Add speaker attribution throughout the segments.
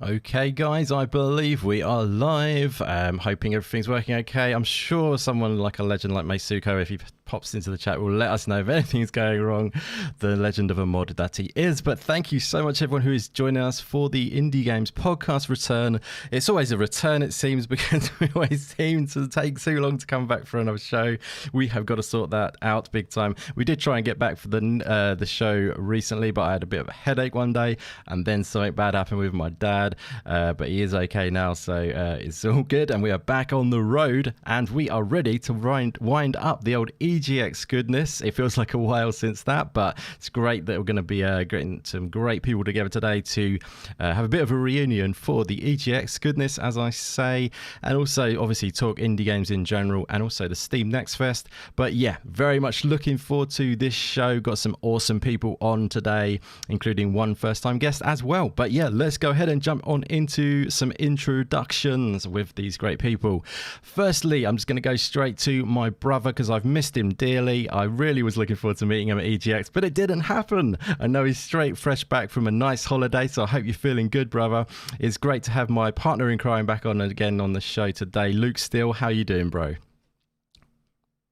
Speaker 1: Okay, guys, I believe we are live. Hoping everything's working okay. I'm sure someone like a legend like Meisuko, if he pops into the chat, will let us know if anything's going wrong. The legend of a mod that he is. But thank you so much, everyone who is joining us for the Indie Games podcast return. It's always a return, it seems, because we always seem to take too long to come back for another show. We have got to sort that out big time. We did try and get back for the show recently, but I had a bit of a headache one day, and then something bad happened with my dad. But he is okay now, so it's all good, and we are back on the road, and we are ready to wind up the old EGX goodness. It feels like a while since that, but it's great that we're going to be getting some great people together today to have a bit of a reunion for the EGX goodness, as I say, and also obviously talk indie games in general, and also the Steam Next Fest. But yeah, very much looking forward to this show. Got some awesome people on today, including one first-time guest as well. But yeah, let's go ahead and jump on into some introductions with these great people. Firstly, I'm just going to go straight to my brother because I've missed him dearly. I really was looking forward to meeting him at EGX, but it didn't happen. I know he's fresh back from a nice holiday, so I hope you're feeling good, brother. It's great to have my partner in crime back on again on the show today. Luke Steele, how you doing, bro?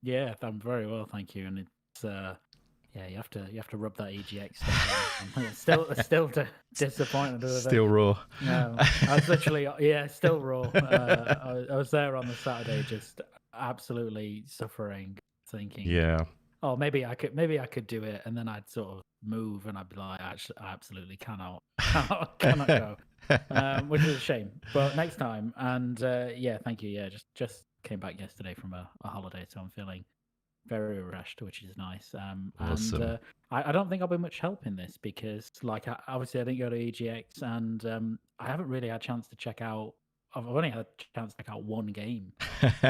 Speaker 2: Yeah, I'm very well, thank you. And it's yeah, you have to rub that EGX stuff in. still disappointed with it.
Speaker 1: Still raw.
Speaker 2: No, I was literally still raw. I was there on the Saturday, just absolutely suffering, thinking, oh, maybe I could do it, and then I'd sort of move, and I'd be like, actually, I absolutely cannot go, which is a shame. But next time, and yeah, thank you. Yeah, just came back yesterday from a holiday, so I'm feeling very refreshed, which is nice.
Speaker 1: Awesome.
Speaker 2: And I don't think I'll be much help in this because, like, obviously I didn't go to EGX, and I haven't really had a chance to check out. I've only had a chance to check out one game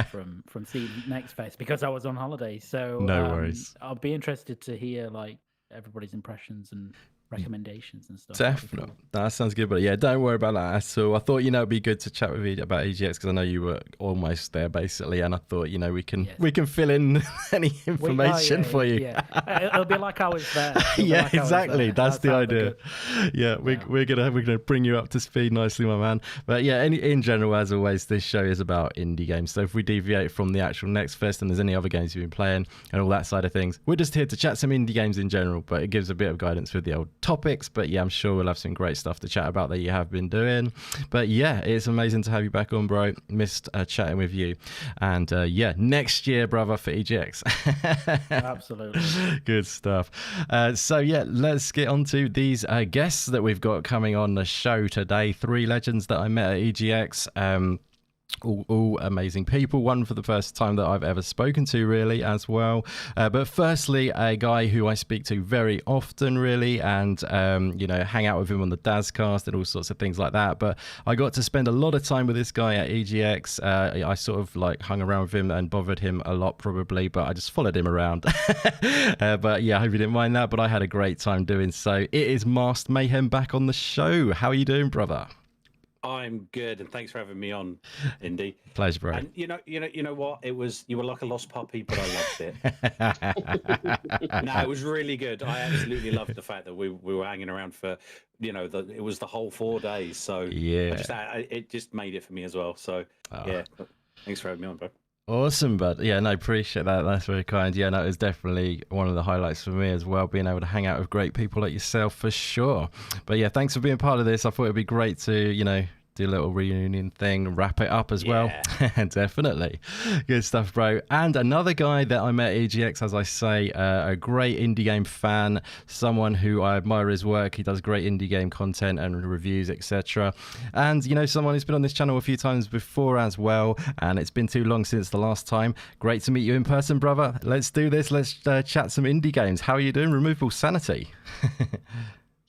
Speaker 2: from Steam Next Fest because I was on holiday. So
Speaker 1: no worries.
Speaker 2: I'll be interested to hear like everybody's impressions and recommendations and stuff.
Speaker 1: Definitely. That sounds good, but yeah, don't worry about that at all. I thought, it'd be good to chat with you about EGX because I know you were almost there basically, and I thought, we can fill in any information for you.
Speaker 2: Yeah, it'll be like I was there.
Speaker 1: Yeah, exactly. That's the idea. Yeah, we're gonna bring you up to speed nicely, my man. But yeah, in general, as always, this show is about indie games. So if we deviate from the actual Next Fest and there's any other games you've been playing and all that side of things, we're just here to chat some indie games in general. But it gives a bit of guidance with the old topics. But yeah, I'm sure we'll have some great stuff to chat about that you have been doing. But yeah, it's amazing to have you back on, bro. Missed chatting with you. And yeah, next year, brother, for EGX.
Speaker 2: Absolutely.
Speaker 1: Good stuff. So yeah, let's get on to these guests that we've got coming on the show today. 3 legends that I met at EGX. All amazing people. One for the first time that I've ever spoken to, really, as well. But firstly, a guy who I speak to very often, really, and hang out with him on the Dazcast and all sorts of things like that. But I got to spend a lot of time with this guy at EGX. I sort of like hung around with him and bothered him a lot, probably, but I just followed him around. But yeah, I hope you didn't mind that. But I had a great time doing so. It is Masked Mayhem back on the show. How are you doing, brother?
Speaker 3: I'm good, and thanks for having me on, Indy.
Speaker 1: Pleasure, bro.
Speaker 3: And you know what? You were like a lost puppy, but I loved it. No, it was really good. I absolutely loved the fact that we were hanging around for, it was the whole 4 days. So yeah, it just made it for me as well. So yeah, thanks for having me on, bro.
Speaker 1: Awesome, bud. Yeah, no, appreciate that. That's very kind. Yeah, no, it was definitely one of the highlights for me as well, being able to hang out with great people like yourself, for sure. But yeah, thanks for being part of this. I thought it'd be great to, do a little reunion thing, wrap it up as well. Definitely. Good stuff, bro. And another guy that I met at EGX, as I say, a great indie game fan, someone who I admire his work. He does great indie game content and reviews, etc. And, someone who's been on this channel a few times before as well. And it's been too long since the last time. Great to meet you in person, brother. Let's do this. Let's chat some indie games. How are you doing? Removable Sanity.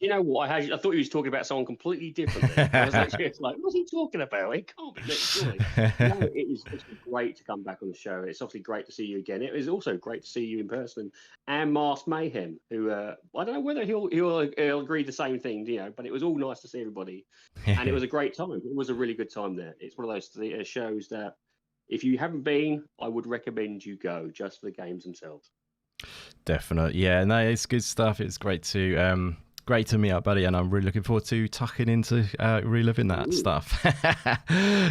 Speaker 4: You know what? I thought he was talking about someone completely different. I was actually like, what's he talking about? It can't be surely. No, it's great to come back on the show. It's obviously great to see you again. It was also great to see you in person. And Masked Mayhem, who I don't know whether he'll agree the same thing, but it was all nice to see everybody. And it was a great time. It was a really good time there. It's one of those shows that if you haven't been, I would recommend you go just for the games themselves.
Speaker 1: Definitely. Yeah, no, it's good stuff. It's great to great to meet up, buddy, and I'm really looking forward to tucking into reliving that stuff.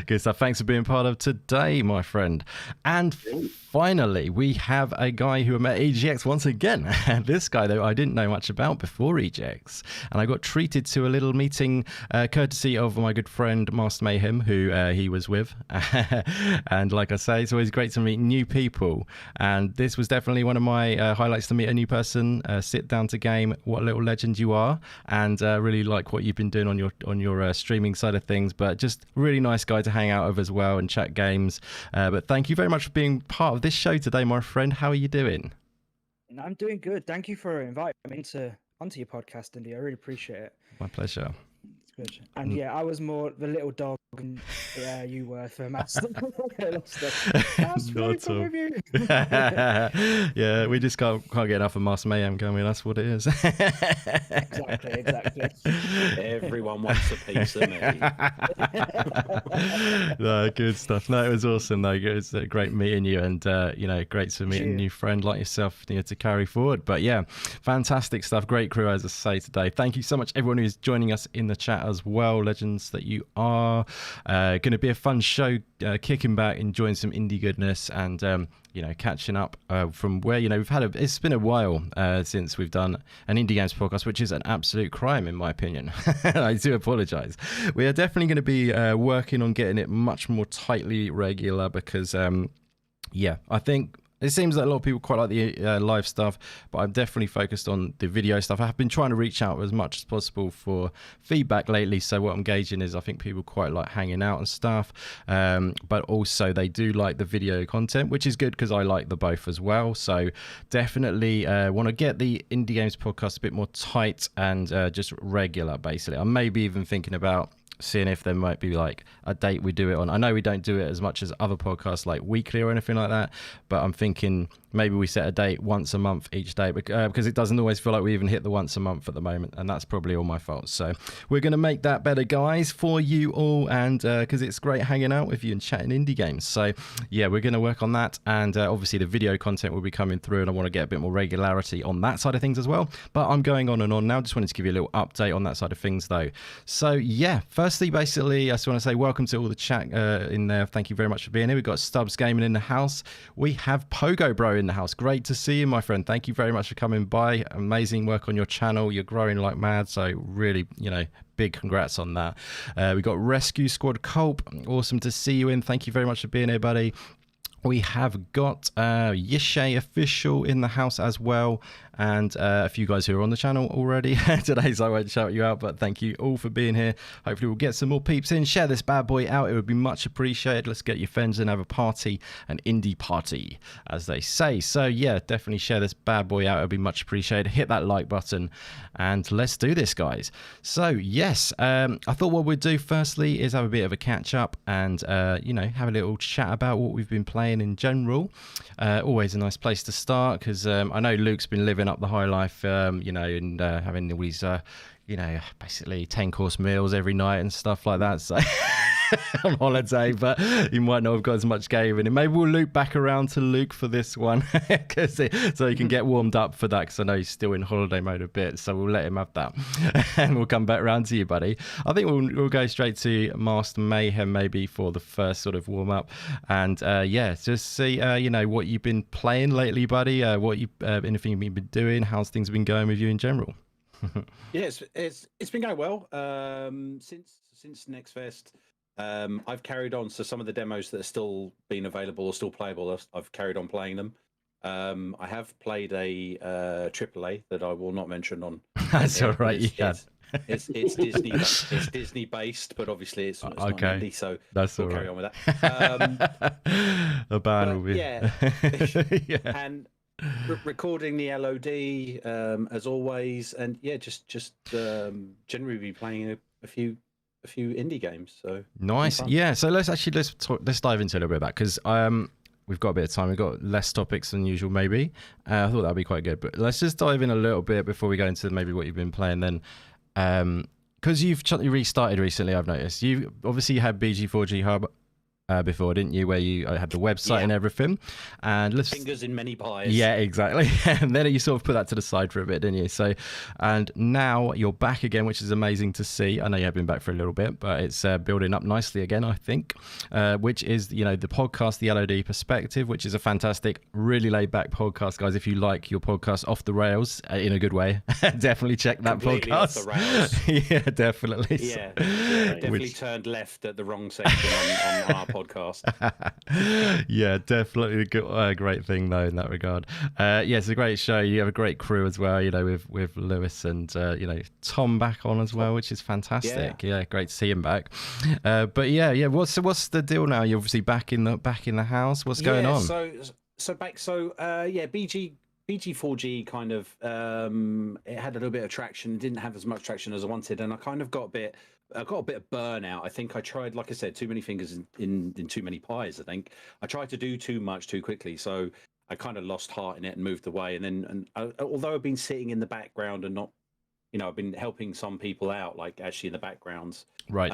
Speaker 1: Good stuff. Thanks for being part of today, my friend. And finally, we have a guy who I met at EGX once again. This guy, though, I didn't know much about before EGX, and I got treated to a little meeting courtesy of my good friend Master Mayhem, who he was with. And like I say, it's always great to meet new people, and this was definitely one of my highlights, to meet a new person, sit down to game, what a little legend you are, and really like what you've been doing on your streaming side of things. But just really nice guy to hang out with as well and chat games. But thank you very much for being part of this show today, my friend. How are you doing?
Speaker 5: I'm doing good. Thank you for inviting me onto your podcast, Indy. I really appreciate it.
Speaker 1: My pleasure.
Speaker 5: It's good. And yeah, I was more the little dog, and you were for Master.
Speaker 1: Yeah, we just can't get enough of Master Mayhem, can we? That's what it is.
Speaker 5: Exactly.
Speaker 3: Everyone wants a piece of me.
Speaker 1: No, good stuff. No, it was awesome though. It was great meeting you, and great to meet a new friend like yourself, to carry forward. But yeah, fantastic stuff. Great crew, as I say today. Thank you so much, everyone who's joining us in the chat as well. Legends that you are. Going to be a fun show, kicking back, enjoying some indie goodness, and catching up from where we've had it's been a while since we've done an indie games podcast, which is an absolute crime in my opinion. I do apologize. We are definitely going to be working on getting it much more tightly regular, because I think it seems that a lot of people quite like the live stuff, but I'm definitely focused on the video stuff. I've been trying to reach out as much as possible for feedback lately, so what I'm gauging is I think people quite like hanging out and stuff, but also they do like the video content, which is good because I like the both as well. So definitely want to get the Indie Games podcast a bit more tight and just regular, basically. I'm maybe even thinking about seeing if there might be like a date we do it on. I know we don't do it as much as other podcasts like weekly or anything like that, but I'm thinking maybe we set a date once a month each day, because it doesn't always feel like we even hit the once a month at the moment, and that's probably all my fault. So we're going to make that better, guys, for you all, and because it's great hanging out with you and chatting indie games. So yeah, we're going to work on that, and obviously the video content will be coming through, and I want to get a bit more regularity on that side of things as well. But I'm going on and on now. Just wanted to give you a little update on that side of things though. So yeah, firstly, basically, I just want to say welcome to all the chat in there. Thank you very much for being here. We've got Stubbs Gaming in the house. We have Pogo Bro in the house. Great to see you, my friend. Thank you very much for coming by. Amazing work on your channel. You're growing like mad. So really, big congrats on that. We got Rescue Squad Culp. Awesome to see you in. Thank you very much for being here, buddy. We have got Yishay Official in the house as well, and a few guys who are on the channel already today, so I won't shout you out, but thank you all for being here. Hopefully we'll get some more peeps in. Share this bad boy out. It would be much appreciated. Let's get your friends and have a party, an indie party, as they say. So yeah, definitely share this bad boy out. It would be much appreciated. Hit that like button, and let's do this, guys. So yes, I thought what we'd do firstly is have a bit of a catch up and have a little chat about what we've been playing in general. Always a nice place to start, because I know Luke's been living up the high life, and having all these basically 10-course meals every night and stuff like that, so on holiday, but you might not have got as much game in it. Maybe we'll loop back around to Luke for this one so he can get warmed up for that, because I know he's still in holiday mode a bit, so we'll let him have that and we'll come back around to you, buddy. I think we'll go straight to Master Mayhem maybe for the first sort of warm up, and just see what you've been playing lately, buddy. What you anything you've been doing, how's things been going with you in general?
Speaker 3: Yeah, it's been going well since Next Fest. I've carried on, so some of the demos that are still being available or still playable, I've carried on playing them. I have played a AAA that I will not mention on.
Speaker 1: That's all right.
Speaker 3: It's Disney. It's Disney based, but obviously it's not indie, so
Speaker 1: that's
Speaker 3: we'll
Speaker 1: all
Speaker 3: carry
Speaker 1: right.
Speaker 3: on with that.
Speaker 1: The ban will be
Speaker 3: yeah. And recording the LOD as always, and just generally be playing a few indie games. So
Speaker 1: nice. Yeah, so let's dive into a little bit of that, because we've got a bit of time. We've got less topics than usual, maybe. I thought that'd be quite good, but let's just dive in a little bit before we go into maybe what you've been playing then. Because you've restarted recently, I've noticed. You obviously had BG4G Hub before, didn't you? Where you had the website and everything, and let's
Speaker 3: fingers in many pies.
Speaker 1: Yeah, exactly. And then you sort of put that to the side for a bit, didn't you? So, and now you're back again, which is amazing to see. I know you have been back for a little bit, but it's building up nicely again, I think. Which is, you know, the podcast, the LOD Perspective, which is a fantastic, really laid back podcast, guys. If you like your podcast off the rails in a good way, definitely check that
Speaker 3: Completely
Speaker 1: podcast.
Speaker 3: Off the rails.
Speaker 1: Yeah, definitely.
Speaker 3: Yeah, definitely turned left at the wrong section on our podcast.
Speaker 1: Yeah, definitely a great thing though in that regard. Yeah, it's a great show. You have a great crew as well, you know, with Lewis and you know, Tom back on as well, which is fantastic. Yeah, great to see him back. But yeah. What's the deal now? You're obviously back in the house. What's going on?
Speaker 3: BG4G kind of it had a little bit of traction. It didn't have as much traction as I wanted, and I kind of got a bit of burnout. I think I tried, like I said, too many fingers in too many pies. I think I tried to do too much too quickly, so I kind of lost heart in it and moved away. And although I've been sitting in the background and not, you know, I've been helping some people out, like actually in the backgrounds.
Speaker 1: Right.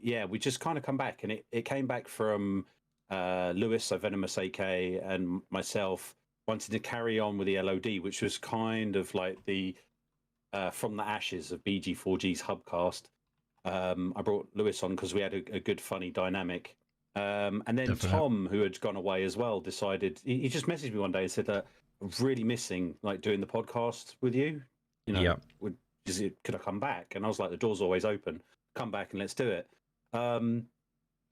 Speaker 3: Yeah, we just kind of come back, and it came back from Lewis, so Venomous AK, and myself wanted to carry on with the LOD, which was kind of like the from the ashes of BG4G's Hubcast. I brought Lewis on because we had a good, funny dynamic. And then
Speaker 1: Definitely.
Speaker 3: Tom, who had gone away as well, decided, he just messaged me one day and said that I'm really missing like doing the podcast with you. You know, could I come back? And I was like, the door's always open. Come back and let's do it. And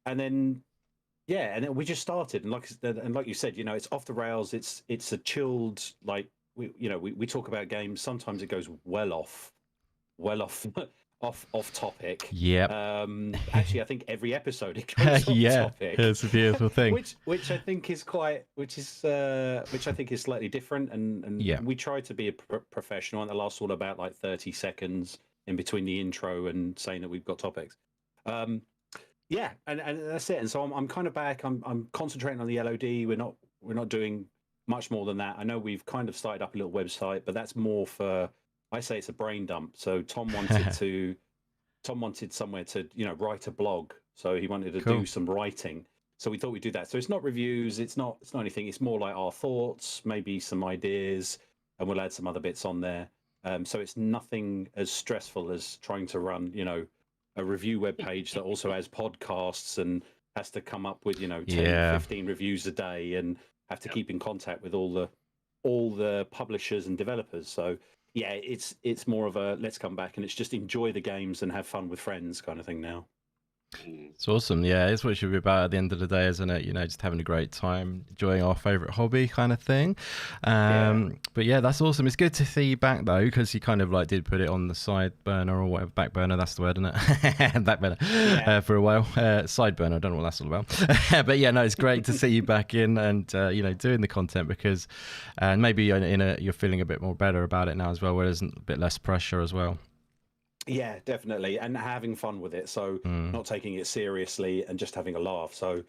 Speaker 3: then we just started. And like you said, you know, it's off the rails. It's a chilled, like we talk about games. Sometimes it goes well off off topic.
Speaker 1: Yeah.
Speaker 3: Actually, I think every episode it goes off topic.
Speaker 1: It's a beautiful thing.
Speaker 3: which I think is which I think is slightly different. And we try to be a professional, and it lasts all about like 30 seconds in between the intro and saying that we've got topics. And that's it. And so I'm kind of back. I'm concentrating on the LOD. We're not doing much more than that. I know we've kind of started up a little website, but that's more for, I say it's a brain dump. So Tom wanted somewhere to, you know, write a blog. So he wanted to do some writing. So we thought we'd do that. So it's not reviews. It's not anything. It's more like our thoughts, maybe some ideas, and we'll add some other bits on there. So it's nothing as stressful as trying to run, you know, a review webpage that also has podcasts and has to come up with, you know, 10, 15 reviews a day, and have to keep in contact with all the publishers and developers. So yeah, it's more of a let's come back and it's just enjoy the games and have fun with friends kind of thing now.
Speaker 1: It's awesome. Yeah, it's what it should be about at the end of the day, isn't it? You know, just having a great time, enjoying our favorite hobby kind of thing. But yeah, that's awesome. It's good to see you back though, because you kind of like did put it on the side burner or whatever. Back burner, that's the word, isn't it? Back burner for a while. Side burner, I don't know what that's all about. But yeah, no, it's great to see you back in and you know, doing the content, because maybe you're feeling a bit more better about it now as well, where there's a bit less pressure as well.
Speaker 3: Yeah, definitely. And having fun with it. So not taking it seriously and just having a laugh. So,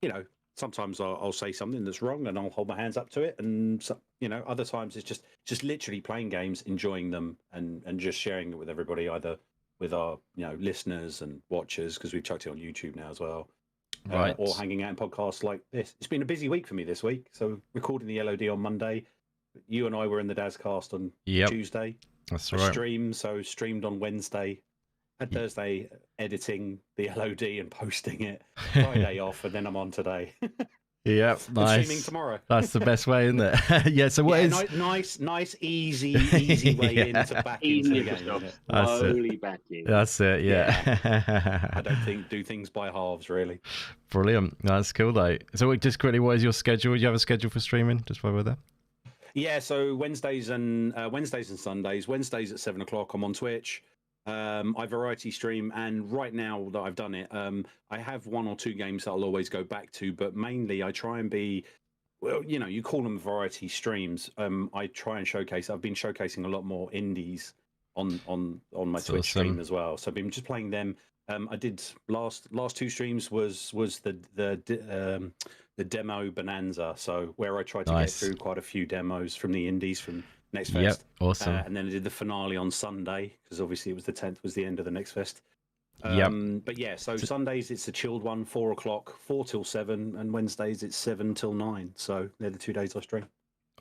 Speaker 3: you know, sometimes I'll say something that's wrong and I'll hold my hands up to it. And, so, you know, other times it's just literally playing games, enjoying them, and just sharing it with everybody, either with our, you know, listeners and watchers, because we've chucked it on YouTube now as well.
Speaker 1: Right.
Speaker 3: Or hanging out in podcasts like this. It's been a busy week for me this week. So recording the LOD on Monday. You and I were in the Dazcast on Tuesday.
Speaker 1: That's right.
Speaker 3: Streamed on Wednesday. Had Thursday editing the LOD and posting it. Friday off, and then I'm on today.
Speaker 1: Yep, nice.
Speaker 3: Streaming tomorrow.
Speaker 1: That's the best way, isn't it? Yeah. So what is
Speaker 3: nice, easy way into back into the game.
Speaker 4: Slowly back in.
Speaker 1: That's it. Yeah.
Speaker 3: I don't do things by halves, really.
Speaker 1: Brilliant. That's cool though. So just quickly, what is your schedule? Do you have a schedule for streaming? Just while we're there.
Speaker 3: Yeah, so Wednesdays and Sundays. Wednesdays at 7:00, I'm on Twitch. I variety stream, and right now that I've done it, I have one or two games that I'll always go back to, but mainly I try and be, well, you know, you call them variety streams. I try and showcase. I've been showcasing a lot more indies on my
Speaker 1: That's
Speaker 3: Twitch
Speaker 1: awesome.
Speaker 3: stream as well. So I've been just playing them. I did last two streams was the demo bonanza, so where I tried to get through quite a few demos from the indies from Next Fest.
Speaker 1: Yep, awesome.
Speaker 3: And then I did the finale on Sunday, because obviously it was the 10th was the end of the Next Fest. But yeah, so Sundays it's a chilled one, 4 o'clock, 4 till 7, and Wednesdays it's 7 till 9. So they're the 2 days I stream.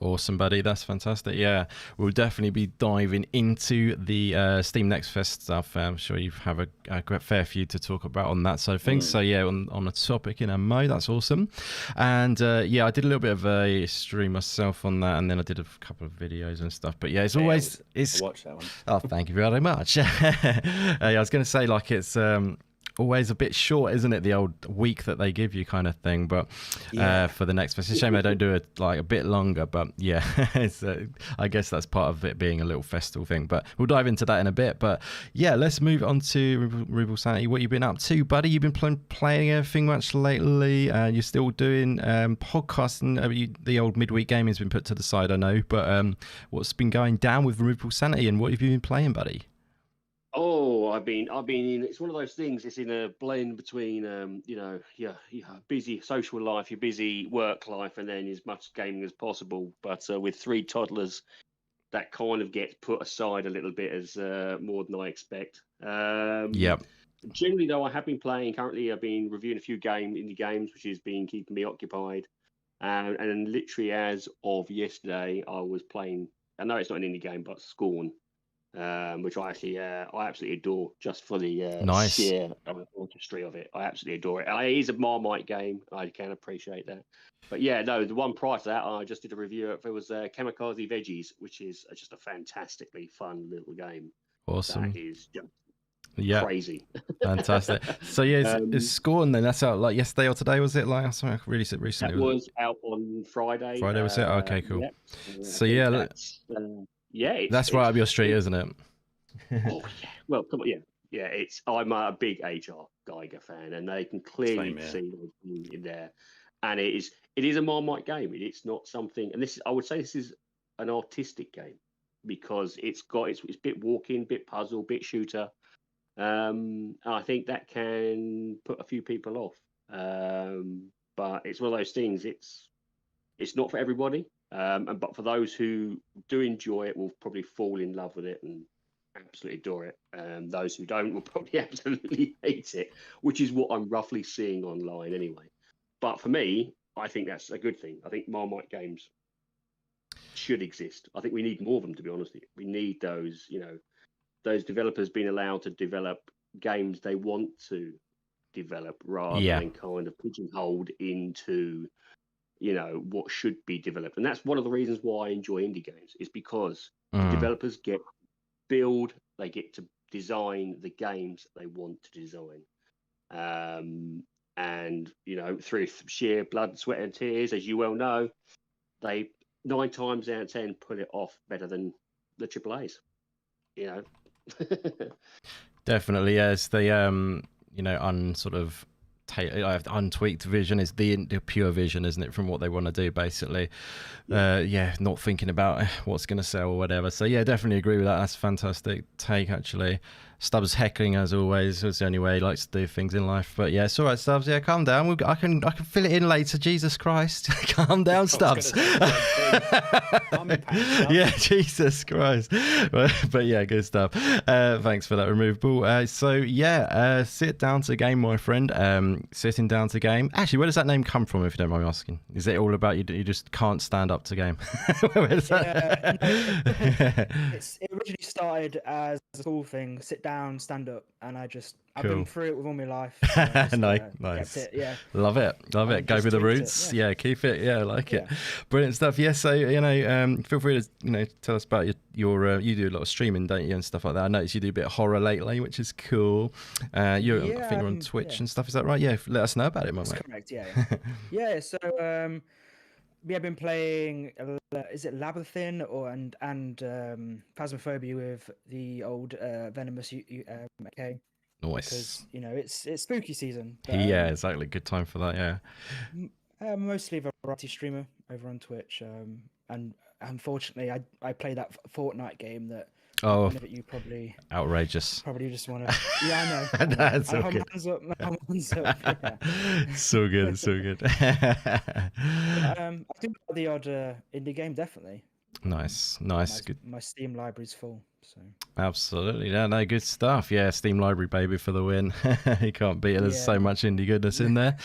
Speaker 1: Awesome, buddy. That's fantastic. Yeah, we'll definitely be diving into the Steam Next Fest stuff. I'm sure you have a fair few to talk about on that side of things. So yeah, on the topic in MMO, that's awesome. And yeah, I did a little bit of a stream myself on that, and then I did a couple of videos and stuff. But yeah, it's always
Speaker 3: I watched that one.
Speaker 1: Oh, thank you very much. I was going to say, like, it's always a bit short, isn't it? The old week that they give you kind of thing. But for the next, it's a shame they don't do it like a bit longer. But yeah, it's, I guess that's part of it being a little festival thing. But we'll dive into that in a bit. But yeah, let's move on to Ruble Sanity. What you've been up to, buddy? You've been playing anything much lately? You're still doing podcasting. The old midweek gaming has been put to the side, I know. But what's been going down with Ruble Sanity, and what have you been playing, buddy?
Speaker 4: Oh, I've been in. It's one of those things. It's in a blend between, your busy social life, your busy work life, and then as much gaming as possible. But with 3 toddlers, that kind of gets put aside a little bit as more than I expect.
Speaker 1: Yep.
Speaker 4: Generally, though, I have been playing. Currently, I've been reviewing a few indie games, which has been keeping me occupied. And literally, as of yesterday, I was playing. I know it's not an indie game, but Scorn. Which I absolutely adore, just for the sheer artistry of it. I absolutely adore it. It is a Marmite game. I can appreciate that. But yeah, no, the one prior to that, I just did a review of it. Was Kamikaze Veggies, which is just a fantastically fun little game.
Speaker 1: Awesome.
Speaker 4: That is just crazy.
Speaker 1: Fantastic. So yeah, it's Scorn then. That's out like yesterday or today, was it? Like, sorry, I released it recently.
Speaker 4: That was out on Friday.
Speaker 1: Friday was it? Okay, cool.
Speaker 4: Yep.
Speaker 1: So yeah.
Speaker 4: That's
Speaker 1: right up your street, isn't it?
Speaker 4: Oh yeah. Well, come on, yeah. I'm a big HR Geiger fan, and they can clearly see in there. And it is a Marmite game. It's not something. And I would say this is an artistic game because it's bit walking, bit puzzle, bit shooter. I think that can put a few people off. But it's one of those things. It's not for everybody. But for those who do enjoy it, will probably fall in love with it and absolutely adore it. Those who don't will probably absolutely hate it, which is what I'm roughly seeing online anyway. But for me, I think that's a good thing. I think Marmite games should exist. I think we need more of them, to be honest with you. We need those developers being allowed to develop games they want to develop rather than kind of pigeonholed into what should be developed. And that's one of the reasons why I enjoy indie games, is because developers get to build, they get to design the games they want to design. And through sheer blood, sweat and tears, as you well know, they 9 times out of 10 pull it off better than the AAAs.
Speaker 1: Definitely, yes. The untweaked vision is the pure vision, isn't it, from what they want to do, basically. Not thinking about what's going to sell or whatever. So yeah, definitely agree with that. That's a fantastic take, actually. Stubbs heckling as always. It's the only way he likes to do things in life. But yeah, it's all right, Stubbs. Yeah, calm down. I can fill it in later. Jesus Christ, calm down, Stubbs. Yeah, Jesus Christ. But yeah, good stuff. Thanks for that removable. Sit down to game, my friend. Sitting down to game. Actually, where does that name come from, if you don't mind me asking? Is it all about you just can't stand up to game?
Speaker 5: It originally started as a cool thing. Sit down, stand up, and I've been through it with all my life. So
Speaker 1: nice. Love it. Go with the roots. Keep it. I like it. Brilliant stuff. Yeah, so feel free to tell us about your you do a lot of streaming, don't you, and stuff like that. I noticed you do a bit of horror lately, which is cool. I think you're on Twitch and stuff. Is that right? Yeah, let us know about it, my mate.
Speaker 5: Correct. So I've been playing. Is it Labyrinth and Phasmophobia with the old Venomous MK?
Speaker 1: Nice.
Speaker 5: Because it's spooky season. But,
Speaker 1: exactly. Good time for that. Yeah.
Speaker 5: Mostly a variety streamer over on Twitch. And unfortunately, I play that Fortnite game that.
Speaker 1: Oh,
Speaker 5: you probably
Speaker 1: outrageous.
Speaker 5: Probably just want to. Yeah, I know.
Speaker 1: That's so good. So good. I do the odd indie game, definitely. Nice.
Speaker 5: My Steam library's full. So
Speaker 1: Absolutely, no, good stuff. Yeah, Steam library baby for the win. You can't beat it. There's so much indie goodness in there.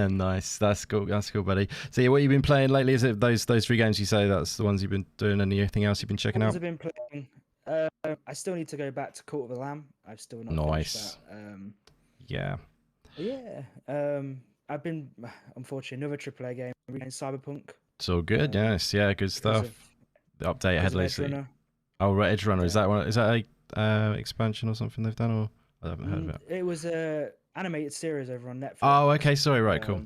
Speaker 1: Nice, that's cool, buddy. So yeah, what you've been playing lately? Is it those 3 games you say that's the ones you've been doing? Anything else you've been checking out?
Speaker 5: I've been playing. I still need to go back to Court of the Lamb. I've still not finished that.
Speaker 1: Yeah.
Speaker 5: I've been unfortunately another AAA game. I'm playing Cyberpunk.
Speaker 1: It's all good. Yes, yeah, good stuff. The update ahead lately. Oh, right, Edge Runner. Is that one? Is that a expansion or something they've done? Or I haven't heard of it.
Speaker 5: It was a animated series over on Netflix.
Speaker 1: Oh, okay. Sorry. Right. Cool.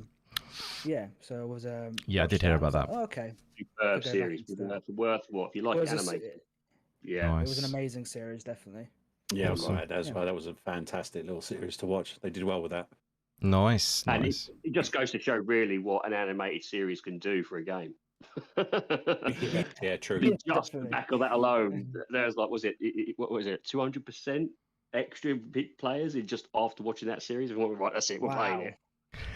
Speaker 5: Yeah. So it was.
Speaker 1: Yeah, I did hear about that.
Speaker 5: Oh, okay.
Speaker 4: Superb series. That's worth what if you like animated. Yeah,
Speaker 5: nice. It was an amazing series, definitely.
Speaker 3: Yeah, awesome. Right. That was a fantastic little series to watch. They did well with that.
Speaker 1: Nice.
Speaker 4: And it just goes to show really what an animated series can do for a game.
Speaker 3: Yeah, true.
Speaker 4: Just the back of that alone, there's like, what was it, 200% extra big players in just after watching that series. And right, that's it, we're playing it.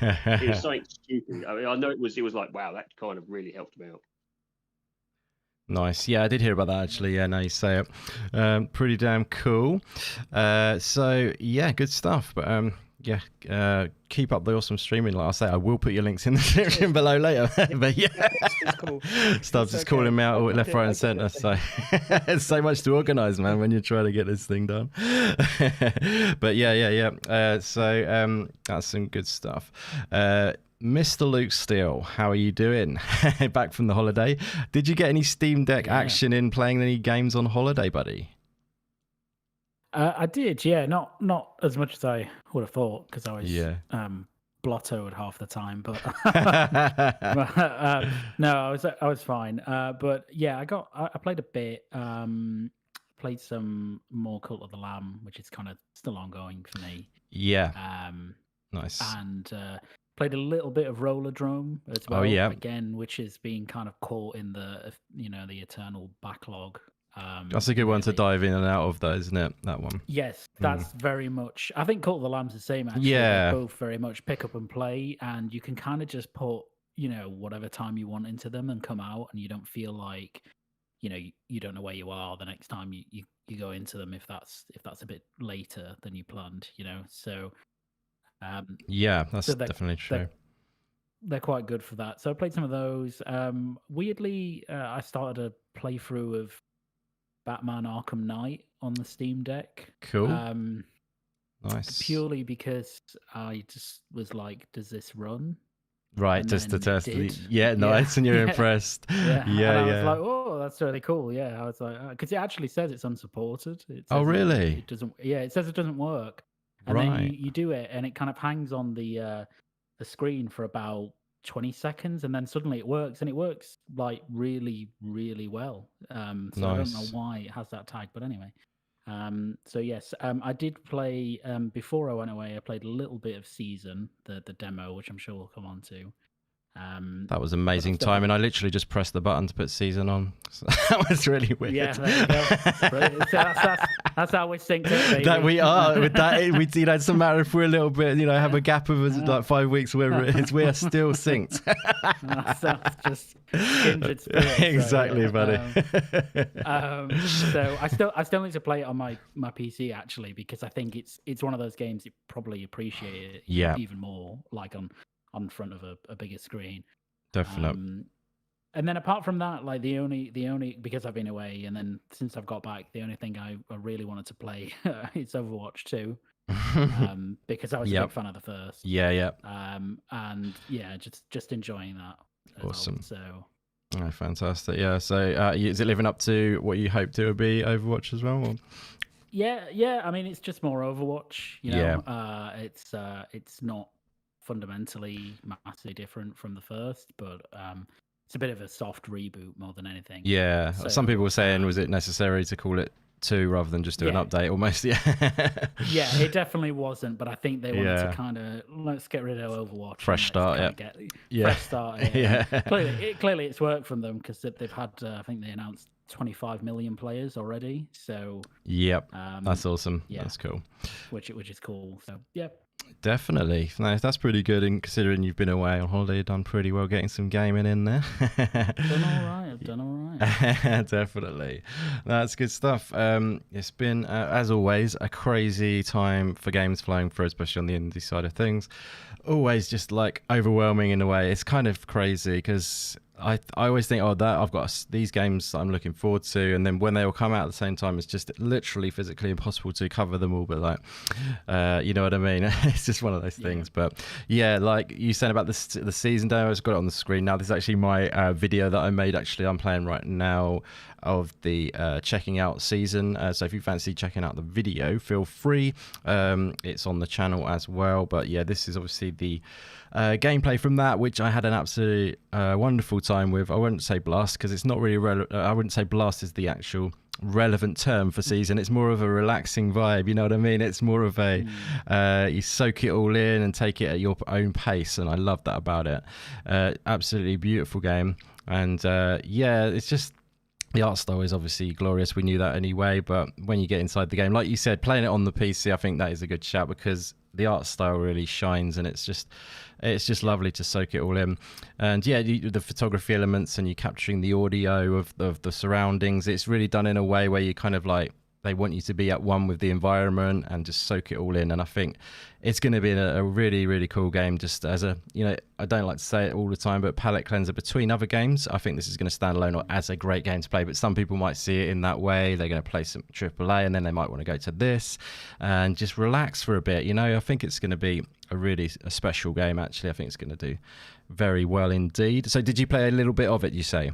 Speaker 4: It was something stupid. I mean, I know it was like, wow, that kind of really helped me out.
Speaker 1: Nice. Yeah, I did hear about that actually. Yeah, now you say it. Pretty damn cool. So yeah, good stuff. But keep up the awesome streaming. Like I say, I will put your links in the description below later. But yeah,
Speaker 5: it's cool.
Speaker 1: Stubbs is calling me out left, right, and centre. So it's so much to organise, man, when you're trying to get this thing done. But yeah. So that's some good stuff. Mr. Luke Steele, how are you doing? Back from the holiday. Did you get any Steam Deck action in playing any games on holiday, buddy?
Speaker 2: I did, yeah. Not as much as I would have thought because I was blottoed half the time, but no, I was fine. But yeah, I played a bit. Played some more Cult of the Lamb, which is kind of still ongoing for me.
Speaker 1: Yeah.
Speaker 2: Nice. And played a little bit of Rollerdrome as well.
Speaker 1: Oh yeah.
Speaker 2: Again, which is being kind of caught in the the eternal backlog.
Speaker 1: That's a good one to dive in and out of, though, isn't it? That one.
Speaker 2: Yes, that's very much. I think Cult of the Lamb's the same. Actually, they're both very much pick up and play, and you can kind of just put whatever time you want into them and come out, and you don't feel like you don't know where you are the next time you go into them if that's a bit later than you planned. So.
Speaker 1: Yeah, that's definitely true.
Speaker 2: They're quite good for that. So I played some of those. Weirdly, I started a playthrough of Batman Arkham Knight on the Steam Deck.
Speaker 1: Cool. Nice.
Speaker 2: Purely because I just was like, does this run?
Speaker 1: Right, and just to test it. Yeah, nice. And you're impressed.
Speaker 2: Yeah. I was like, oh, that's really cool. Yeah, I was like, because it actually says it's unsupported.
Speaker 1: Oh, really?
Speaker 2: It doesn't. Yeah, it says it doesn't work. And then you do it, and it kind of hangs on the screen for about 20 seconds, and then suddenly it works, and it works like really, really well. So nice. I don't know why it has that tag, but anyway. So yes, I did play before I went away. I played a little bit of Season, the demo, which I'm sure we'll come on to.
Speaker 1: That was amazing time, and I literally just pressed the button to put Season on. So that was really weird.
Speaker 2: Yeah, there you go. Brilliant. So that's how we synced it, baby.
Speaker 1: That we are with that. It doesn't matter if we're a little bit, have a gap of like 5 weeks, whatever it is. We are still synced.
Speaker 2: That's just kindred spirits.
Speaker 1: Exactly,
Speaker 2: so,
Speaker 1: buddy.
Speaker 2: So I still need to play it on my PC actually, because I think it's one of those games you probably appreciate it even more, like on front of a bigger screen.
Speaker 1: Definitely.
Speaker 2: And then apart from that, like the only because I've been away, and then since I've got back, the only thing I really wanted to play is Overwatch 2. Because I was a big fan of the first.
Speaker 1: Yeah.
Speaker 2: And yeah, just enjoying that.
Speaker 1: Awesome.
Speaker 2: Well, so
Speaker 1: fantastic. Yeah. So is it living up to what you hoped it would be, Overwatch as well? Or?
Speaker 2: Yeah. I mean, it's just more Overwatch. It's not fundamentally massively different from the first, but it's a bit of a soft reboot more than anything.
Speaker 1: Yeah. So, some people were saying, was it necessary to call it 2 rather than just do an update almost? Yeah.
Speaker 2: Yeah, it definitely wasn't, but I think they wanted to kind of, let's get rid of Overwatch.
Speaker 1: Fresh start,
Speaker 2: Fresh start, yeah. Clearly it's worked from them, because they've had, I think they announced 25 million players already. So
Speaker 1: yep, that's awesome.
Speaker 2: Yeah,
Speaker 1: that's cool.
Speaker 2: Which is cool. So yeah.
Speaker 1: Definitely. No, that's pretty good. And considering you've been away on holiday, you've done pretty well getting some gaming in there.
Speaker 2: I've done all right.
Speaker 1: Definitely. That's good stuff. It's been, as always, a crazy time for games flowing through, especially on the indie side of things. Always just like overwhelming in a way. It's kind of crazy because I always think, I've got these games that I'm looking forward to, and then when they all come out at the same time, it's just literally physically impossible to cover them all. But like, you know what I mean? It's just one of those things. But yeah, like you said about the season demo, I've got it on the screen now. This is actually my video that I made. Actually, I'm playing right now of the checking out season. So if you fancy checking out the video, feel free. It's on the channel as well. But yeah, this is obviously the gameplay from that, which I had an absolutely wonderful time with. I wouldn't say blast because it's not really I wouldn't say blast is the actual relevant term for season. It's more of a relaxing vibe, you know what I mean? It's more of a you soak it all in and take it at your own pace, and I love that about it. Absolutely beautiful game. And yeah, it's just the art style is obviously glorious. We knew that anyway, but when you get inside the game, like you said, playing it on the PC, I think that is a good shout because the art style really shines, and it's just lovely to soak it all in. And yeah, the photography elements and you capturing the audio of the surroundings, it's really done in a way where you kind of like, they want you to be at one with the environment and just soak it all in. And I think it's going to be a really, really cool game. Just as a, you know, I don't like to say it all the time, but palette cleanser between other games. I think this is going to stand alone or as a great game to play, but some people might see it in that way. They're going to play some AAA and then they might want to go to this and just relax for a bit. You know, I think it's going to be a special game. Actually, I think it's going to do very well indeed. So did you play a little bit of it, you say?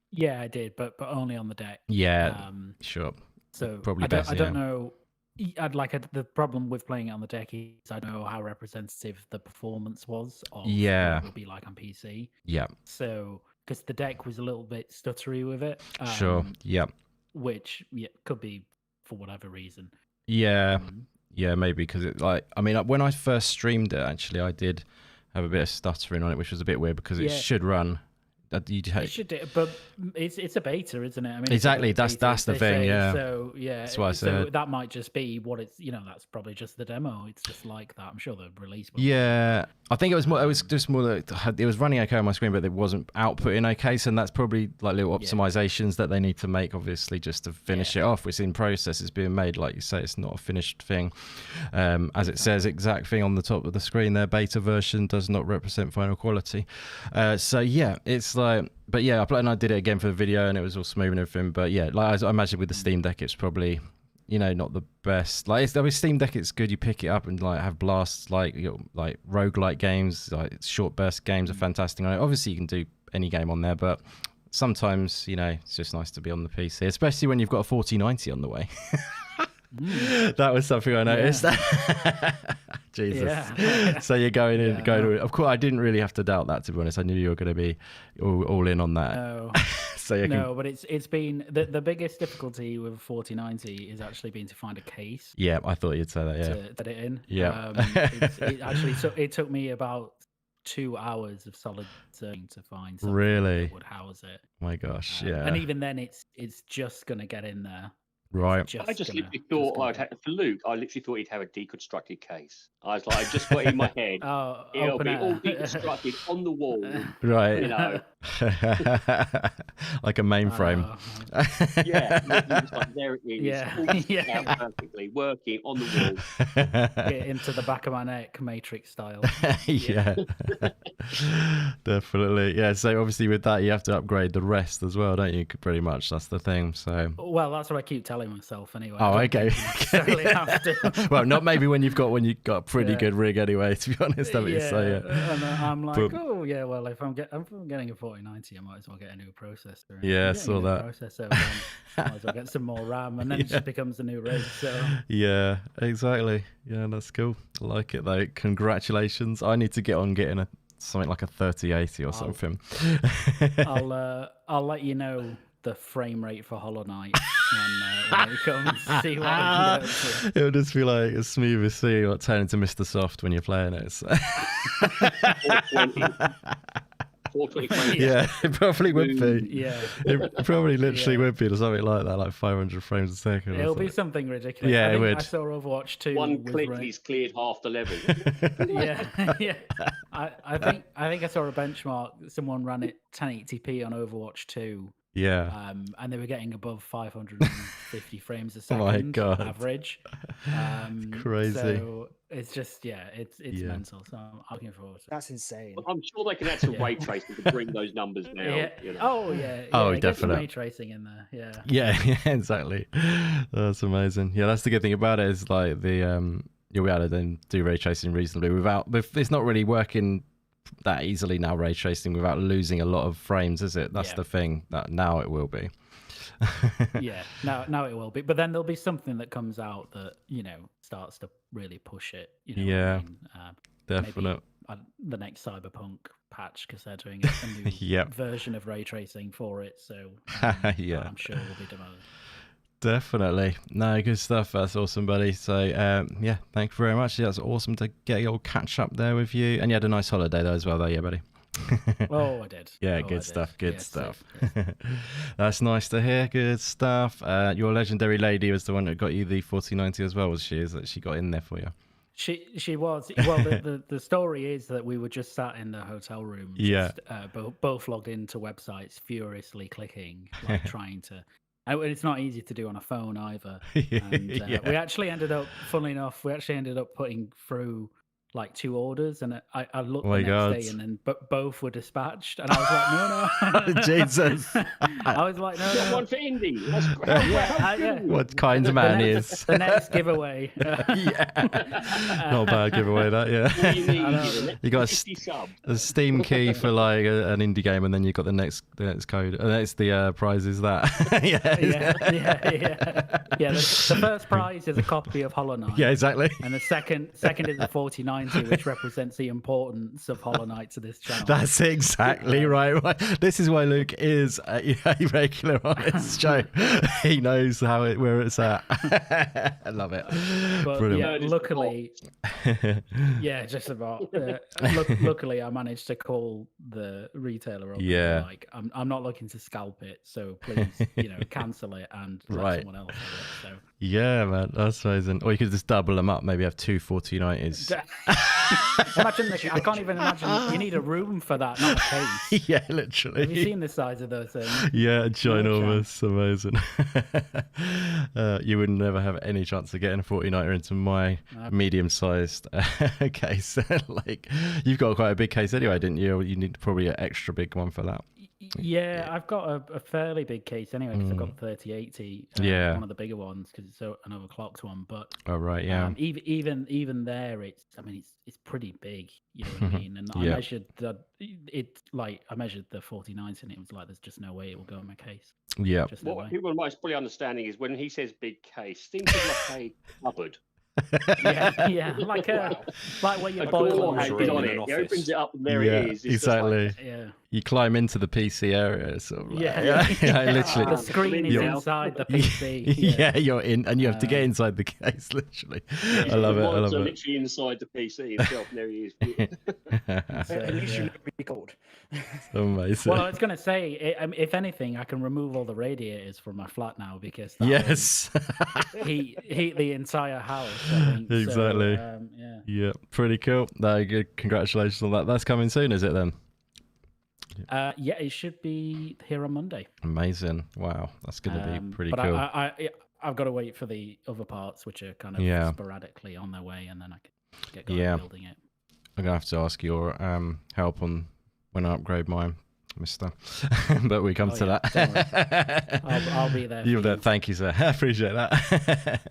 Speaker 2: Yeah, I did, but only on the deck.
Speaker 1: Yeah, sure.
Speaker 2: So
Speaker 1: probably
Speaker 2: I don't know. The problem with playing it on the deck is I don't know how representative the performance was of what it would be like on PC.
Speaker 1: Yeah.
Speaker 2: So because the deck was a little bit stuttery with it.
Speaker 1: Sure. Yeah.
Speaker 2: Which could be for whatever reason.
Speaker 1: Yeah. Yeah, maybe because when I first streamed it, actually, I did have a bit of stuttering on it, which was a bit weird because it should run. It should do,
Speaker 2: but it's a beta, isn't it? I mean,
Speaker 1: exactly. That's the thing. Yeah.
Speaker 2: So yeah,
Speaker 1: that's what I said.
Speaker 2: So that might just be what it's. You know, that's probably just the demo. It's just like that. I'm sure the release.
Speaker 1: Yeah, I think it was more. It was just more that it was running okay on my screen, but it wasn't outputting okay. So that's probably like little optimizations that they need to make, obviously, just to finish it off. It's in process. It's being made, like you say. It's not a finished thing, as it says exact thing on the top of the screen. Their beta version does not represent final quality. So yeah, it's like. But yeah, I did it again for the video, and it was all smooth and everything. But yeah, like I imagine with the Steam Deck, it's probably, you know, not the best. Like with Steam Deck, it's good. You pick it up and like have blasts, like like roguelike games, like short burst games are fantastic on it. Obviously, you can do any game on there, but sometimes, you know, it's just nice to be on the PC, especially when you've got a 4090 on the way. That was something I noticed. Jesus. Yeah. So you're going in, of course, I didn't really have to doubt that, to be honest. I knew you were going to be all in on that.
Speaker 2: No,
Speaker 1: so
Speaker 2: but it's been the biggest difficulty with 4090 is actually been to find a case.
Speaker 1: Yeah, I thought you'd say that. Yeah,
Speaker 2: to put it in.
Speaker 1: Yeah,
Speaker 2: it took me about 2 hours of solid searching to find something that would house it.
Speaker 1: My gosh, yeah.
Speaker 2: And even then, it's just gonna get in there.
Speaker 1: Right.
Speaker 4: I just literally thought for Luke, I literally thought he'd have a deconstructed case. I was like, I just got it in my head. It'll be all deconstructed on the wall.
Speaker 1: Right.
Speaker 4: You know.
Speaker 1: Like a mainframe.
Speaker 4: Like, there it is. Yeah. Perfectly working on the wall.
Speaker 2: Get into the back of my neck, Matrix style.
Speaker 1: Yeah. Definitely. Yeah. So obviously with that, you have to upgrade the rest as well, don't you? Pretty much. That's the thing. So.
Speaker 2: Well, that's what I keep telling myself anyway.
Speaker 1: Oh, okay. Well, not maybe when you've got a pretty good rig anyway, to be honest. So
Speaker 2: and I'm like, well, if I'm getting a 4090, I might as well get a new processor.
Speaker 1: Yeah, saw that.
Speaker 2: Processor, might as well get some more RAM, and then it just becomes a new rig. So
Speaker 1: yeah, exactly. Yeah, that's cool. I like it though. Congratulations. I need to get on getting something like a 3080 or something.
Speaker 2: I'll let you know the frame rate for Hollow Knight when it comes. See what I can go to.
Speaker 1: It'll just be like as smooth as sea, like turning to Mr. Soft when you're playing it. So.
Speaker 4: 420 frames.
Speaker 1: Yeah, it probably would be.
Speaker 2: Yeah.
Speaker 1: It probably literally would be or something like that, like 500 frames a second.
Speaker 2: It'll be something ridiculous.
Speaker 1: Yeah,
Speaker 2: I
Speaker 1: it
Speaker 2: think
Speaker 1: would.
Speaker 2: I saw Overwatch 2.
Speaker 4: One click, he's cleared half the level.
Speaker 2: Yeah. I think I saw a benchmark. Someone ran it 1080p on Overwatch 2.
Speaker 1: Yeah.
Speaker 2: And they were getting above 550 frames a second
Speaker 1: my God.
Speaker 2: average.
Speaker 1: Crazy.
Speaker 2: So it's just it's mental. So I'm looking forward to it.
Speaker 5: That's insane.
Speaker 4: I'm sure they can add some ray tracing to bring those numbers down.
Speaker 2: Yeah.
Speaker 4: You know?
Speaker 2: Oh yeah.
Speaker 1: Oh,
Speaker 2: get some
Speaker 1: definitely.
Speaker 2: ray tracing in there. Yeah.
Speaker 1: Yeah, exactly. That's amazing. Yeah, that's the good thing about it is like the you'll be able to then do ray tracing reasonably without. It's not really working that easily now, ray tracing, without losing a lot of frames, is it? That's the thing. That now it will be.
Speaker 2: Yeah, now it will be. But then there'll be something that comes out that starts to really push it.
Speaker 1: Yeah, definitely.
Speaker 2: The next Cyberpunk patch, because they're doing a new version of ray tracing for it. So
Speaker 1: yeah,
Speaker 2: I'm sure it will be demoed.
Speaker 1: Definitely. No, good stuff. That's awesome, buddy. So, yeah, thank you very much. Yeah, that's awesome to get your catch up there with you. And you had a nice holiday though as well, though, yeah, buddy.
Speaker 2: Oh, I did.
Speaker 1: Yeah, good stuff. Good stuff. That's nice to hear. Good stuff. Your legendary lady was the one that got you the 4090 as well, was she? Is that she got in there for you?
Speaker 2: She was. Well, the story is that we were just sat in the hotel room, both logged into websites, furiously clicking, like trying to. And it's not easy to do on a phone either. And we actually ended up, funnily enough, putting through like 2 orders, and I looked the next day, and then both were dispatched, and I was like, no.
Speaker 1: Jesus.
Speaker 2: I was like, no.
Speaker 4: One for Indy. That's great.
Speaker 1: What kind of man is?
Speaker 2: The next giveaway.
Speaker 1: Not a bad giveaway, that, yeah. You got a Steam key for like an indie game, and then you got the next code, and that's the prize is that.
Speaker 2: Yeah, the first prize is a copy of Hollow Knight.
Speaker 1: Yeah, exactly.
Speaker 2: And the second is a 4090, which represents the importance of Hollow Knight to this channel.
Speaker 1: That's exactly right. This is why Luke is a regular on this show. He knows where it's at. I love it.
Speaker 2: But
Speaker 1: brilliant.
Speaker 2: Yeah, luckily, just about. Luckily, I managed to call the retailer up.
Speaker 1: Yeah.
Speaker 2: Like, I'm not looking to scalp it, so please, cancel it and let someone else have it. So.
Speaker 1: Yeah, man, that's amazing. Or you could just double them up. Maybe have 2 4090s.
Speaker 2: Imagine this. I can't even imagine. You need a room for that, not a case.
Speaker 1: Yeah, literally.
Speaker 2: Have you seen the size of those things?
Speaker 1: Yeah, ginormous. Amazing. You would never have any chance of getting a 4090 into my medium-sized case. Like, you've got quite a big case anyway, didn't you? You need probably an extra big one for that.
Speaker 2: Yeah, I've got a fairly big case anyway, because I've got the 3080, one of the bigger ones, because it's an overclocked one. But even there, it's pretty big. You know what I mean? And I measured I measured the 4090, and it was like there's just no way it will go in my case.
Speaker 1: Yeah.
Speaker 4: What people are most probably understanding is when he says big case, think of like a cupboard.
Speaker 2: like where your boiler
Speaker 4: has on it. He opens it up and there it is. It's
Speaker 1: exactly. You climb into the PC area, sort of literally.
Speaker 2: The screen is inside the PC.
Speaker 1: You're in, and you have to get inside the case. Literally, I love it.
Speaker 4: Literally inside the PC himself. And there he is.
Speaker 5: At least you look really cold.
Speaker 1: Amazing.
Speaker 2: Well, I was going to say, if anything, I can remove all the radiators from my flat now, because heat the entire house. I think.
Speaker 1: Exactly.
Speaker 2: So,
Speaker 1: yeah, pretty cool. No, good. Congratulations on that. That's coming soon, is it then?
Speaker 2: It should be here on Monday.
Speaker 1: Amazing. Wow, that's going to be pretty cool.
Speaker 2: I've got to wait for the other parts, which are kind of sporadically on their way, and then I can get going building it.
Speaker 1: I'm going to have to ask your help on when I upgrade mine, mister. But we come to that.
Speaker 2: I'll be there.
Speaker 1: You're there. Thank you, sir. I appreciate that.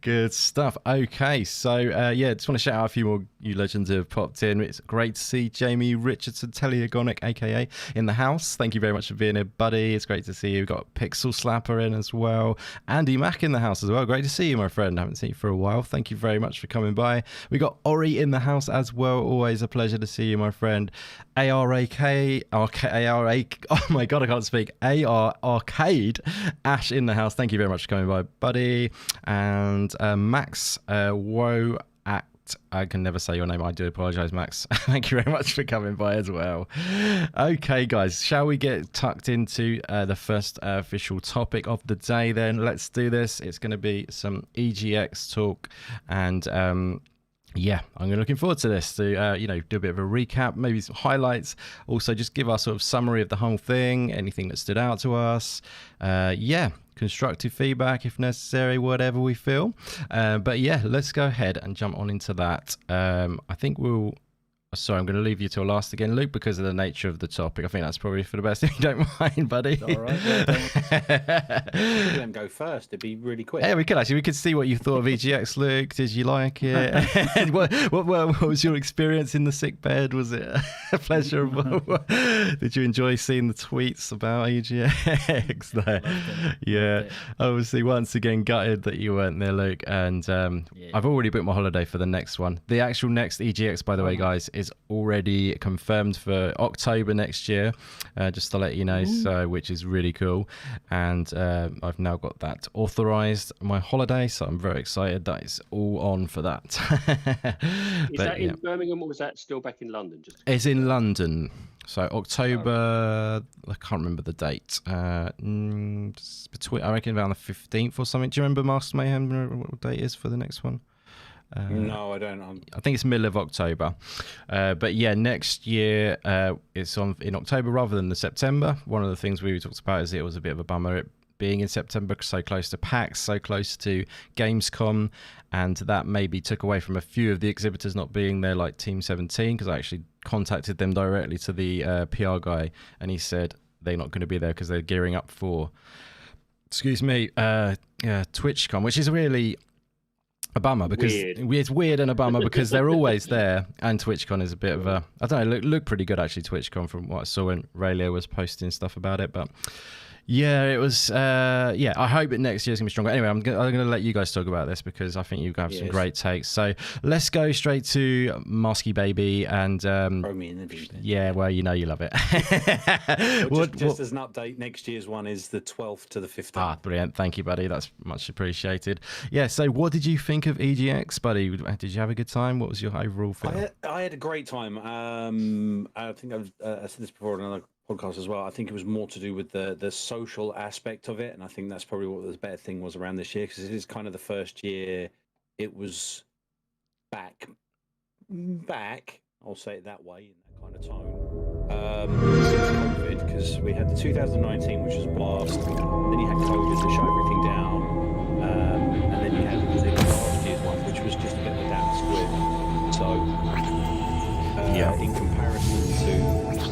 Speaker 1: Good stuff. Okay, so just want to shout out a few more you legends who have popped in. It's great to see Jamie Richardson Teleagonic, aka in the house. Thank you very much for being here, buddy. It's great to see you. We've got Pixel Slapper in as well. Andy Mack in the house as well. Great to see you, my friend. I haven't seen you for a while. Thank you very much for coming by. We got Ori in the house as well. Always a pleasure to see you, my friend. ARAK. Oh my god, I can't speak. AR Arcade Ash in the house. Thank you very much for coming by, buddy. And Max Woe I can never say your name. I do apologize, Max. Thank you very much for coming by as well. Okay, guys, shall we get tucked into the first official topic of the day then? Let's do this. It's going to be some EGX talk, and yeah, I'm looking forward to this, to do a bit of a recap, maybe some highlights, also just give our sort of summary of the whole thing, anything that stood out to us. Yeah, constructive feedback if necessary, whatever we feel. But yeah, let's go ahead and jump on into that. I think sorry, I'm going to leave you till last again, Luke, because of the nature of the topic. I think that's probably for the best, if you don't mind, buddy.
Speaker 3: All right. Let them go first. It'd be really quick.
Speaker 1: Yeah, we could actually. We could see what you thought of EGX, Luke. Did you like it? And what was your experience in the sick bed? Was it pleasurable? Did you enjoy seeing the tweets about EGX? No. Yeah. Obviously, once again, gutted that you weren't there, Luke. And I've already booked my holiday for the next one. The actual next EGX, by the way, guys, is already confirmed for October next year, just to let you know. So, which is really cool, and I've now got that authorized, my holiday, so I'm very excited that it's all on for that.
Speaker 4: Is that in Birmingham, or was that still back in London?
Speaker 1: It's in London, so October, I can't remember the date, between, I reckon around the 15th or something. Do you remember Master Mayhem, what date is for the next one?
Speaker 3: No, I don't.
Speaker 1: I think it's middle of October. But yeah, next year it's on in October rather than the September. One of the things we talked about is it was a bit of a bummer it being in September, so close to PAX, so close to Gamescom, and that maybe took away from a few of the exhibitors not being there, like Team 17, because I actually contacted them directly to the PR guy, and he said they're not going to be there because they're gearing up for, TwitchCon, which is really a bummer, because it's weird and a bummer because they're always there, and TwitchCon is a bit of a, I don't know, look pretty good actually, TwitchCon, from what I saw when Raylio was posting stuff about it. But yeah, it was I hope it next year's gonna be stronger. Anyway, I'm gonna let you guys talk about this because I think you have some great takes. So let's go straight to Mosky Baby, and yeah, well, you know you love it.
Speaker 3: Just as an update, next year's one is the 12th to the 15th.
Speaker 1: Brilliant, thank you, buddy, that's much appreciated. Yeah, so what did you think of EGX, buddy? Did you have a good time? What was your overall feel?
Speaker 3: I had a great time. I think I said this before on another podcast as well. I think it was more to do with the social aspect of it, and I think that's probably what the better thing was around this year, because it is kind of the first year it was back. I'll say it that way, in that kind of tone. Since COVID, because we had the 2019, which was a blast. Then you had COVID to shut everything down, and then you had last year's one, which was just a bit of a damn squib. So, in comparison to,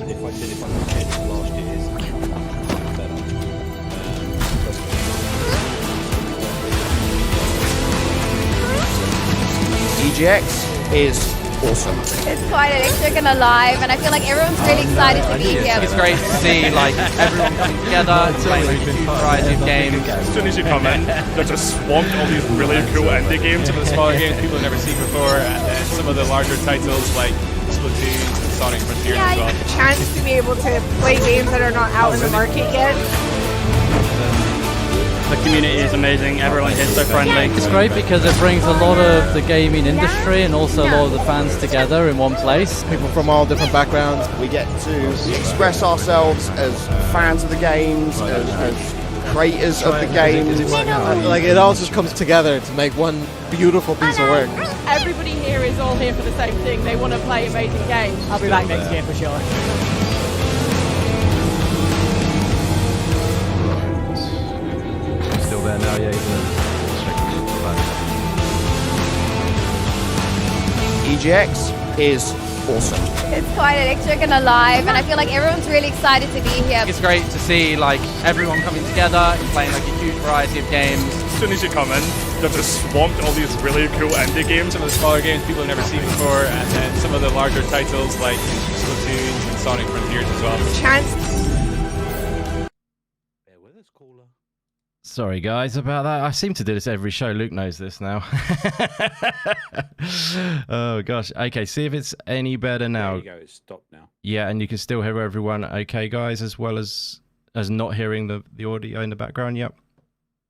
Speaker 3: if I compare it to last year's, better.
Speaker 6: EGX is awesome.
Speaker 7: It's quite electric and alive, and I feel like everyone's really excited to be here.
Speaker 8: It's great to see like everyone coming together, playing like a huge variety of games.
Speaker 9: As soon as you come in, they're just swamped all these really cool indie games.
Speaker 8: Some of the smaller games people have never seen before, and then some of the larger titles like Splatoon and Sonic Frontiers as well.
Speaker 7: A chance to be able to play games that are not out in the market yet.
Speaker 9: The community is amazing. Everyone is so friendly.
Speaker 10: It's great because it brings a lot of the gaming industry and also a lot of the fans together in one place.
Speaker 6: People from all different backgrounds. We get to express ourselves as fans of the games, as creators of the games.
Speaker 10: Like it all just comes together to make one beautiful piece of work.
Speaker 7: Everybody here is all here for the same thing. They want to play amazing games.
Speaker 2: I'll be back next year for sure.
Speaker 1: Still there now, yeah.
Speaker 6: EGX is awesome.
Speaker 7: It's quite electric and alive, and I feel like everyone's really excited to be here.
Speaker 8: It's great to see like everyone coming together and playing like a huge variety of games.
Speaker 9: As soon as you come in, they're just swamped all these really cool indie games.
Speaker 8: Some of the smaller games people have never seen before, and then some of the larger titles like Splatoon and Sonic Frontiers as well.
Speaker 7: Chance.
Speaker 1: Sorry guys about that. I seem to do this every show. Luke knows this now. Oh gosh. Okay, see if it's any better now.
Speaker 3: There you go, it's stopped now.
Speaker 1: Yeah, and you can still hear everyone okay, guys, as well as not hearing the audio in the background. Yep.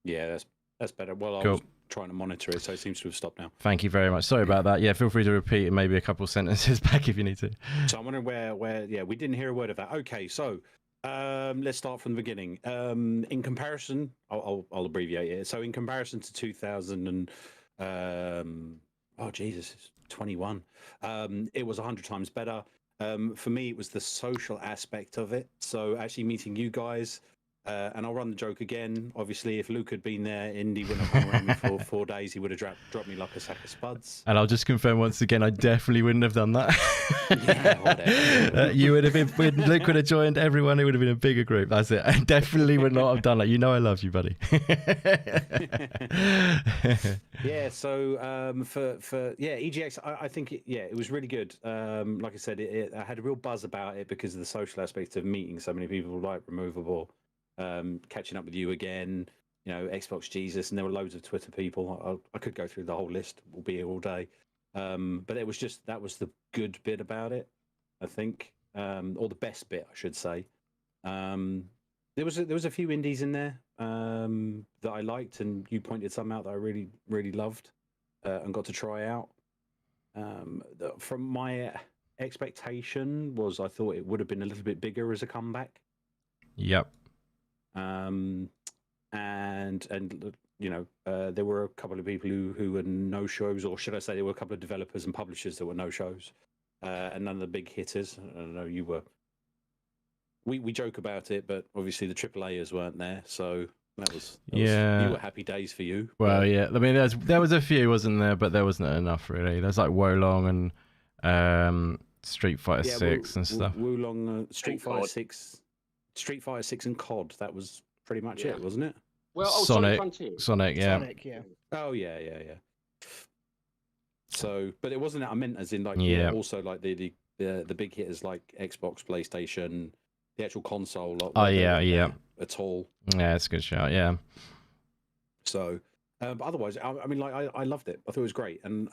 Speaker 3: Yeah, that's better. Well,
Speaker 1: cool.
Speaker 3: I was trying to monitor it, so it seems to have stopped now.
Speaker 1: Thank you very much. Sorry about that. Yeah, feel free to repeat maybe a couple of sentences back if you need to.
Speaker 3: So I'm wondering where yeah, we didn't hear a word of that. Okay, so let's start from the beginning. In comparison, I'll abbreviate it. So in comparison to 2000 and oh Jesus, it's 21. It was 100 times better. For me, it was the social aspect of it. So actually meeting you guys. And I'll run the joke again. Obviously, if Luke had been there, Indy wouldn't have hung around me for 4 days. He would have dropped me like a sack of spuds.
Speaker 1: And I'll just confirm once again, I definitely wouldn't have done that.
Speaker 3: Yeah, whatever.
Speaker 1: You would have been, when Luke would have joined everyone, it would have been a bigger group. That's it. I definitely would not have done that. You know I love you, buddy.
Speaker 3: Yeah, so for EGX, I think it was really good. Like I said, I had a real buzz about it because of the social aspect of meeting so many people like Removable. Catching up with you again, you know, Xbox Jesus, and there were loads of Twitter people. I could go through the whole list. We'll be here all day. But it was just, that was the good bit about it, I think, or the best bit, I should say. There was a few indies in there that I liked, and you pointed some out that I really, really loved and got to try out. From my expectation was, I thought it would have been a little bit bigger as a comeback.
Speaker 1: Yep.
Speaker 3: And you know, there were a couple of people who were no shows, or should I say, there were a couple of developers and publishers that were no shows, and none of the big hitters. I don't know, you were. We joke about it, but obviously the AAAers weren't there, so that was you were happy days for you.
Speaker 1: Well, yeah, I mean, there was a few, wasn't there? But there wasn't enough really. There's like Wolong and Street Fighter 6 and stuff.
Speaker 3: Wolong, Street Fighter 6. Street Fighter 6 and COD, that was pretty much it, wasn't it?
Speaker 4: Well,
Speaker 1: Sonic,
Speaker 4: Frontier.
Speaker 1: Sonic, yeah.
Speaker 3: Oh, yeah. So, but it wasn't that I meant as in like, also like the big hitters like Xbox, PlayStation, the actual console. Like,
Speaker 1: yeah.
Speaker 3: At all.
Speaker 1: Yeah, it's a good shout, yeah.
Speaker 3: So, but otherwise, I mean, like, I loved it. I thought it was great. And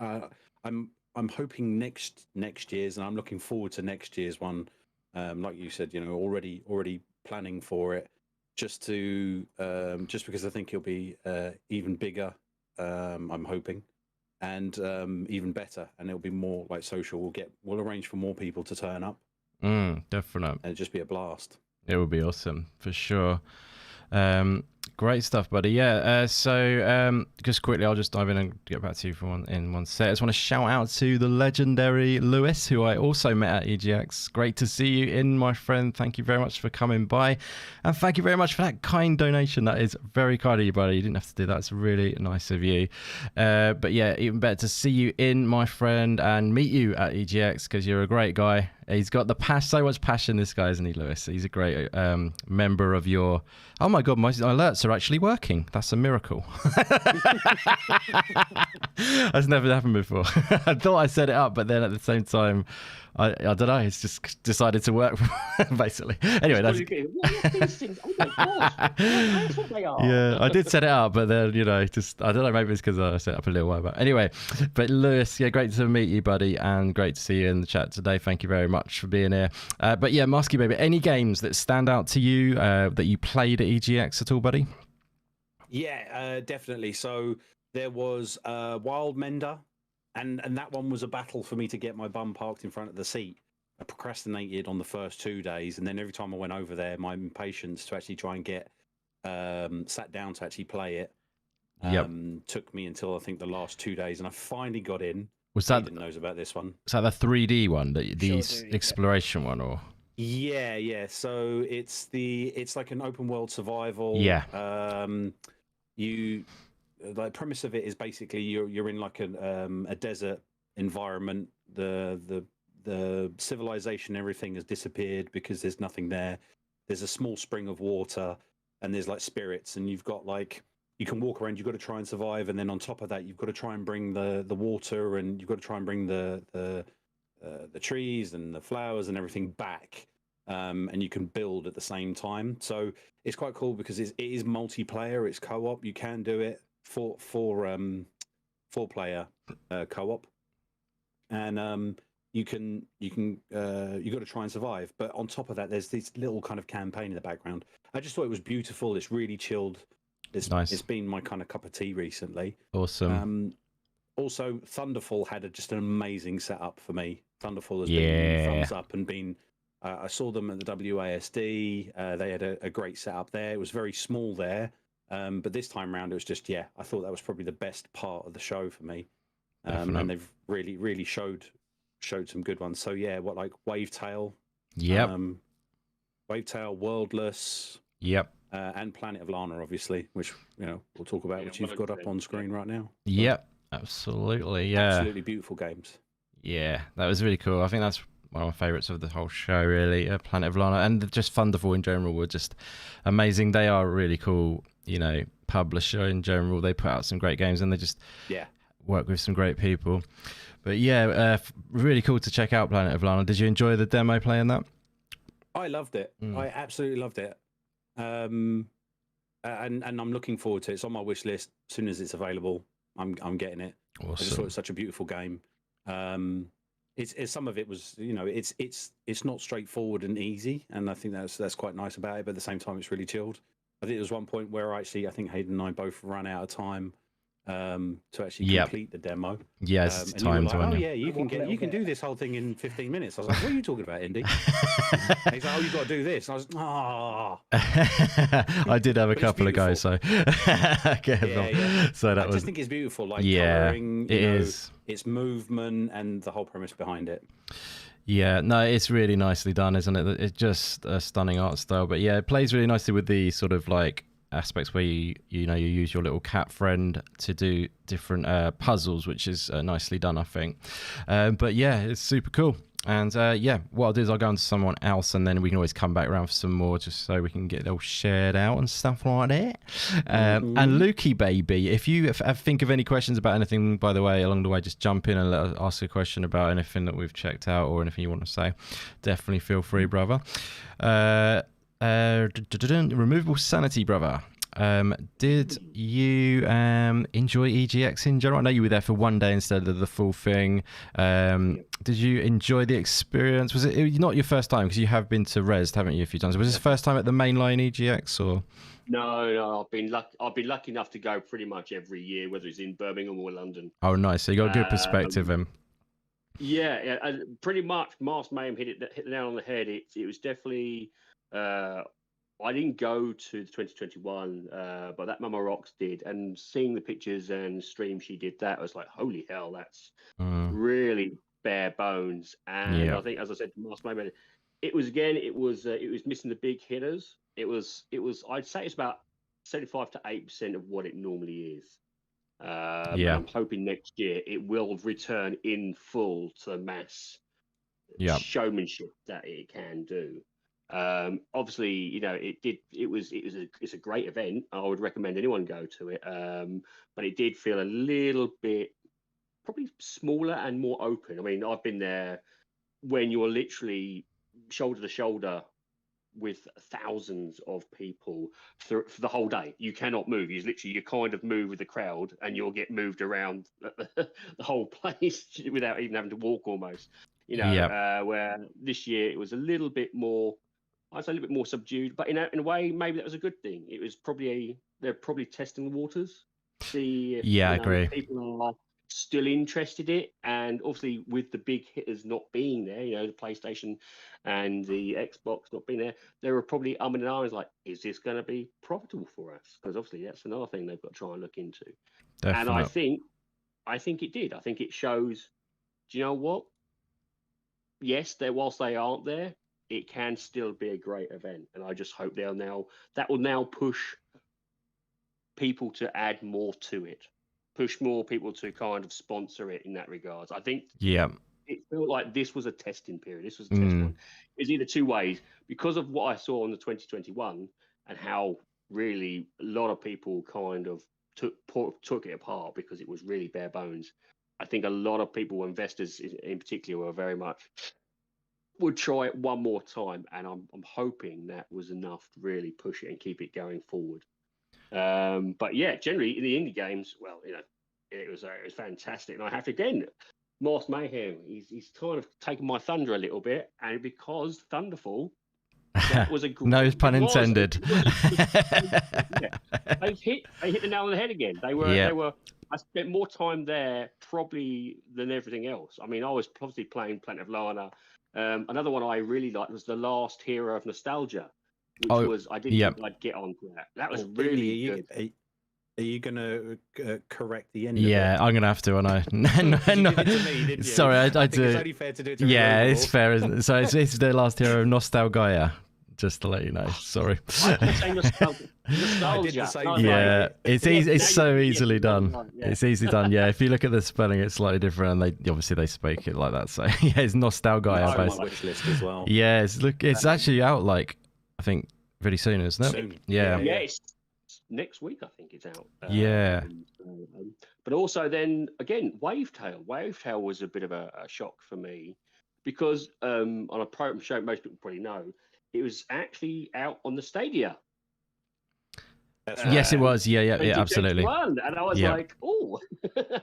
Speaker 3: I'm hoping next year's, and I'm looking forward to next year's one. Like you said, you know, already planning for it, just because I think it'll be even bigger. I'm hoping, and even better, and it'll be more like social. We'll arrange for more people to turn up.
Speaker 1: Definitely,
Speaker 3: and it'll just be a blast.
Speaker 1: It will be awesome for sure. Great stuff, buddy. Yeah. So just quickly, I'll just dive in and get back to you in one set. I just want to shout out to the legendary Lewis, who I also met at EGX. Great to see you in, my friend. Thank you very much for coming by, and thank you very much for that kind donation. That is very kind of you, buddy. You didn't have to do that. It's really nice of you. But yeah, even better to see you in, my friend, and meet you at EGX because you're a great guy. He's got so much passion, this guy, isn't he, Lewis? He's a great member of your... Oh my God, my alerts are actually working. That's a miracle. That's never happened before. I thought I set it up, but then at the same time, I don't know, it's just decided to work, basically. Anyway, that's...
Speaker 4: That's what they are.
Speaker 1: Yeah, I did set it up, but then, you know, just, I don't know, maybe it's because I set it up a little while back. Anyway, but Lewis, yeah, great to meet you, buddy, and great to see you in the chat today. Thank you very much for being here. But yeah, Musky Baby, any games that stand out to you that you played at EGX at all, buddy?
Speaker 3: Yeah, definitely. So there was Wild Mender, and that one was a battle for me to get my bum parked in front of the seat. I procrastinated on the first 2 days, and then every time I went over there, my impatience to actually try and get sat down to actually play it took me until I think the last 2 days, and I finally got in.
Speaker 1: Was that
Speaker 3: Aiden knows about this one?
Speaker 1: Is that the 3D one, the exploration one, or?
Speaker 3: Yeah. So it's like an open world survival.
Speaker 1: Yeah.
Speaker 3: The premise of it is basically you're in like a desert environment. The civilization, everything has disappeared because there's nothing there. There's a small spring of water, and there's like spirits, and you've got like, you can walk around. You've got to try and survive, and then on top of that, you've got to try and bring the water, and you've got to try and bring the trees and the flowers and everything back. And you can build at the same time. So it's quite cool because it is multiplayer. It's co-op. You can do it four player co-op, and you got to try and survive. But on top of that, there's this little kind of campaign in the background. I just thought it was beautiful. It's really chilled. It's been my kind of cup of tea recently.
Speaker 1: Awesome.
Speaker 3: Also, Thunderfall had just an amazing setup for me. Thunderfall has been thumbs up and been. I saw them at the WASD. They had a great setup there. It was very small there, but this time around it was just I thought that was probably the best part of the show for me. And they've really showed some good ones. So like Wavetail.
Speaker 1: Yep.
Speaker 3: Wavetail, Worldless.
Speaker 1: Yep.
Speaker 3: And Planet of Lana, obviously, which we'll talk about, which you've got up on screen right now.
Speaker 1: Yep. Absolutely. Yeah.
Speaker 3: Absolutely beautiful games.
Speaker 1: Yeah, that was really cool. I think that's one of my favourites of the whole show, really. Planet of Lana and just Thunderfall in general were just amazing. They are a really cool, publisher in general. They put out some great games and they just work with some great people. But really cool to check out Planet of Lana. Did you enjoy the demo playing that?
Speaker 3: I loved it. I absolutely loved it. And I'm looking forward to it. It's on my wish list. As soon as it's available, I'm getting it.
Speaker 1: Awesome.
Speaker 3: I just thought it was such a beautiful game. It's some of it was, it's not straightforward and easy, and I think that's quite nice about it. But at the same time, it's really chilled. I think there was one point where I think Hayden and I both ran out of time to actually complete the demo.
Speaker 1: Yes,
Speaker 3: and
Speaker 1: time
Speaker 3: you were like,
Speaker 1: to.
Speaker 3: You can do this whole thing in 15 minutes. I was like, what are you talking about, Indy? And he's like, you've got to do this. And I was
Speaker 1: I did have a couple of guys, so so that
Speaker 3: I
Speaker 1: was.
Speaker 3: just think it's beautiful, like coloring.
Speaker 1: It is.
Speaker 3: Its movement and the whole premise behind it.
Speaker 1: Yeah, no, it's really nicely done, isn't it? It's just a stunning art style, but it plays really nicely with the sort of like aspects where you use your little cat friend to do different puzzles, which is nicely done, I think. But it's super cool. And what I'll do is I'll go on to someone else, and then we can always come back around for some more, just so we can get it all shared out and stuff like that. And Lukey baby, if you think of any questions about anything, by the way, along the way, just jump in and let us ask a question about anything that we've checked out or anything you want to say. Definitely feel free, brother. Removable Sanity, brother. Did you enjoy EGX in general? I know you were there for one day instead of the full thing. Did you enjoy the experience? Was it not your first time, because you have been to Res, haven't you, a few times? Was this the first time at the mainline EGX or?
Speaker 4: No, I've been lucky enough to go pretty much every year, whether it's in Birmingham or London.
Speaker 1: Oh, nice. So you got a good perspective then.
Speaker 4: Yeah, and pretty much Mayhem hit the nail on the head. It was definitely. I didn't go to the 2021, but that Mama Rocks did, and seeing the pictures and stream she did that, I was like, holy hell, that's really bare bones. And I think, as I said to Master Mayhem, it was missing the big hitters. It was I'd say it's about 75 to 8% of what it normally is. I'm hoping next year it will return in full to the mass showmanship that it can do. Obviously, it's a great event. I would recommend anyone go to it. But it did feel a little bit probably smaller and more open. I mean, I've been there when you're literally shoulder to shoulder with thousands of people for the whole day. You cannot move. You kind of move with the crowd, and you'll get moved around the whole place without even having to walk almost. Where this year it was a little bit more, I'd say a little bit more subdued, but in a way, maybe that was a good thing. It was they're probably testing the waters. See if
Speaker 1: I agree.
Speaker 4: People are still interested in it, and obviously with the big hitters not being there, the PlayStation and the Xbox not being there, there were probably and ahhs like, is this going to be profitable for us? Because obviously that's another thing they've got to try and look into. Definitely. And I think it did. I think it shows. Do you know what? Yes, whilst they aren't there, it can still be a great event, and I just hope that will now push people to add more to it, push more people to kind of sponsor it in that regards. I think it felt like this was a testing period. This was a test one. It's either two ways, because of what I saw in the 2021 and how really a lot of people kind of took it apart because it was really bare bones. I think a lot of people, investors in particular, were very much would try it one more time, and I'm hoping that was enough to really push it and keep it going forward. But yeah, generally in the indie games, well, it was fantastic, and I have to again, Master Mayhem, he's kind of taken my thunder a little bit, and because Thunderfall That was a great,
Speaker 1: no pun intended.
Speaker 4: They hit the nail on the head again. They were. I spent more time there probably than everything else. I mean, I was probably playing Planet of Lana. Another one I really liked was The Last Hero of Nostalgia, which was I didn't think I'd get onto that. That was really good.
Speaker 3: Are you going to correct the end?
Speaker 1: Yeah, I'm going to have to, aren't I? No.
Speaker 3: You did it to me, didn't you?
Speaker 1: Sorry, I do.
Speaker 3: It's only fair to do it to
Speaker 1: it's fair, isn't it? So it's The Last Hero of Nostalgia. Just to let you know, sorry.
Speaker 4: Nostalgia.
Speaker 1: Yeah, it's so easily done. It's easily done. Yeah, if you look at the spelling, it's slightly different, and they speak it like that. So yeah, it's Nostalgia.
Speaker 3: It's on my wish list as well.
Speaker 1: Yeah, it's actually out like I think really soon, isn't it?
Speaker 3: Soon.
Speaker 1: Yeah.
Speaker 4: Yeah, it's next week. I think it's out.
Speaker 1: Yeah.
Speaker 4: But also then again, Wavetail. Wavetail was a bit of a shock for me because on a program show most people probably know. It was actually out on the Stadia.
Speaker 1: Yes, it was. Yeah, absolutely.
Speaker 4: And I was like, oh.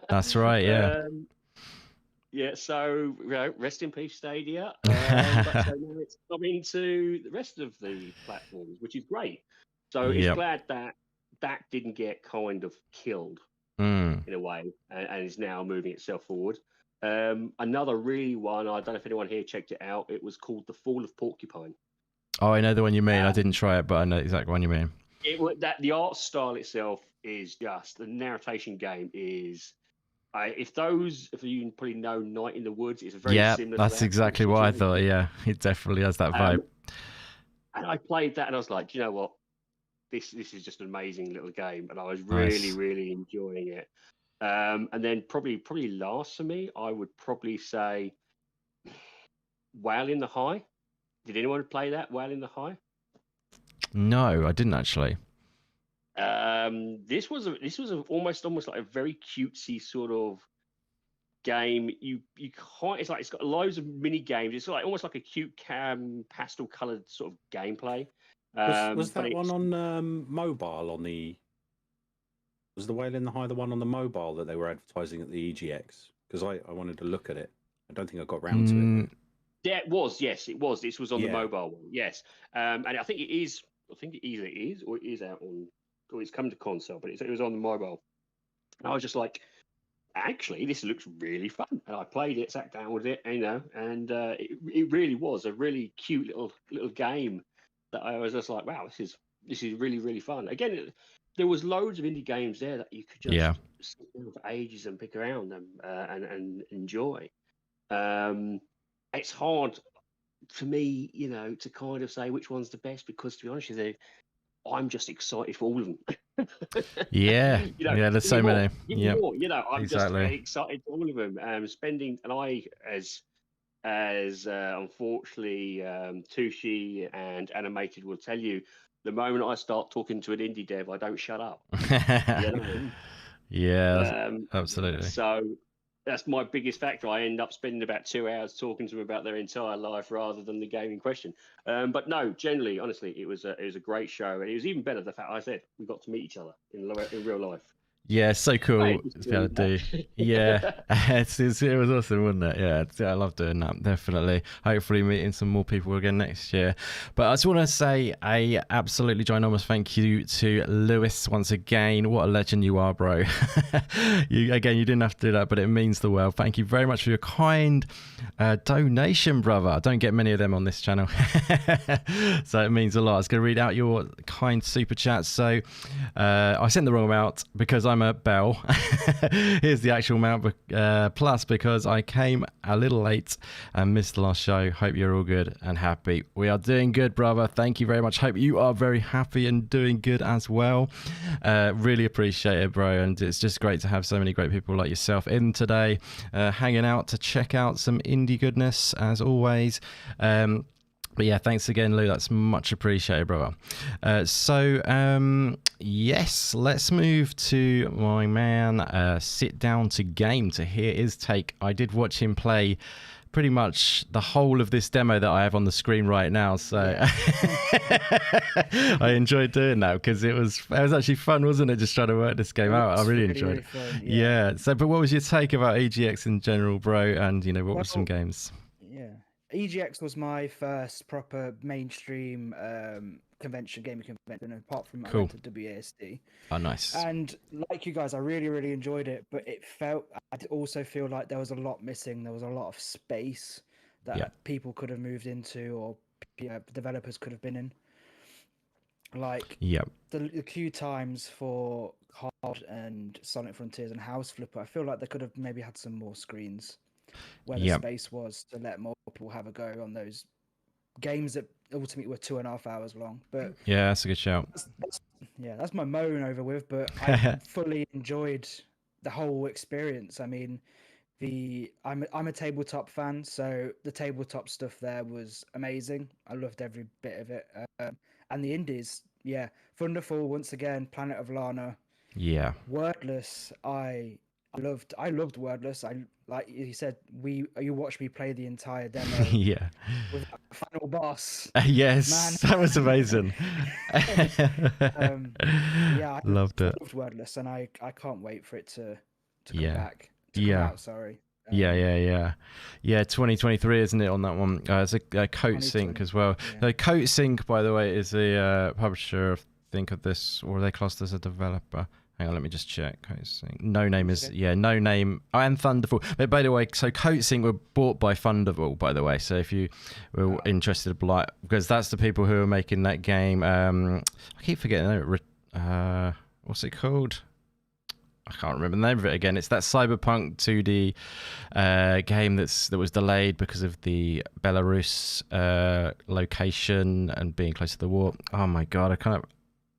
Speaker 1: That's right, yeah.
Speaker 4: So, rest in peace, Stadia. But so now it's coming to the rest of the platforms, which is great. So it's glad that didn't get kind of killed in a way and is now moving itself forward. Another really one, I don't know if anyone here checked it out, it was called The Fall of Porcupine.
Speaker 1: Oh, I know the one you mean. I didn't try it, but I know exactly one you mean.
Speaker 4: The art style itself is just the narration game is. If you probably know Night in the Woods, it's very similar.
Speaker 1: That's
Speaker 4: to
Speaker 1: exactly what I thought. Yeah, it definitely has that vibe.
Speaker 4: And I played that, and I was like, you know what, this is just an amazing little game, and I was really enjoying it. And then probably last for me, I would probably say, Whale in the High. Did anyone play that, Whale in the High?
Speaker 1: No, I didn't actually.
Speaker 4: This was almost like a very cutesy sort of game. You can't. It's got loads of mini games. It's like almost like a cute pastel coloured sort of gameplay.
Speaker 3: Was that one on mobile? Was the Whale in the High the one on the mobile that they were advertising at the EGX? Because I wanted to look at it. I don't think I got round to it.
Speaker 4: Yeah, it was. Yes, it was. This was on the mobile one. Yes, and I think it is. I think it either is or it is out on, or it's come to console, but it was on the mobile. And I was just like, actually, this looks really fun. And I played it, sat down with it, and it really was a really cute little game that I was just like, wow, this is really, really fun. Again, there was loads of indie games there that you could just sit down for ages and pick around them and enjoy. It's hard for me, to kind of say which one's the best because, to be honest with you, I'm just excited for all of them.
Speaker 1: There's so many.
Speaker 4: I'm just excited for all of them. And I, as unfortunately, Tushi and Animated will tell you, the moment I start talking to an indie dev, I don't shut up.
Speaker 1: Absolutely.
Speaker 4: So that's my biggest factor. I end up spending about 2 hours talking to them about their entire life rather than the game in question. But no, generally, honestly, it was a great show, and it was even better the fact I said we got to meet each other in real life.
Speaker 1: Yeah, so cool to be able to do. Yeah, it was awesome, wasn't it? Yeah, I love doing that, definitely. Hopefully meeting some more people again next year. But I just want to say a absolutely ginormous thank you to Lewis once again. What a legend you are, bro. You didn't have to do that, but it means the world. Thank you very much for your kind donation, brother. I don't get many of them on this channel. So it means a lot. I was going to read out your kind super chat. So I sent the wrong amount because I'm a bell. Here's the actual amount, plus because I came a little late and missed the last show. Hope you're all good and happy. We are doing good, brother. Thank you very much. Hope you are very happy and doing good as well. Really appreciate it, bro. And it's just great to have so many great people like yourself in today, hanging out to check out some indie goodness as always. But yeah, thanks again, Lou. That's much appreciated, brother. Yes, let's move to my man, Sit Down to Game, to hear his take. I did watch him play pretty much the whole of this demo that I have on the screen right now. So I enjoyed doing that because it was actually fun, wasn't it? Just trying to work this game out. I really enjoyed it. Fun, yeah. So, but what was your take about EGX in general, bro? And what were some games?
Speaker 5: Yeah. EGX was my first proper mainstream gaming convention, apart from I went to WASD.
Speaker 1: Oh, nice.
Speaker 5: And like you guys, I really enjoyed it, but I also feel like there was a lot missing. There was a lot of space that people could have moved into, or developers could have been in. Like the queue times for Hard and Sonic Frontiers and House Flipper, I feel like they could have maybe had some more screens where the space was to let more people have a go on those games that ultimately were 2.5 hours long. But
Speaker 1: yeah, that's a good shout.
Speaker 5: That's my moan over with, but I fully enjoyed the whole experience. I mean, I'm a tabletop fan, so the tabletop stuff there was amazing. I loved every bit of it. And the indies, Thunderfall once again, Planet of Lana.
Speaker 1: Yeah.
Speaker 5: Wordless, I loved Wordless. Like you said, you watched me play the entire demo. With that final boss.
Speaker 1: Yes, man. That was amazing.
Speaker 5: I
Speaker 1: loved it.
Speaker 5: Loved Wordless, and I can't wait for it to come back. Come out, sorry.
Speaker 1: Yeah, 2023, isn't it, on that one? It's a Coat Sync as well. Coat Sync, by the way, is the publisher, I think, of this, or are they classed as a developer? Hang on, let me just check. Coat Sync. No Name is No Name and Thunderfall. But by the way, so Coat Sync were bought by Thunderfall, by the way. So if you were interested, because that's the people who are making that game. I keep forgetting what's it called? I can't remember the name of it again. It's that Cyberpunk 2D game that was delayed because of the Belarus location and being close to the war. Oh my god,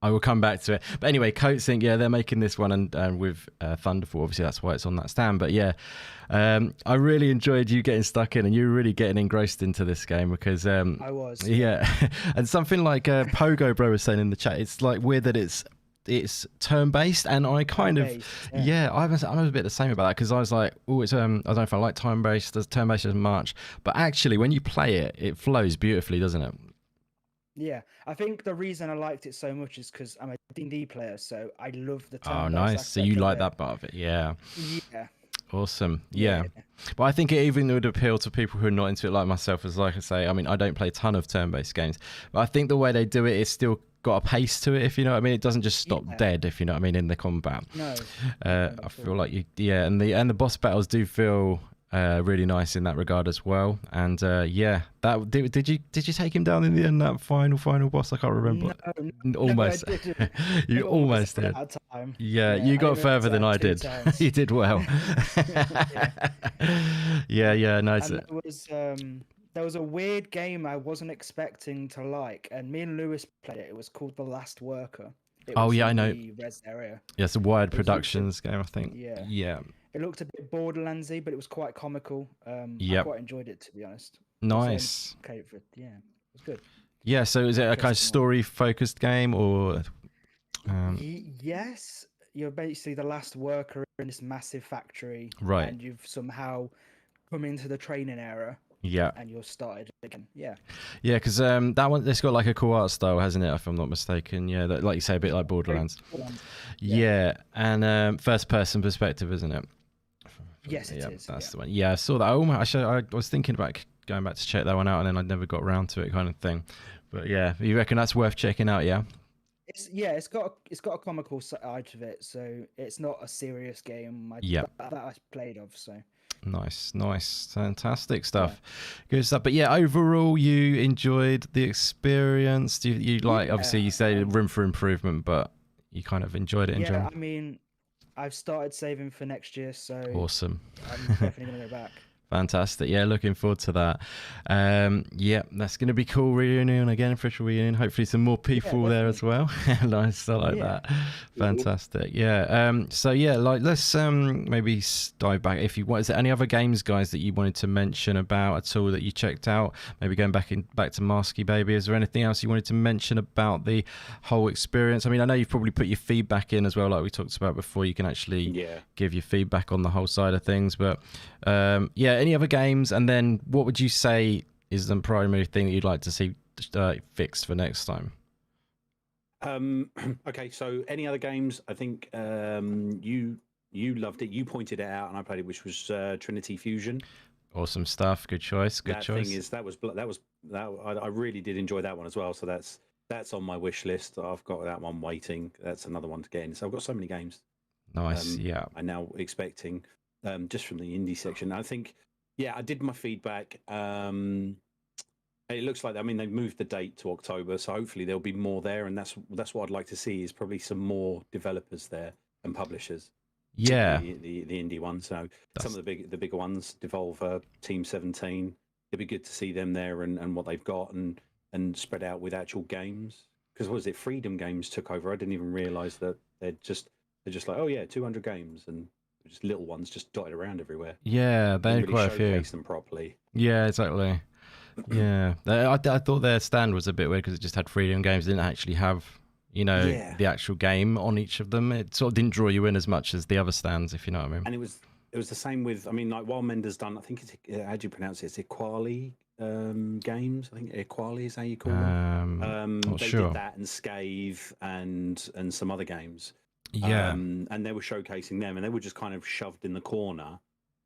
Speaker 1: I will come back to it. But anyway, Coat Sync, they're making this one, and with Thunderfall, obviously that's why it's on that stand. But I really enjoyed you getting stuck in, and you were really getting engrossed into this game because I
Speaker 5: was.
Speaker 1: Yeah, and something like Pogo Bro was saying in the chat, it's like weird that it's turn-based, and I kind of I was a bit the same about that, because I was like, it's I don't know if I like turn-based as much, but actually when you play it flows beautifully, doesn't it?
Speaker 5: Yeah, I think the reason I liked it so much is because I'm a D&D player, so I love the turn-based.
Speaker 1: Oh, nice. So you like that part of it? Yeah. Awesome. Yeah. But I think it even would appeal to people who are not into it like myself, as like I say, I mean, I don't play a ton of turn-based games, but I think the way they do it is still got a pace to it, if you know what I mean. It doesn't just stop dead, if you know what I mean, in the combat.
Speaker 5: No.
Speaker 1: I feel like and the boss battles do feel really nice in that regard as well. And that did you take him down in the end, that final boss? I can't remember.
Speaker 5: No,
Speaker 1: almost.
Speaker 5: I didn't.
Speaker 1: You almost did. Yeah, you got further than I did. You did well. Nice.
Speaker 5: And there was a weird game I wasn't expecting to like, and me and Lewis played it. It was called The Last Worker.
Speaker 1: I know.
Speaker 5: The Res area.
Speaker 1: Yeah, it's a Wired Productions game, I think. Yeah.
Speaker 5: It looked a bit Borderlandsy, but it was quite comical. I quite enjoyed it, to be honest.
Speaker 1: Nice.
Speaker 5: It was good.
Speaker 1: Yeah, so is it a kind of story-focused game, or?
Speaker 5: Yes, you're basically the last worker in this massive factory,
Speaker 1: right?
Speaker 5: And you've somehow come into the training era.
Speaker 1: Yeah.
Speaker 5: And you're started again. Yeah.
Speaker 1: Yeah, because that one, it's got like a cool art style, hasn't it? If I'm not mistaken. Yeah, like you say, a bit like Borderlands. Yeah, and first-person perspective, isn't it?
Speaker 5: Yes, it is.
Speaker 1: That's the one. Yeah, I saw that. I was thinking about going back to check that one out, and then I never got around to it, kind of thing. But yeah, you reckon that's worth checking out? Yeah.
Speaker 5: It's got a comical side to it, so it's not a serious game. That I played of, so.
Speaker 1: Nice, fantastic stuff. Good stuff. But yeah, overall, you enjoyed the experience. Do you like? Obviously, you say room for improvement, but you kind of enjoyed it in general.
Speaker 5: I mean, I've started saving for next year, so
Speaker 1: awesome.
Speaker 5: I'm definitely gonna go back.
Speaker 1: Fantastic. Yeah, looking forward to that. That's going to be cool. Reunion again, official reunion. Hopefully some more people there as well. Nice. I like that. Fantastic. Yeah. Let's maybe dive back. If you want, is there any other games, guys, that you wanted to mention about at all that you checked out? Maybe going back to Masky Baby. Is there anything else you wanted to mention about the whole experience? I mean, I know you've probably put your feedback in as well, like we talked about before. You can actually give your feedback on the whole side of things. But any other games, and then what would you say is the primary thing that you'd like to see fixed for next time?
Speaker 3: Okay, so any other games? I think you loved it. You pointed it out, and I played it, which was Trinity Fusion.
Speaker 1: Awesome stuff. Good choice. Good choice.
Speaker 3: Thing is, that I really did enjoy that one as well. So that's on my wish list. I've got that one waiting. That's another one to get in. So I've got so many games.
Speaker 1: Nice. Yeah.
Speaker 3: I'm now expecting just from the indie section. I think, I did my feedback. It looks like, I mean, they've moved the date to October, so hopefully there'll be more there, and that's what I'd like to see, is probably some more developers there and publishers.
Speaker 1: Yeah,
Speaker 3: the indie ones. So some of the bigger ones, Devolver, Team 17. It'd be good to see them there and what they've got and spread out with actual games. Because what was it? Freedom Games took over. I didn't even realise that they're just like, oh yeah, 200 games, and just little ones just dotted around everywhere.
Speaker 1: Yeah, they had
Speaker 3: really
Speaker 1: quite a few.
Speaker 3: Showcase them properly.
Speaker 1: Yeah, exactly. Yeah, I thought their stand was a bit weird because it just had Freedom Games. It didn't actually have, the actual game on each of them. It sort of didn't draw you in as much as the other stands, if you know what I mean.
Speaker 3: And it was the same with, I mean, like Wild Mender's done, I think it's, how do you pronounce it? It's Equali Games. I think Equali is how you call them. They did that, and Scathe and some other games.
Speaker 1: Yeah.
Speaker 3: And they were showcasing them, and they were just kind of shoved in the corner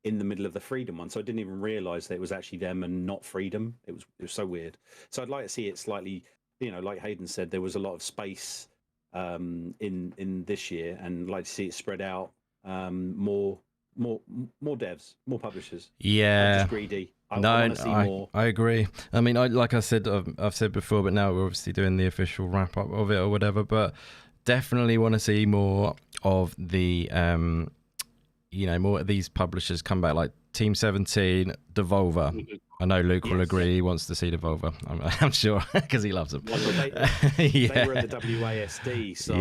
Speaker 3: in the middle of the Freedom one. So I didn't even realize that it was actually them and not Freedom. It was so weird. So I'd like to see it slightly, like Hayden said, there was a lot of space in this year, and I'd like to see it spread out, more devs, more publishers.
Speaker 1: Yeah.
Speaker 3: I'm just greedy. I want to see more.
Speaker 1: I agree. I mean, like I said, I've said before, but now we're obviously doing the official wrap up of it or whatever, but definitely want to see more of the more of these publishers come back, like Team 17, Devolver. I know Luke will agree. He wants to see Devolver. I'm sure, because he loves them.
Speaker 3: Well, they were at the WASD, so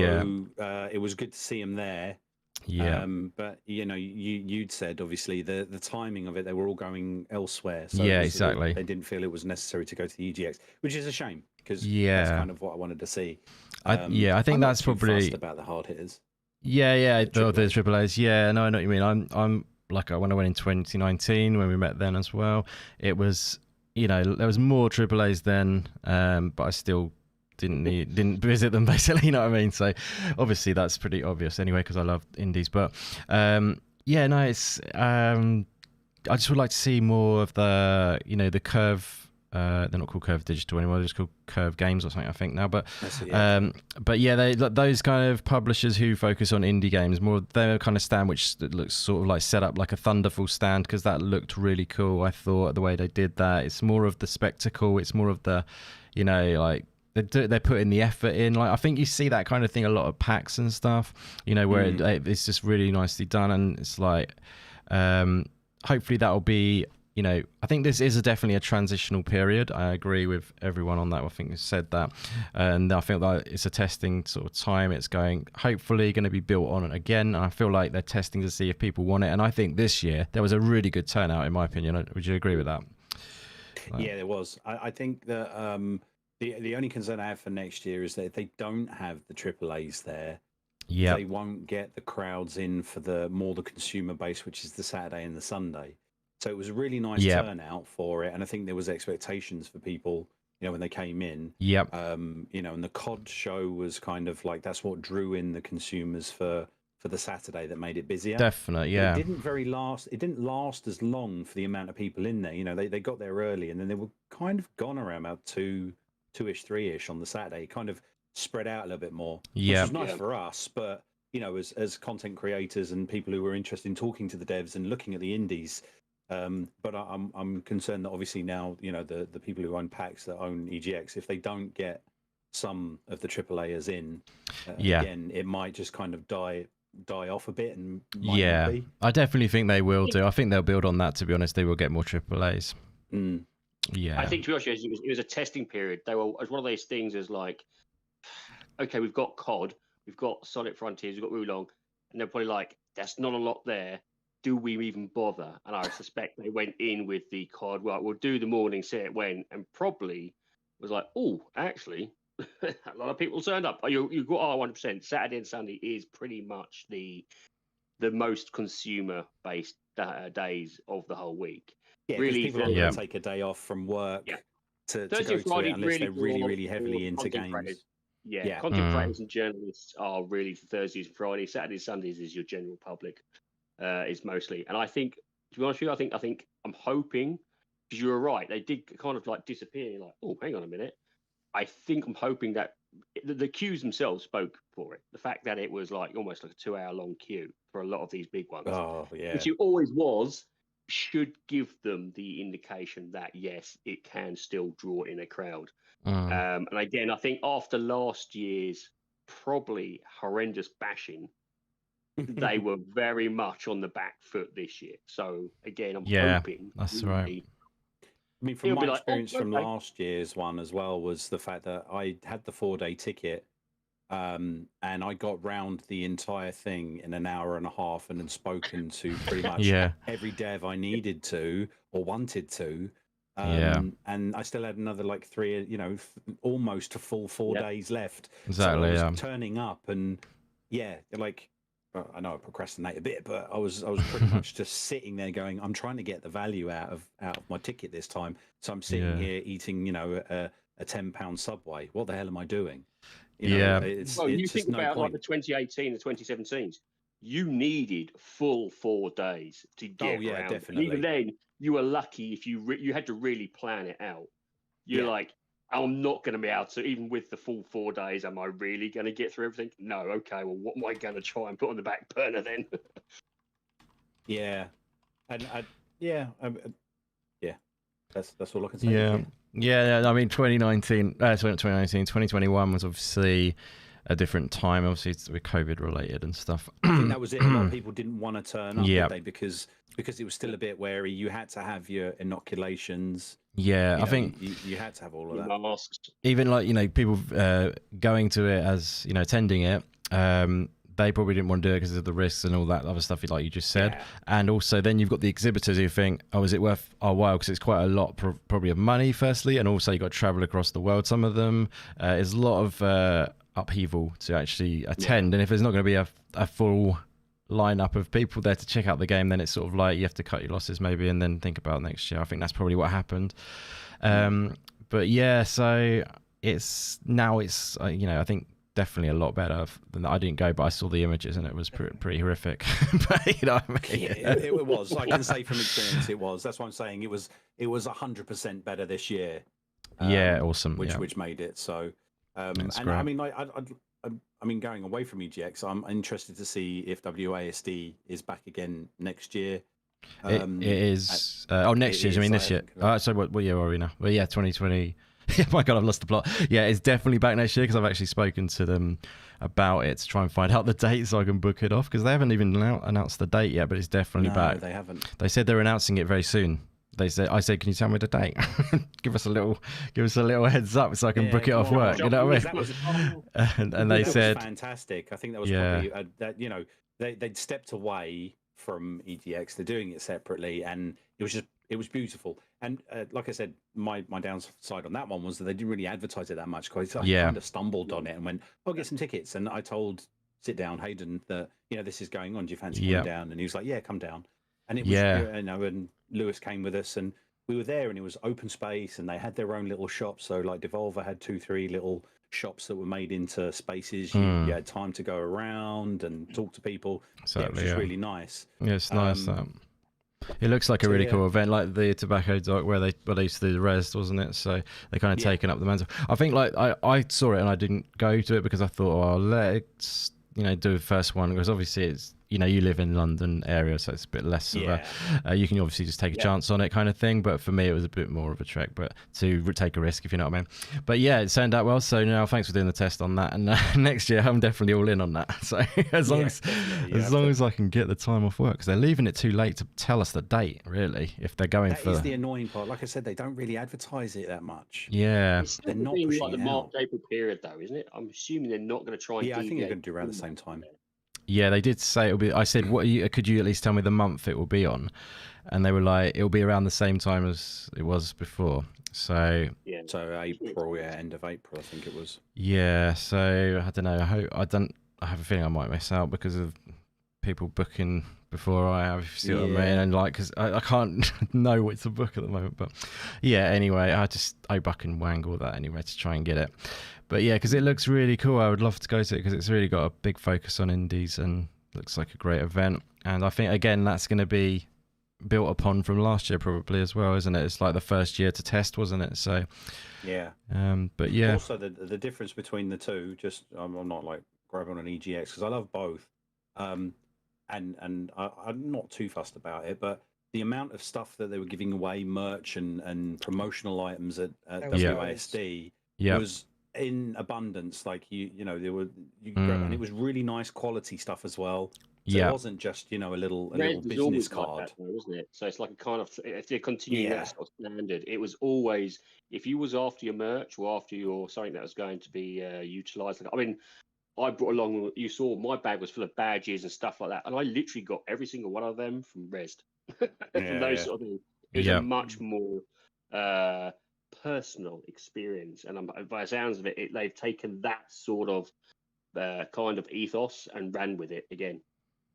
Speaker 3: it was good to see them there.
Speaker 1: Yeah.
Speaker 3: But you'd said obviously the timing of it, they were all going elsewhere. So
Speaker 1: exactly.
Speaker 3: They didn't feel it was necessary to go to the EGX, which is a shame, because that's kind of what I wanted to see.
Speaker 1: I think that's probably
Speaker 3: fussed about the hard hitters.
Speaker 1: The Triple A's. Yeah, no, I know what you mean. I'm like, when I went in 2019 when we met then as well, it was, there was more Triple A's then, but I still didn't visit them, basically, you know what I mean? So obviously that's pretty obvious anyway, because I love indies. But it's I just would like to see more of the the Curve. They're not called Curve Digital anymore. They're just called Curve Games or something, I think now. But those kind of publishers who focus on indie games, more their kind of stand, which looks sort of like set up like a Thunderful stand, because that looked really cool. I thought the way they did that. It's more of the spectacle. It's more of the, like they're putting the effort in. Like I think you see that kind of thing a lot of PAX and stuff. Where it's just really nicely done, and it's like, hopefully that'll be. I think this is definitely a transitional period. I agree with everyone on that. I think you said that. And I feel that it's a testing sort of time. It's hopefully going to be built on again. And I feel like they're testing to see if people want it. And I think this year there was a really good turnout, in my opinion. Would you agree with that?
Speaker 3: Yeah, there was. I think that the only concern I have for next year is that if they don't have the AAAs there, they won't get the crowds in for the consumer base, which is the Saturday and the Sunday. So it was a really nice turnout for it, and I think there was expectations for people, when they came in. And the COD show was kind of like, that's what drew in the consumers for the Saturday, that made it busier.
Speaker 1: Definitely, yeah.
Speaker 3: It didn't last as long for the amount of people in there. They got there early, and then they were kind of gone around about 2-ish, 3-ish on the Saturday. It kind of spread out a little bit more, which was nice for us, but as content creators and people who were interested in talking to the devs and looking at the indies. But I'm concerned that obviously now, the people who own PAX, that own EGX, if they don't get some of the AAAs in, again, it might just kind of die off a bit, and might not be.
Speaker 1: I definitely think they will do. I think they'll build on that, to be honest. They will get more AAAs. Yeah.
Speaker 4: I think, to be honest, it was a testing period. It was one of those things as like, okay, we've got COD, we've got Sonic Frontiers, we've got Wulong, and they're probably like, that's not a lot there. Do we even bother? And I suspect they went in with the COD, well, we'll do the morning, see it when, and probably was like, oh, actually, a lot of people turned up. You got 100%. Saturday and Sunday is pretty much the most consumer-based days of the whole week.
Speaker 3: Yeah, really, people aren't going to take a day off from work to go to it, unless they're really heavily into games.
Speaker 4: Content creators and journalists are really Thursdays and Fridays. Saturdays, Sundays is your general public. Is mostly, and I think To be honest with you, I think I'm hoping, because you were right, they did kind of like disappear. Like, oh, hang on a minute. I think I'm hoping that the queues themselves spoke for it. The fact that it was like almost like a 2-hour long queue for a lot of these big ones, which it always was, should give them the indication that yes, it can still draw in a crowd. And again, I think after last year's probably horrendous bashing, they were very much on the back foot this year. So again, I'm hoping
Speaker 1: that's right.
Speaker 3: I mean, from my experience from last year's one as well was the fact that I had the 4-day ticket, and I got round the entire thing in an hour and a half, and then spoken to pretty much every dev I needed to or wanted to. And I still had another like 3, almost a full 4 days left.
Speaker 1: Exactly.
Speaker 3: So I was turning up, and like. I know I procrastinate a bit, but I was pretty much just sitting there going, I'm trying to get the value out of my ticket this time. So I'm sitting here eating, a £10 Subway. What the hell am I doing?
Speaker 4: You think about like the 2018 and 2017s. You needed full 4 days to get around.
Speaker 3: Definitely.
Speaker 4: And even then, you were lucky if you had to really plan it out. You're like, I'm not going to be able to, even with the full 4 days, am I really going to get through everything? No. Okay. Well, what am I going to try and put on the back burner then?
Speaker 3: That's all I can say.
Speaker 1: I mean, 2021 was obviously a different time. Obviously, it's with COVID related and stuff.
Speaker 3: I think that was it. A lot of people didn't want to turn up, did they? Because it was still a bit wary. You had to have your inoculations.
Speaker 1: I think
Speaker 3: you had to have all of that.
Speaker 4: Masks.
Speaker 1: Even like people going to it as attending it, they probably didn't want to do it because of the risks and all that other stuff like you just said. And also then you've got the exhibitors who think, oh, is it worth our while? Because it's quite a lot probably of money firstly, and also you got to travel across the world. Some of them there's a lot of upheaval to actually attend, and if there's not going to be a full lineup of people there to check out the game, then it's sort of like you have to cut your losses maybe and then think about next year. I think that's probably what happened. But so it's I think definitely a lot better than I didn't go, but I saw the images and it was pretty horrific. But what I mean?
Speaker 3: It was. I can say from experience it was. That's what I'm saying. It was 100% better this year.
Speaker 1: Awesome.
Speaker 3: Which made it so. And
Speaker 1: great.
Speaker 3: I mean, I mean, going away from EGX, I'm interested to see if WASD is back again next year.
Speaker 1: It is. Next year. I mean, this year. So what year are we now? Well, 2020. My God, I've lost the plot. Yeah, it's definitely back next year because I've actually spoken to them about it to try and find out the date so I can book it off, because they haven't even announced the date yet, but it's definitely back.
Speaker 3: They haven't.
Speaker 1: They said they're announcing it very soon. I said, can you tell me the date? give us a little heads up so I can book it off work. You know what I mean? And they said,
Speaker 3: fantastic. I think that was probably they'd stepped away from EGX. They're doing it separately, and it was beautiful. And like I said, my downside on that one was that they didn't really advertise it that much. Because I kind of stumbled on it and went, I'll get some tickets. And I told Sit Down Hayden that this is going on. Do you fancy coming down? And he was like, yeah, come down. And it was and Lewis came with us, and we were there, and it was open space, and they had their own little shops. So like Devolver had 2-3 little shops that were made into spaces. You had time to go around and talk to people. Exactly, it was really nice.
Speaker 1: Yeah, it's nice. It looks like a really cool event, like the Tobacco Dock where they used to do the res, wasn't it? So they kind of taken up the mantle. I think like I saw it and I didn't go to it because I thought, let's do the first one, because obviously it's you live in London area, so it's a bit less of a you can obviously just take a chance on it kind of thing. But for me, it was a bit more of a trek, but to take a risk, if you know what I mean. But yeah, it turned out well. So now, thanks for doing the test on that. And next year, I'm definitely all in on that. So as long as I can get the time off work, because they're leaving it too late to tell us the date. Really, if they're going
Speaker 3: that is the annoying part. Like I said, they don't really advertise it that much.
Speaker 1: Yeah,
Speaker 4: they're not pushing like the March-April period, though, isn't it? I'm assuming they're not going to try and.
Speaker 3: Yeah, I think they're going to do around the same time.
Speaker 1: Yeah, they did say it'll be. I said, could you at least tell me the month it will be on? And they were like, it'll be around the same time as it was before. So
Speaker 3: so April, end of April, I think it was.
Speaker 1: Yeah, so I don't know. I have a feeling I might miss out because of people booking before I have. If you see what I mean? And because I can't know what to book at the moment. But yeah, anyway, I hope I can wangle that anyway to try and get it. But yeah, because it looks really cool. I would love to go to it because it's really got a big focus on indies and looks like a great event. And I think, again, that's going to be built upon from last year probably as well, isn't it? It's like the first year to test, wasn't it? So
Speaker 3: yeah.
Speaker 1: But yeah.
Speaker 3: Also, the difference between the two, just I'm not like grabbing on an EGX because I love both, and I'm not too fussed about it, but the amount of stuff that they were giving away, merch and promotional items at WASD was in abundance. Like you know, there were and it was really nice quality stuff as well. So it wasn't just, you know, a little business card,
Speaker 4: like that, though, wasn't it? So it's like a kind of, if they're continuing that sort of standard, it was always, if you was after your merch or after your something that was going to be utilised. Like, I mean, I brought along, you saw my bag was full of badges and stuff like that, and I literally got every single one of them from Rezzed. From those sort of things. It was a much more personal experience, and by the sounds of it, they've taken that sort of kind of ethos and ran with it again.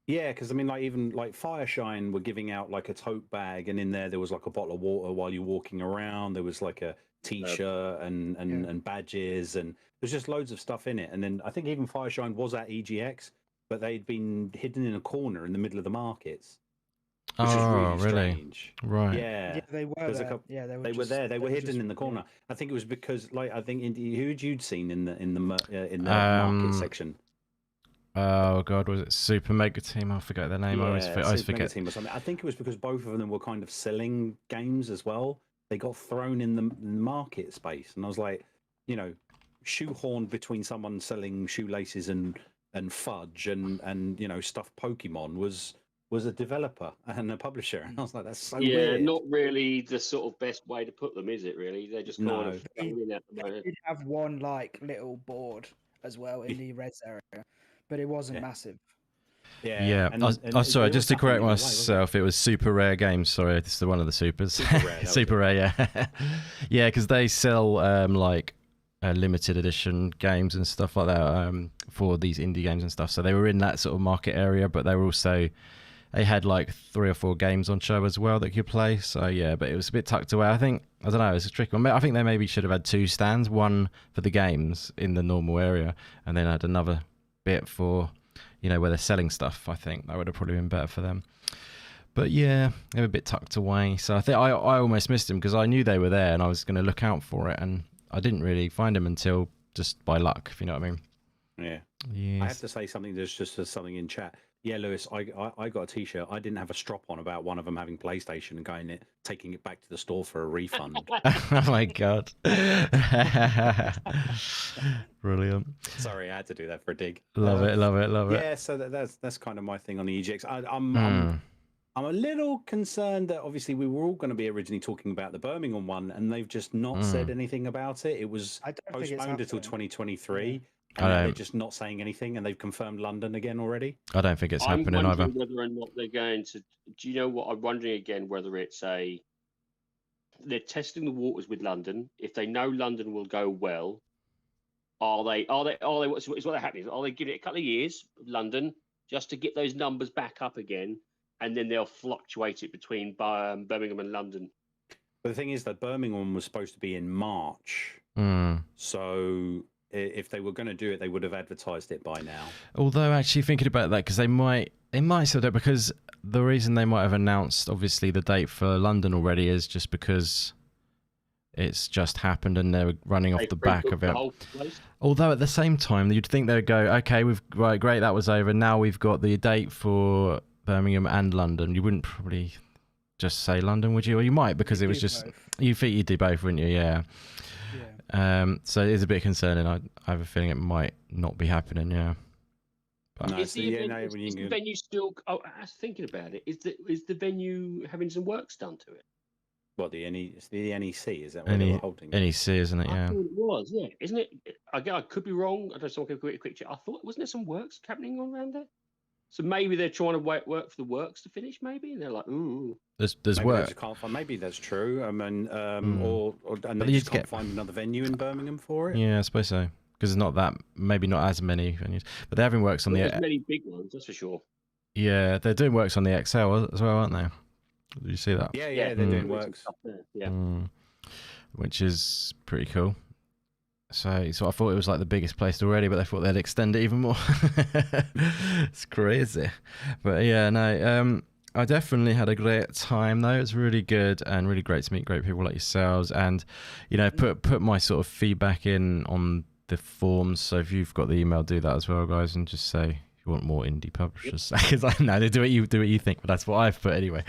Speaker 3: Yeah, because I mean, like even like Fireshine were giving out like a tote bag, and in there was like a bottle of water while you're walking around. There was like a T-shirt and badges, and there's just loads of stuff in it. And then I think even Fireshine was at EGX, but they'd been hidden in a corner in the middle of the markets. Which is really strange.
Speaker 1: Right.
Speaker 3: Yeah,
Speaker 5: they were there.
Speaker 3: They were there. They were hidden in the corner. I think it was because, like, I think who'd you'd seen in the market section?
Speaker 1: Oh God, was it Super Mega Team? I forget their name. I always forget.
Speaker 3: Mega Team or something. I think it was because both of them were kind of selling games as well. They got thrown in the market space, and I was like, you know, shoehorned between someone selling shoelaces and fudge and you know, stuffed Pokemon was a developer and a publisher, and I was like, that's so weird.
Speaker 4: Not really the sort of best way to put them, is it? Really, they're just kind of in at the moment.
Speaker 5: They did have one like little board as well in the Reds area, but it wasn't massive.
Speaker 1: Yeah. Sorry, just to correct myself, it was Super Rare Games. Sorry, this is one of the supers. Super Rare, yeah. Yeah, because they sell like limited edition games and stuff like that for these indie games and stuff. So they were in that sort of market area, but they were also, they had like 3 or 4 games on show as well that you could play. So yeah, but it was a bit tucked away. I think, I don't know, it's a tricky one. I think they maybe should have had 2 stands, one for the games in the normal area, and then had another bit for, you know, where they're selling stuff. I think that would have probably been better for them. But yeah, they were a bit tucked away. So I think I almost missed them because I knew they were there and I was going to look out for it, and I didn't really find them until just by luck, if you know what I mean.
Speaker 3: Yeah.
Speaker 1: Yes.
Speaker 3: I have to say something. There's just something in chat. Yeah, Lewis, I got a T-shirt. I didn't have a strop on about one of them having PlayStation and taking it back to the store for a refund.
Speaker 1: Oh my God. Brilliant.
Speaker 3: Sorry, I had to do that for a dig.
Speaker 1: Love it.
Speaker 3: Yeah, so that's kind of my thing on the EGX. I'm a little concerned that obviously we were all going to be originally talking about the Birmingham one, and they've just not said anything about it. It was postponed until 2023. Yeah. And they're just not saying anything, and they've confirmed London again already.
Speaker 1: I don't think it's happening either.
Speaker 4: Whether or not they're going to, do you know what? I'm wondering again whether it's they're testing the waters with London. If they know London will go well, are they? What's happening? Are they giving it a couple of years of London just to get those numbers back up again, and then they'll fluctuate it between Birmingham and London?
Speaker 3: But the thing is that Birmingham was supposed to be in March, so if they were going to do it, they would have advertised it by now.
Speaker 1: Although, actually thinking about that, because they might still do it, because the reason they might have announced, obviously, the date for London already is just because it's just happened and they're running off the back of it. Although at the same time, you'd think they'd go, okay, great, that was over. Now we've got the date for Birmingham and London. You wouldn't probably just say London, would you? Or you might, because it was just both. You think you'd do both, wouldn't you? Yeah. So it is a bit concerning. I have a feeling it might not be happening. Yeah. But
Speaker 4: is the venue still? Oh, I was thinking about it. Is the venue having some works done to it?
Speaker 3: What, the NEC? Is that what they were holding?
Speaker 1: NEC, isn't it? Yeah.
Speaker 4: I thought it was. Yeah, isn't it? I could be wrong. I don't know. Someone can quick check. I thought, wasn't there some works happening around there? So maybe they're trying to work for the works to finish, maybe, and they're like, ooh.
Speaker 1: There's
Speaker 3: maybe
Speaker 1: work.
Speaker 3: Maybe that's true. I mean, or they just can't find another venue in Birmingham for it.
Speaker 1: Yeah, I suppose so. Because there's maybe not as many venues, but they're having works on
Speaker 4: there's many big ones, that's for sure.
Speaker 1: Yeah, they're doing works on the XL as well, aren't they? Did you see that?
Speaker 3: Yeah, they're doing works.
Speaker 4: Yeah.
Speaker 1: Which is pretty cool. So I thought it was like the biggest place already, but they thought they'd extend it even more. It's crazy. But yeah, no. I definitely had a great time though. It was really good and really great to meet great people like yourselves, and put my sort of feedback in on the forums. So if you've got the email, do that as well, guys, and just say you want more indie publishers. Because I know they do what you think, but that's what I've put anyway.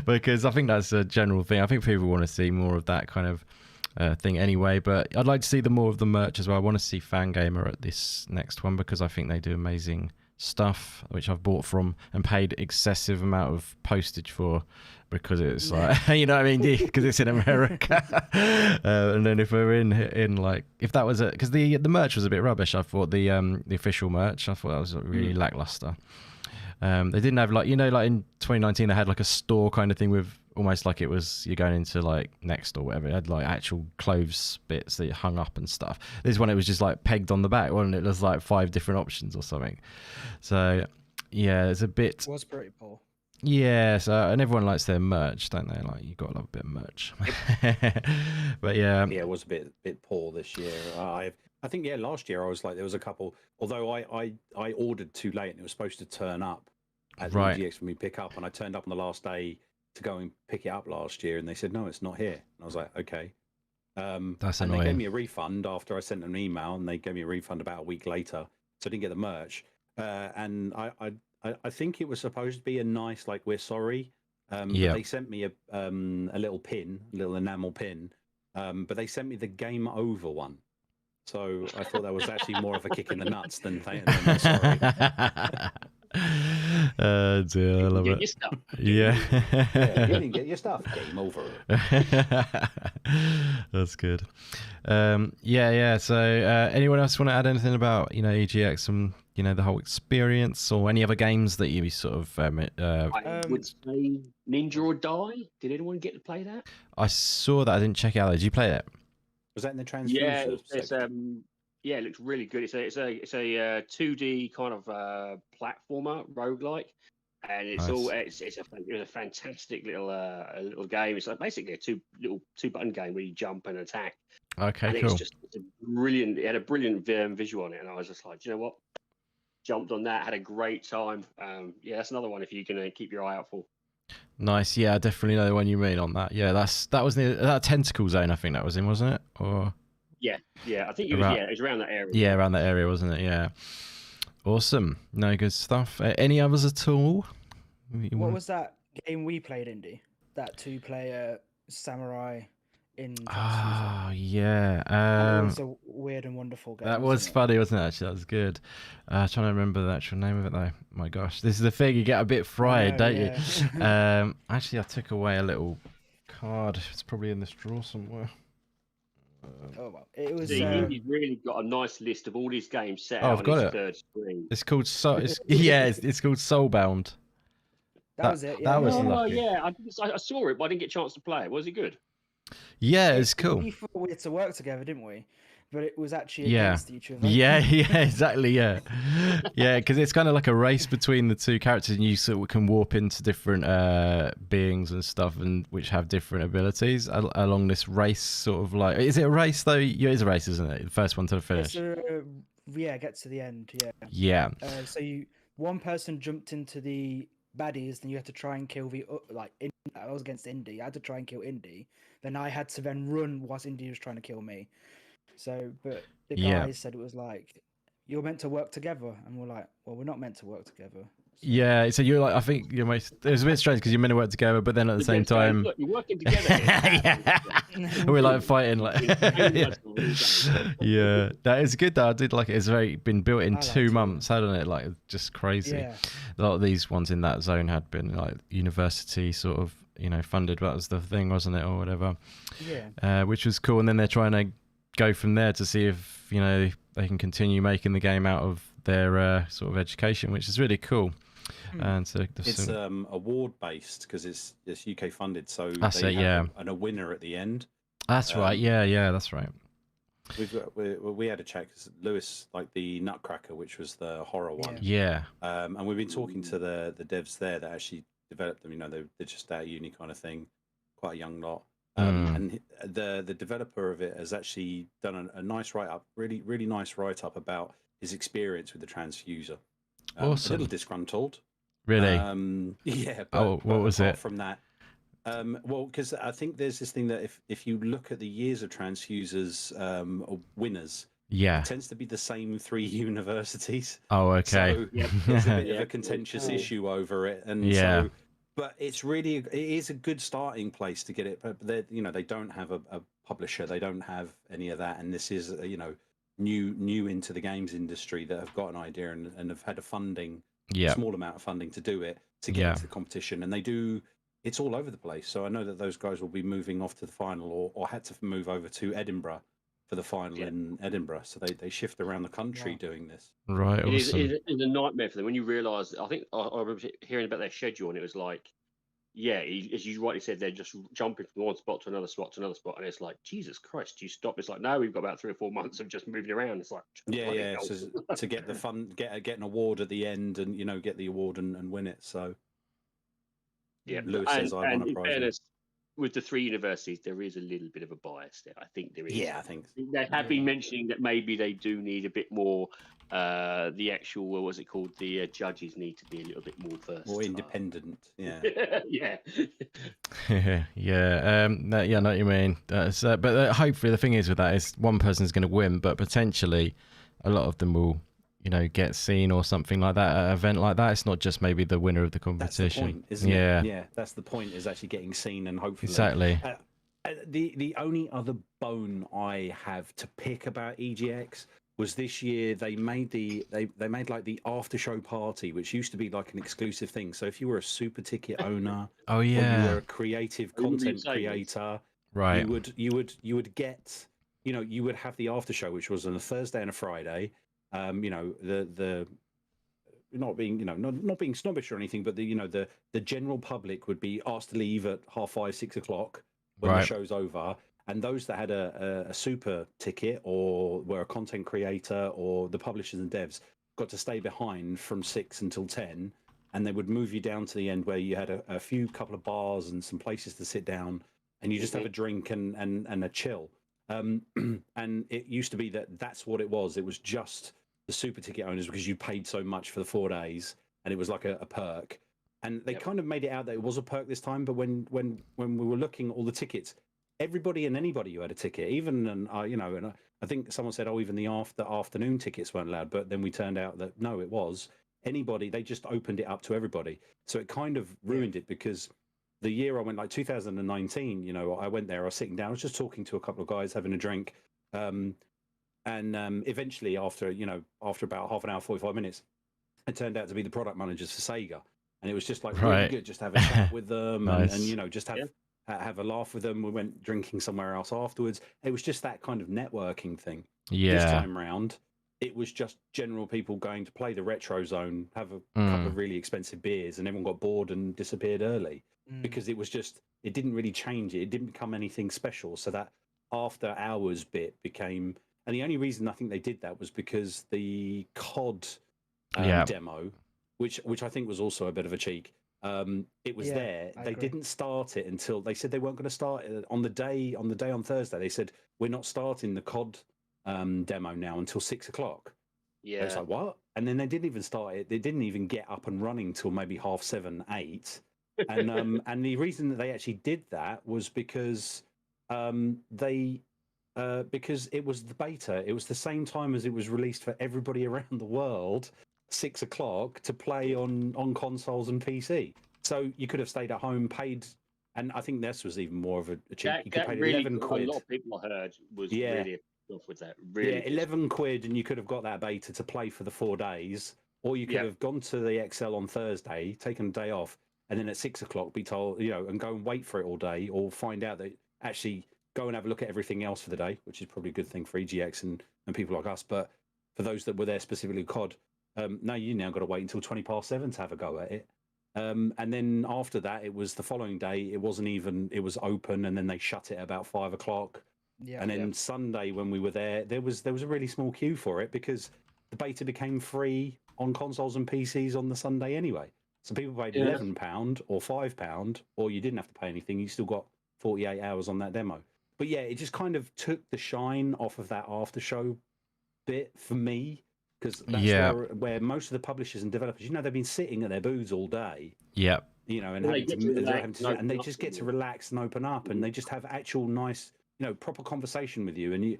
Speaker 1: Because I think that's a general thing. I think people want to see more of that kind of thing anyway, but I'd like to see more of the merch as well. I want to see Fangamer at this next one because I think they do amazing stuff, which I've bought from and paid excessive amount of postage for, because it's like, you know what I mean, because it's in America. And then if we're in like, if that was because the merch was a bit rubbish, I thought the official merch, I thought that was really lackluster. They didn't have like, like in 2019 they had like a store kind of thing with almost like it was you're going into like Next or whatever. It had like actual clothes bits that you hung up and stuff. This one, it was just like pegged on the back, wasn't it? There's like 5 different options or something. So yeah, it's a bit.
Speaker 5: It was pretty poor.
Speaker 1: Yeah, so and everyone likes their merch, don't they? Like you got to love a bit of merch. But yeah,
Speaker 3: it was a bit poor this year. I think last year I was like there was a couple. Although I ordered too late and it was supposed to turn up at the EGX for me to pick up, and I turned up on the last day to go and pick it up last year, and they said no, it's not here. And I was like, okay.
Speaker 1: That's
Speaker 3: and
Speaker 1: annoying.
Speaker 3: they gave me a refund after I sent them an email, and they gave me a refund about a week later, so I didn't get the merch. And I think it was supposed to be a nice like we're sorry. But they sent me a little pin, a little enamel pin, but they sent me the game over one. So I thought that was actually more of a kick in the nuts than we're sorry.
Speaker 1: Oh dear, I love it.
Speaker 3: Yeah, you didn't get your stuff. Game over.
Speaker 1: That's good. Yeah. So, anyone else want to add anything about EGX and the whole experience, or any other games that you sort of?
Speaker 4: I would say Ninja or Die. Did anyone get to play that?
Speaker 1: I saw that. I didn't check it out. Did you play it?
Speaker 3: Was that in the transfer?
Speaker 4: Yeah, it looks really good. It's a 2D kind of platformer roguelike, and it's
Speaker 1: nice.
Speaker 4: It's a fantastic little game. It's like basically a two button game where you jump and attack.
Speaker 1: Okay,
Speaker 4: and
Speaker 1: cool.
Speaker 4: It's a brilliant. It had a brilliant visual on it, and I was just like, you know what? Jumped on that, had a great time. Yeah, that's another one if you're gonna keep your eye out for.
Speaker 1: Nice. Yeah, I definitely know the one you mean on that. Yeah, that was that Tentacle Zone. I think that was in, wasn't it? Or
Speaker 4: yeah, I think it was. It was around that area.
Speaker 1: Yeah, around that area, wasn't it? Yeah. Awesome. No, good stuff. Any others at all?
Speaker 5: What was that game we played, Indy? That 2-player samurai in.
Speaker 1: Oh yeah.
Speaker 5: That was a weird and wonderful game.
Speaker 1: That was funny, wasn't it? Actually, that was good. Trying to remember the actual name of it though. My gosh, this is the thing. You get a bit fried, don't you? Actually, I took away a little card. It's probably in this drawer somewhere.
Speaker 5: Oh well, it was.
Speaker 4: He's really got a nice list of all these games set
Speaker 1: out
Speaker 4: on his third screen.
Speaker 1: It's called it's called Soulbound.
Speaker 5: That was it. Yeah.
Speaker 1: That was lucky.
Speaker 4: Yeah, I saw it, but I didn't get a chance to play it. Was it good?
Speaker 1: Yeah, it's cool.
Speaker 5: We thought we had to work together, didn't we? But it was actually against each other.
Speaker 1: Yeah, exactly. Yeah, because it's kind of like a race between the two characters, and you sort of can warp into different beings and stuff, and which have different abilities along this race. Sort of like, is it a race though? Yeah, it's a race, isn't it? The first one to the finish.
Speaker 5: Get to the end.
Speaker 1: Yeah.
Speaker 5: So one person jumped into the baddies, then you had to try and kill I was against Indy. I had to try and kill Indy. Then I had to run whilst Indy was trying to kill me. So, but the guys said it was like, you're meant to work together. And we're like, well, we're not meant to work together. So.
Speaker 1: Yeah, so you're like, I think it was a bit strange because you're meant to work together, but then at the same time...
Speaker 4: Look, you're working together.
Speaker 1: We're like fighting. Yeah, that is good though. I did like it. It's been built in 2 months, hadn't it? Like, just crazy.
Speaker 5: Yeah.
Speaker 1: A lot of these ones in that zone had been like university sort of, funded. That was the thing, wasn't it? Or whatever.
Speaker 5: Yeah.
Speaker 1: Which was cool. And then they're trying to go from there to see if they can continue making the game out of their sort of education, which is really cool. And so
Speaker 3: it's award based because it's UK funded, so
Speaker 1: that's
Speaker 3: they have a winner at the end.
Speaker 1: That's right. Yeah, that's right.
Speaker 3: We had a chat because Lewis, like the Nutcracker, which was the horror one.
Speaker 1: Yeah.
Speaker 3: And we've been talking to the devs there that actually developed them. They're just out of uni kind of thing, quite a young lot. And the developer of it has actually done a nice write-up, really nice write-up about his experience with the transfuser.
Speaker 1: Awesome.
Speaker 3: A little disgruntled.
Speaker 1: Really?
Speaker 3: Yeah.
Speaker 1: But, what was it?
Speaker 3: From that, well, because I think there's this thing that if you look at the years of transfusers winners,
Speaker 1: yeah,
Speaker 3: it tends to be the same 3 universities.
Speaker 1: Oh, okay.
Speaker 3: So there's a bit of a contentious issue over it, and so. But it is a good starting place to get it. But they don't have a publisher, they don't have any of that, and this is new into the games industry that have got an idea and have had a small amount of funding to do it to get into the competition, and they do. It's all over the place. So I know that those guys will be moving off to the final, or had to move over to Edinburgh for the final in Edinburgh. So they shift around the country doing this.
Speaker 1: Right. Awesome.
Speaker 4: It's a nightmare for them when you realise. I think I remember hearing about their schedule, and it was like, as you rightly said, they're just jumping from one spot to another spot to another spot, and it's like, Jesus Christ, do you stop? It's like, no, we've got about 3 or 4 months of just moving around. It's like,
Speaker 3: So to get the fun, get an award at the end, and get the award and win it. So Lewis says I want a prize.
Speaker 4: With the 3 universities, there is a little bit of a bias there. I think there is.
Speaker 3: Yeah, I think
Speaker 4: they have been mentioning that maybe they do need a bit more. The actual, what was it called? The judges need to be a little bit more versatile.
Speaker 3: More independent. Yeah.
Speaker 4: Yeah.
Speaker 1: I know what you mean. But hopefully the thing is with that is one person's going to win, but potentially a lot of them will, get seen or something like that at an event like that. It's not just maybe the winner of the competition.
Speaker 3: That's the point, isn't it? Yeah, that's the point, is actually getting seen and hopefully.
Speaker 1: Exactly.
Speaker 3: The only other bone I have to pick about EGX was this year they made they made like the after show party, which used to be like an exclusive thing. So if you were a super ticket owner,
Speaker 1: or you
Speaker 3: were a creative content creator,
Speaker 1: right,
Speaker 3: you would get, you would have the after show, which was on a Thursday and a Friday. The not being snobbish or anything, but the general public would be asked to leave at 5:30, 6 o'clock when the show's over. And those that had a super ticket or were a content creator or the publishers and devs got to stay behind from 6 until 10, and they would move you down to the end where you had a couple of bars and some places to sit down, and you just have a drink and a chill. And it used to be that's what it was. It was just the super ticket owners, because you paid so much for the 4 days, and it was like a perk. And they kind of made it out that it was a perk this time. But when we were looking at all the tickets, everybody and anybody who had a ticket, even and I think someone said, even the afternoon tickets weren't allowed. But then we turned out that no, it was anybody. They just opened it up to everybody. So it kind of ruined it, because the year I went, like 2019, I went there, I was sitting down, I was just talking to a couple of guys having a drink. And eventually after about half an hour, 45 minutes, it turned out to be the product managers for Sega. And it was just like really good, just to have a chat with them
Speaker 1: nice.
Speaker 3: and just have a laugh with them. We went drinking somewhere else afterwards. It was just that kind of networking thing. This time round, it was just general people going to play the retro zone, have a couple of really expensive beers, and everyone got bored and disappeared early. Because it didn't really change it. It didn't become anything special. So that after hours bit became, and the only reason I think they did that was because the COD demo, which I think was also a bit of a cheek. It was there. They didn't start it until they said they weren't going to start it on the day on Thursday. They said, we're not starting the COD demo now until 6 o'clock. Yeah. It's like, what? And then they didn't even start it. They didn't even get up and running till maybe 7:30, 8. And the reason that they actually did that was because because it was the beta. It was the same time as it was released for everybody around the world, 6 o'clock, to play on consoles and PC. So you could have stayed at home, paid, and I think this was even more of a cheap. You could pay
Speaker 4: really,
Speaker 3: 11 quid.
Speaker 4: A lot of people I heard was really off with that. Really,
Speaker 3: 11 quid, and you could have got that beta to play for the 4 days, or you could have gone to the XL on Thursday, taken a day off, and then at 6 o'clock be told, and go and wait for it all day, or find out that actually go and have a look at everything else for the day, which is probably a good thing for EGX and people like us. But for those that were there specifically COD, now got to wait until 7:20 to have a go at it. And then after that, it was the following day. It was open, and then they shut it about 5 o'clock. Yeah, and then Sunday when we were there was a really small queue for it, because the beta became free on consoles and PCs on the Sunday anyway. So people paid £11 or £5, or you didn't have to pay anything. You still got 48 hours on that demo. But yeah, it just kind of took the shine off of that after show bit for me. because that's where most of the publishers and developers, they've been sitting at their booths all day.
Speaker 1: Yeah.
Speaker 3: And they just get to relax and open up, and they just have actual nice, proper conversation with you, and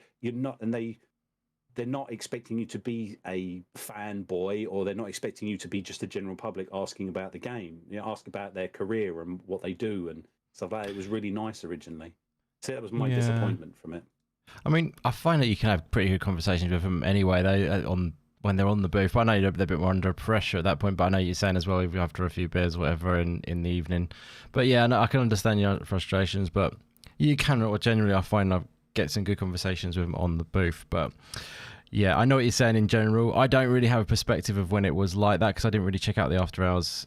Speaker 3: they're not expecting you to be a fanboy, or they're not expecting you to be just a general public asking about the game. Ask about their career and what they do and stuff like that. It was really nice originally. So that was my disappointment from it. I
Speaker 1: mean, I find that you can have pretty good conversations with them anyway, though, when they're on the booth. But I know they're a bit more under pressure at that point, but I know you're saying as well, after a few beers or whatever in the evening. But yeah, no, I can understand your frustrations, but you can, generally I find I get some good conversations with them on the booth. But yeah, I know what you're saying in general. I don't really have a perspective of when it was like that, because I didn't really check out the after hours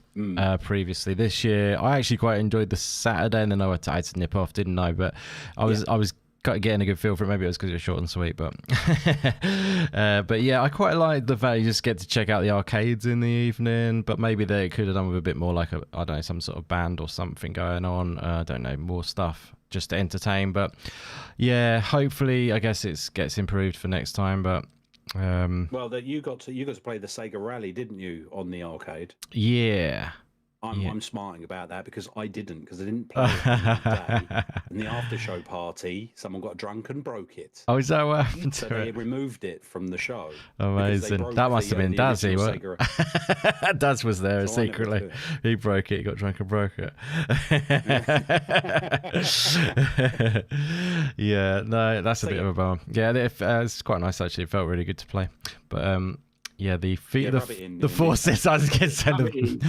Speaker 1: previously. This year, I actually quite enjoyed the Saturday, and then I had to nip off, didn't I? But I was getting a good feel for it. Maybe it was because it was short and sweet, but but yeah, I quite like the fact you just get to check out the arcades in the evening. But maybe they could have done with a bit more, like I don't know, some sort of band or something going on. I don't know, more stuff just to entertain. But yeah, hopefully, I guess it gets improved for next time. But
Speaker 3: well, that you got to play the Sega Rally, didn't you, on the arcade?
Speaker 1: Yeah.
Speaker 3: I'm smarting about that because I didn't play it on that day. In the after show party, someone got drunk and broke it.
Speaker 1: Oh, is that what happened to
Speaker 3: it? So they removed it from the show.
Speaker 1: Amazing. That must have been Dazzy, what? Daz was there secretly. He broke it, he got drunk and broke it. Yeah, no, that's a bit of a bummer. Yeah, it's quite nice actually. It felt really good to play. But yeah, the forces. I was going to say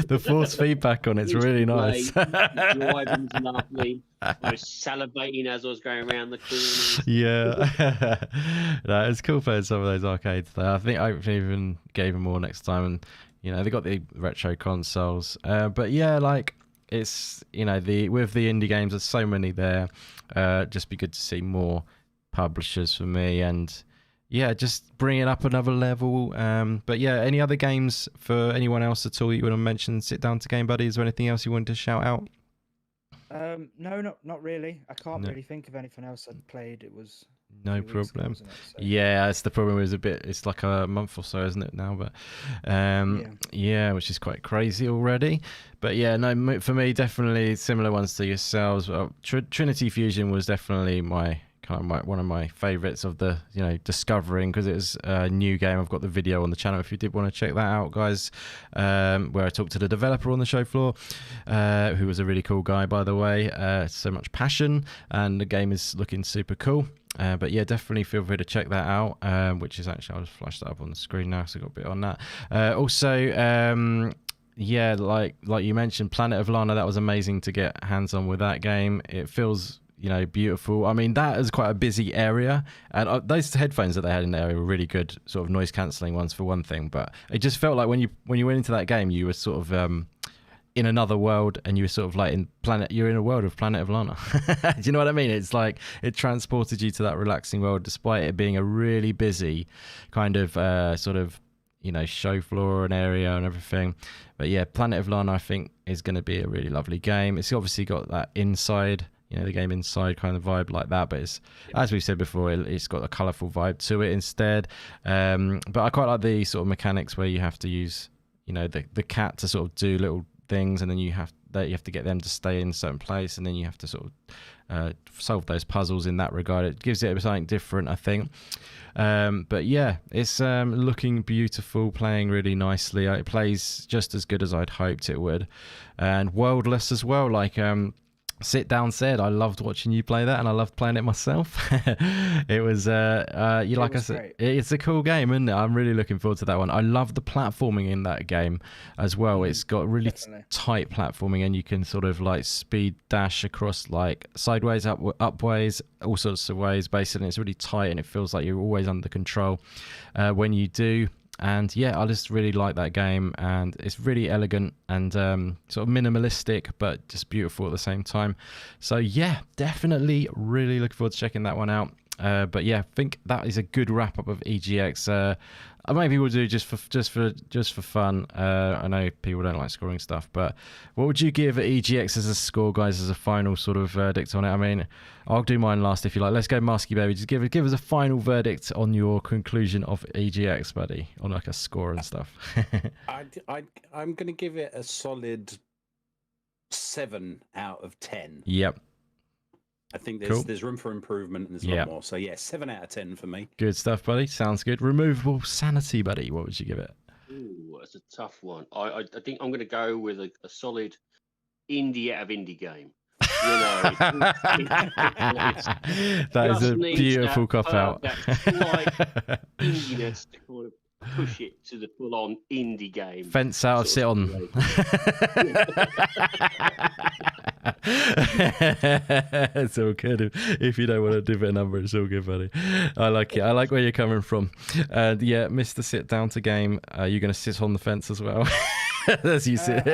Speaker 1: the force feedback on it's really nice.
Speaker 4: Driving's lovely. I was salivating as I was going around the corners.
Speaker 1: Yeah, no, it's cool playing some of those arcades. Though I think I even gave them more next time, and they got the retro consoles. But yeah, like it's with the indie games, there's so many there. Just be good to see more publishers for me and. Yeah, just bring it up another level. But yeah, any other games for anyone else at all you want to mention? Sit down to Game Buddy. Is there anything else you wanted to shout out?
Speaker 5: No, not really. I can't really think of anything else I'd played. It was
Speaker 1: no problem. Ago, yeah, it's the problem. It's like a month or so, isn't it now? But yeah, which is quite crazy already. But yeah, no, for me, definitely similar ones to yourselves. Trinity Fusion was definitely one of my favorites of the discovering, because it was a new game. I've got the video on the channel if you did want to check that out, guys, where I talked to the developer on the show floor, who was a really cool guy, by the way. So much passion, and the game is looking super cool. But yeah, definitely feel free to check that out, which is actually, I'll just flash that up on the screen now, so I got a bit on that. Also, yeah, like you mentioned, Planet of Lana, that was amazing to get hands on with that game. It feels beautiful. I mean, that is quite a busy area, and those headphones that they had in there were really good, sort of noise cancelling ones for one thing. But it just felt like when you went into that game, you were sort of in another world, and you were sort of like you're in a world of Planet of Lana. Do you know what I mean? It's like it transported you to that relaxing world, despite it being a really busy kind of sort of show floor and area and everything. But yeah, Planet of Lana, I think, is going to be a really lovely game. It's obviously got that inside. The game inside kind of vibe like that, but it's, as we've said before, it's got a colourful vibe to it instead. But I quite like the sort of mechanics where you have to use, the cat to sort of do little things, and then you have to get them to stay in a certain place, and then you have to sort of solve those puzzles in that regard. It gives it something different, I think. But yeah, it's looking beautiful, playing really nicely. It plays just as good as I'd hoped it would, and worldless as well. Like Sit Down said, I loved watching you play that, and I loved playing it myself. It was, like I said, it's a cool game, isn't it? I'm really looking forward to that one. I love the platforming in that game as well. It's got really tight platforming, and you can sort of like speed dash across like sideways, upways, all sorts of ways, basically. It's really tight, and it feels like you're always under control when you do. And yeah, I just really like that game, and it's really elegant and sort of minimalistic, but just beautiful at the same time. So yeah, definitely really looking forward to checking that one out. But yeah, I think that is a good wrap up of EGX. maybe we'll do just for fun. I know people don't like scoring stuff, but what would you give EGX as a score, guys, as a final sort of verdict on it? I mean, I'll do mine last if you like. Let's go Masky Baby. Just give us a final verdict on your conclusion of EGX, buddy, on like a score and stuff.
Speaker 3: I'm going to give it a solid 7 out of 10.
Speaker 1: Yep.
Speaker 3: I think
Speaker 1: Cool.
Speaker 3: there's room for improvement and there's a lot more. So yeah, 7 out of 10 for me.
Speaker 1: Good stuff, buddy. Sounds good. Removable Sanity, buddy. What would you give it?
Speaker 4: Ooh, that's a tough one. I think I'm going to go with a solid indie out of indie game. You know,
Speaker 1: that is a beautiful cop out.
Speaker 4: That slight indiness to kind of push it to the full-on indie game.
Speaker 1: Fence out of sit on. It's all good. If you don't want to give it a number, it's all good, buddy. I like it. I like where you're coming from. And yeah, Mr. Sit Down to Game, you're going to sit on the fence as well. As you sit.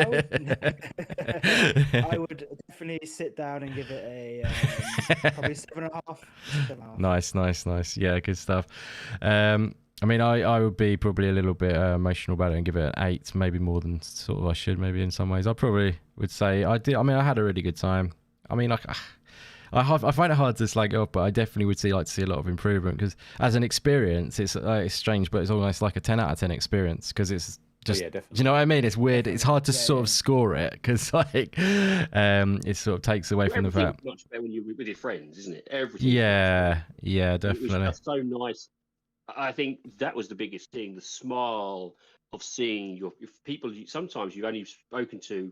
Speaker 5: I would definitely sit down and give it a probably 7.5.
Speaker 1: Nice. Yeah, good stuff. I mean, I would be probably a little bit emotional about it and give it an 8, maybe more than sort of I should, maybe in some ways. I probably would say I did. I mean, I had a really good time. I mean, like, I find it hard to slag it off, but I definitely would like to see a lot of improvement because as an experience, it's strange, but it's almost like a 10 out of 10 experience because it's just, do you know what I mean? It's weird. It's hard to sort of score it because like it sort of takes away from the fact.
Speaker 4: Much better when you're with your friends, isn't it? Everything.
Speaker 1: Yeah, definitely.
Speaker 4: It was just so nice. I think that was the biggest thing, the smile of seeing your people sometimes you've only spoken to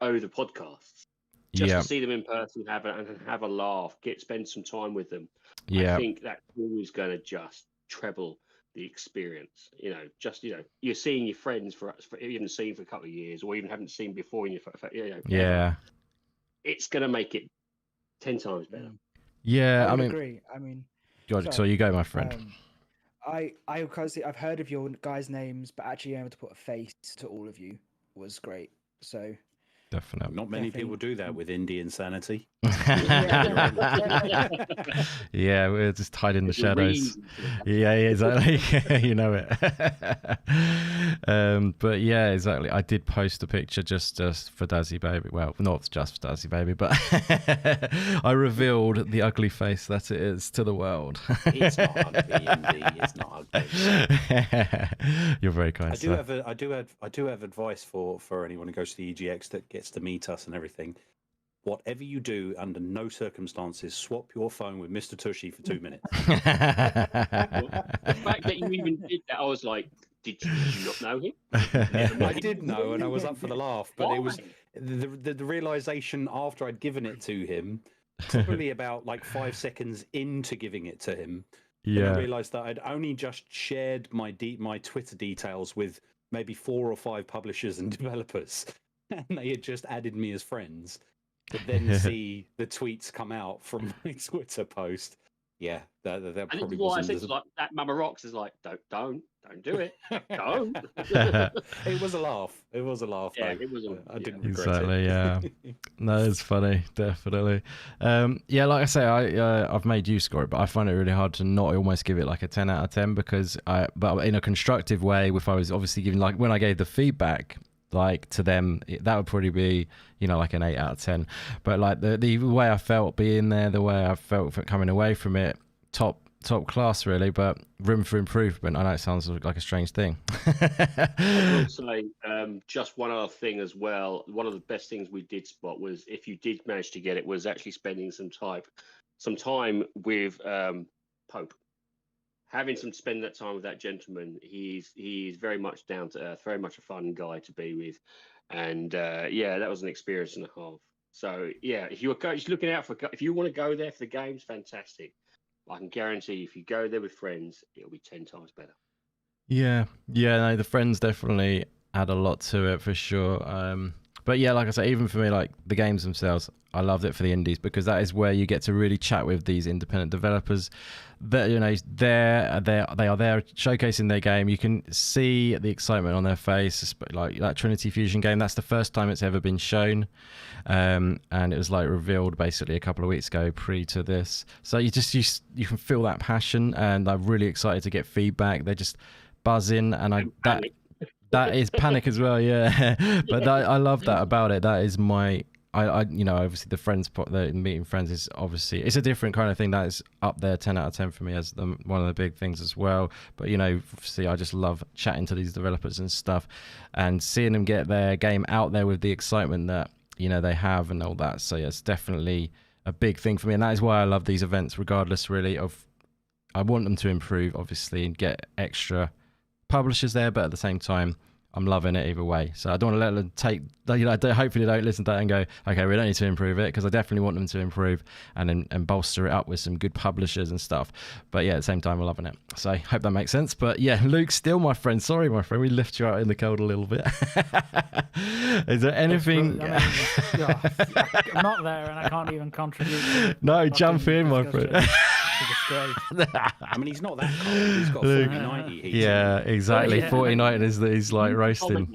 Speaker 4: over the podcasts. Just to see them in person, have a laugh, spend some time with them. I think that's always going to just treble the experience. You're seeing your friends for you haven't seen for a couple of years, or even haven't seen before. It's going to make it 10 times better.
Speaker 1: Yeah,
Speaker 5: I agree. I mean,
Speaker 1: so you go, my friend.
Speaker 5: I've heard of your guys' names, but actually being able to put a face to all of you was great. So
Speaker 1: definitely.
Speaker 3: Not many people do that with indie Insanity.
Speaker 1: Yeah, we're just hiding in the shadows. Yeah, exactly. You know it. But yeah, exactly. I did post a picture just for Dazzy Baby. Well, not just for Dazzy Baby, but I revealed the ugly face that it is to the world.
Speaker 3: It's not ugly, indie. It's not ugly.
Speaker 1: You're very kind.
Speaker 3: I do have advice for anyone who goes to the EGX that gets to meet us and everything. Whatever you do, under no circumstances, swap your phone with Mr. Tushy for 2 minutes.
Speaker 4: The fact that you even did that, I was like, did you not know him?
Speaker 3: I did know, and I was up for the laugh, but it was the realization after I'd given it to him, probably about like 5 seconds into giving it to him. I realized that I'd only just shared my Twitter details with maybe 4 or 5 publishers and developers, and they had just added me as friends. To then see the tweets come out from my Twitter post. Yeah, that probably
Speaker 4: was. I said like that. Mama Rocks is like, don't do it. Don't.
Speaker 3: It was a laugh. It was a laugh.
Speaker 4: Yeah, it was.
Speaker 3: I didn't regret
Speaker 1: exactly.
Speaker 3: it.
Speaker 1: Yeah, no, it's funny, definitely. Yeah, like I say, I've made you score it, but I find it really hard to not almost give it like a 10 out of 10 because but in a constructive way. If I was obviously giving like when I gave the feedback. Like to them, that would probably be, like an 8 out of 10. But like the way I felt being there, the way I felt coming away from it, top class really. But room for improvement. I know it sounds like a strange thing.
Speaker 4: I will say just one other thing as well. One of the best things we did spot was if you did manage to get it, was actually spending some time with Pope. Spend that time with that gentleman, he's very much down to earth, very much a fun guy to be with, and that was an experience and a half. So yeah, if you're looking out if you want to go there for the games, fantastic. I can guarantee if you go there with friends, it'll be 10 times better.
Speaker 1: Yeah, no, the friends definitely add a lot to it for sure. But yeah, like I say, even for me, like the games themselves, I loved it for the indies because that is where you get to really chat with these independent developers. That they are there showcasing their game. You can see the excitement on their face, like that Trinity Fusion game. That's the first time it's ever been shown, and it was like revealed basically a couple of weeks ago, pre to this. So you can feel that passion, and I'm really excited to get feedback. They're just buzzing, and that is panic as well, yeah. But I love that about it. That is my obviously the meeting friends is obviously, it's a different kind of thing that is up there 10 out of 10 for me as one of the big things as well. But obviously I just love chatting to these developers and stuff and seeing them get their game out there with the excitement that they have and all that. So yeah, it's definitely a big thing for me, and that is why I love these events, regardless really of, I want them to improve obviously and get extra publishers there, but at the same time I'm loving it either way. So I don't want to let them take, hopefully they don't listen to that and go, okay, we don't need to improve it, because I definitely want them to improve and bolster it up with some good publishers and stuff. But yeah, at the same time, I'm loving it. So I hope that makes sense. But yeah, Luke, still my friend. Sorry, my friend, we left you out in the cold a little bit. Is there anything?
Speaker 2: I'm not there and I can't even contribute.
Speaker 1: No, jump in, my friend.
Speaker 3: I mean, he's not that cold. He's got 40-90 heat.
Speaker 1: Yeah, exactly. 40-90 is that he's like roasting.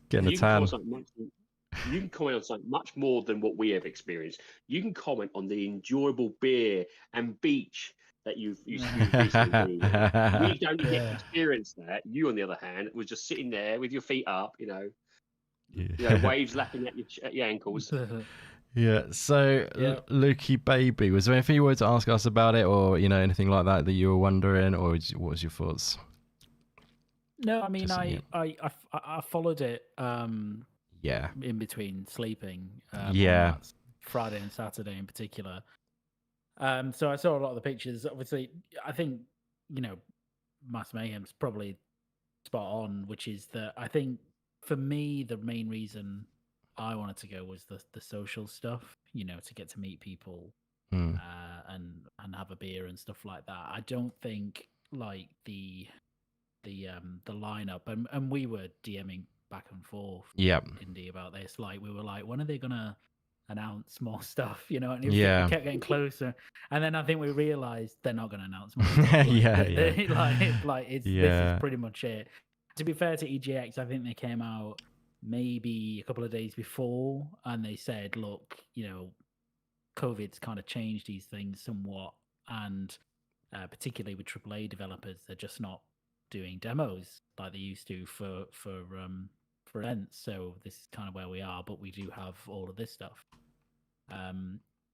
Speaker 1: Getting a tan.
Speaker 4: You can comment on something much more than what we have experienced. You can comment on the enjoyable beer and beach that you've recently. We don't get to experience that. You, on the other hand, was just sitting there with your feet up, waves lapping at your ankles.
Speaker 1: Yeah. So, Lukey baby, was there anything you wanted to ask us about it, or anything like that you were wondering, or what was your thoughts?
Speaker 2: No, I mean, I followed it. In between sleeping. On Friday and Saturday in particular. So I saw a lot of the pictures. Obviously, I think Mass Mayhem's probably spot on, which is that I think for me the main reason I wanted to go was the social stuff. To get to meet people and have a beer and stuff like that. I don't think like the lineup and we were DMing back and forth indie about this, like we were like, when are they gonna announce more stuff, and it kept getting closer, and then I think we realized they're not gonna announce more stuff. This is pretty much it. To be fair to EGX, I think they came out maybe a couple of days before and they said, look, COVID's kind of changed these things somewhat, and particularly with AAA developers, they're just not doing demos like they used to for events. So this is kind of where we are, but we do have all of this stuff.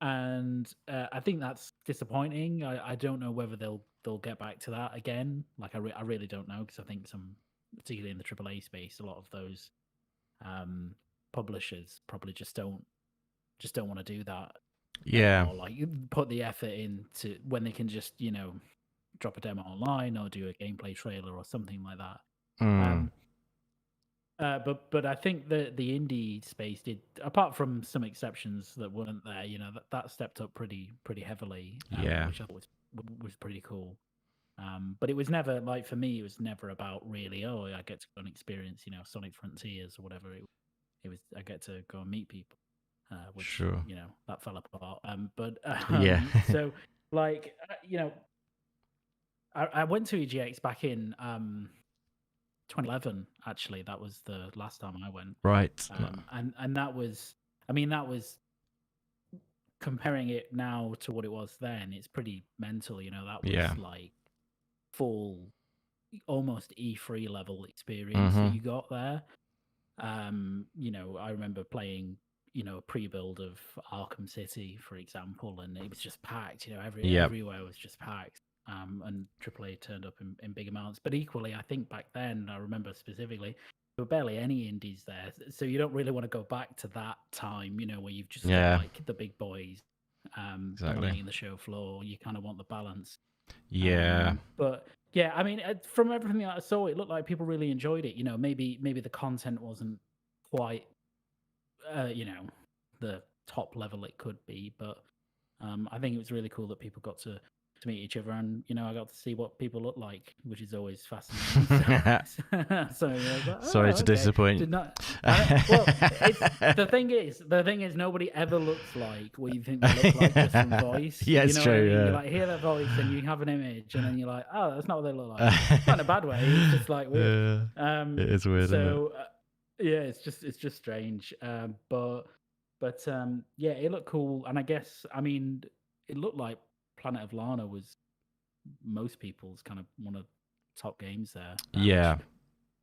Speaker 2: And I think that's disappointing. I don't know whether they'll get back to that again. Like I really don't know, because I think particularly in the AAA space, a lot of those publishers probably just don't want to do that. Or like put the effort into when they can just drop a demo online or do a gameplay trailer or something like that. But I think the indie space did, apart from some exceptions that weren't there, that stepped up pretty heavily. Which I thought was pretty cool. But it was never, like, for me, it was never about really, I get to go and experience, Sonic Frontiers or whatever. It was I get to go and meet people, which that fell apart. So like I went to EGX back in 2011. Actually, that was the last time I went.
Speaker 1: Right.
Speaker 2: And that was, that was, comparing it now to what it was then, it's pretty mental. That was like full, almost E3 level experience that you got there. I remember playing, a pre-build of Arkham City, for example, and it was just packed. Everywhere was just packed. And AAA turned up in big amounts. But equally, I think back then, I remember specifically, there were barely any indies there. So you don't really want to go back to that time, where you've just got like the big boys running the show floor. You kind of want the balance. But yeah, from everything that I saw, it looked like people really enjoyed it. Maybe the content wasn't quite, the top level it could be, but I think it was really cool that people got to meet each other, and I got to see what people look like, which is always fascinating.
Speaker 1: Sorry to disappoint.
Speaker 2: The thing is, nobody ever looks like what you think they look like just from voice.
Speaker 1: It's true.
Speaker 2: You like hear their voice and you have an image, and then you're like, oh, that's not what they look like. Not in a bad way. It's just like weird.
Speaker 1: It is weird.
Speaker 2: So it's just strange. But it looked cool, and I guess it looked like Planet of Lana was most people's kind of want to top games there.
Speaker 1: Yeah.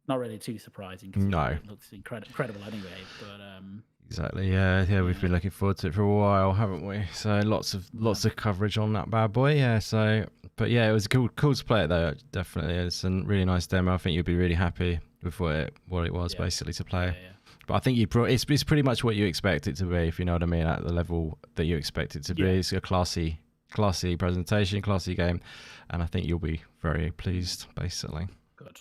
Speaker 2: Not really too surprising.
Speaker 1: No.
Speaker 2: It looks incredible anyway. But
Speaker 1: exactly. Yeah. We've been looking forward to it for a while, haven't we? So lots of coverage on that bad boy. Yeah. So, but yeah, it was cool to play it though. It definitely is, and really nice demo. I think you'll be really happy with what it was basically to play.
Speaker 2: Yeah.
Speaker 1: But I think it's pretty much what you expect it to be, if you know what I mean, at the level that you expect it to be. It's a classy presentation, classy game, and I think you'll be very pleased, basically.
Speaker 2: Good.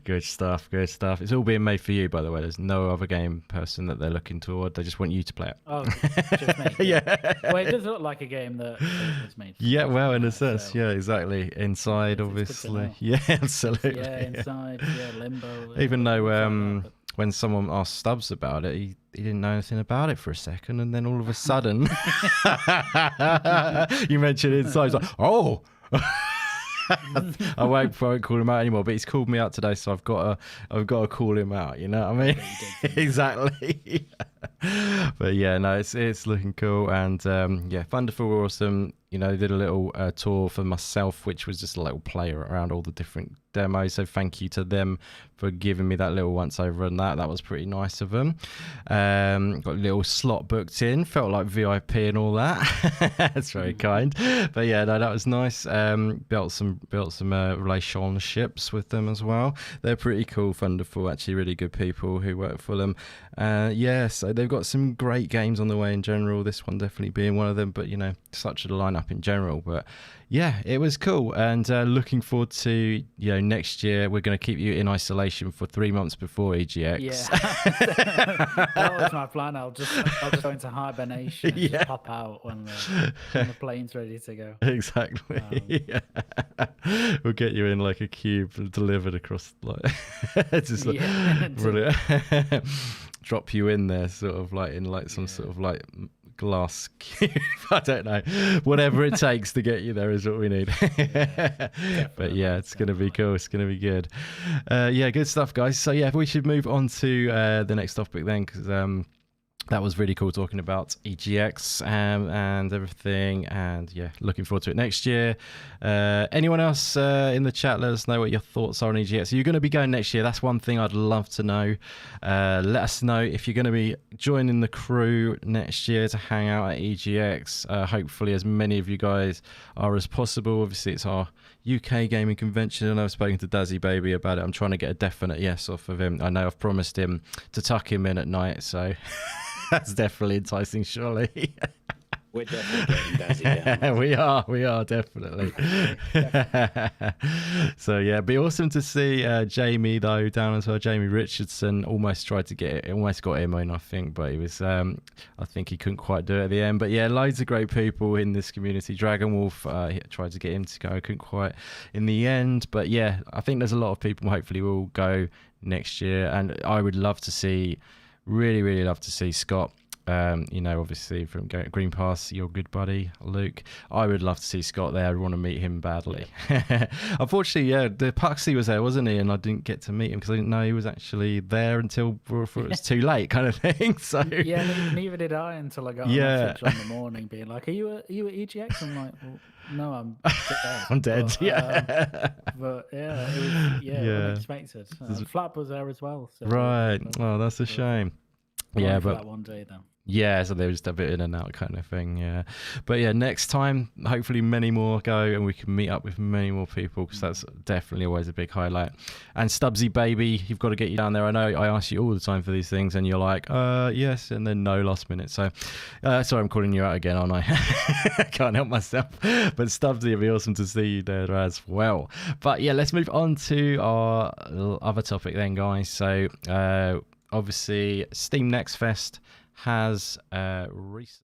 Speaker 1: Good stuff. It's all being made for you, by the way. There's no other game person that they're looking toward. They just want you to play it.
Speaker 2: Oh, just me.
Speaker 1: Yeah.
Speaker 2: Well, it does look like a game that was made for
Speaker 1: Yeah, well, in a sense, yeah, exactly. Inside, obviously. Yeah, absolutely.
Speaker 2: Yeah, Inside, Limbo.
Speaker 1: Even though when someone asked Stubbs about it, he didn't know anything about it for a second, and then all of a sudden you mentioned Inside. He's like, oh. I won't call him out anymore, but he's called me out today, so I've got to call him out. You know what I mean? Exactly. But yeah, no, it's looking cool, and Thunderful were awesome. You know, did a little tour for myself, which was just a little play around all the different demos. So thank you to them for giving me that little once over on that. That was pretty nice of them. Got a little slot booked in. Felt like VIP and all that. That's very kind. But yeah, no, that was nice. Built some relationships with them as well. They're pretty cool, Thunderful. Actually, really good people who work for them. So they've got some great games on the way in general. This one definitely being one of them. But you know, such a lineup in general. But yeah, it was cool, and looking forward to next year. We're going to keep you in isolation for 3 months before EGX.
Speaker 2: Yeah, that was my plan. I'll just go into hibernation and just pop out when the plane's ready to go.
Speaker 1: Exactly. We'll get you in like a cube and delivered across just brilliant. Drop you in there, sort of like in like some sort of like glass cube. I don't know, whatever it takes to get you there is what we need. But yeah, it's gonna be cool, it's gonna be good. Good stuff, guys. So yeah, we should move on to the next topic then, because that was really cool talking about EGX and everything, and yeah, looking forward to it next year. Anyone else in the chat, let us know what your thoughts are on EGX. Are you going to be going next year? That's one thing I'd love to know. Let us know if you're going to be joining the crew next year to hang out at EGX. Hopefully as many of you guys are as possible. Obviously it's our UK gaming convention, and I've spoken to Dazzy Baby about it. I'm trying to get a definite yes off of him. I know I've promised him to tuck him in at night, so that's definitely enticing, surely.
Speaker 3: We're definitely getting Dazzy down.
Speaker 1: we are definitely. So yeah, it'd be awesome to see Jamie though down as well. Jamie Richardson almost tried to get it, almost got him in, I think, but he was I think he couldn't quite do it at the end. But yeah, loads of great people in this community. Dragon Wolf tried to get him to go, couldn't quite in the end. But yeah, I think there's a lot of people hopefully will go next year, and I would love to see, really love to see Scott. Obviously from Green Pass, your good buddy Luke. I would love to see Scott there. I want to meet him badly. Unfortunately, the Puxy was there, wasn't he? And I didn't get to meet him because I didn't know he was actually there until it was too late, kind of thing. So
Speaker 2: yeah, neither did I until I got a message on the morning being like, "Are you at EGX?" I'm like, well, "No, I'm dead."
Speaker 1: I'm dead.
Speaker 2: But yeah, it was unexpected. Flap was there as well. So
Speaker 1: right. Oh, that's a shame.
Speaker 2: But
Speaker 1: but
Speaker 2: that one day then.
Speaker 1: Yeah, so they were just a bit in and out kind of thing, yeah. But yeah, next time, hopefully many more go and we can meet up with many more people, because that's definitely always a big highlight. And Stubbsy Baby, you've got to get you down there. I know I ask you all the time for these things and you're like, yes, and then no last minute. So, sorry, I'm calling you out again, aren't I? I can't help myself. But Stubbsy, it'd be awesome to see you there as well. But yeah, let's move on to our other topic then, guys. So, obviously, Steam Next Fest has recently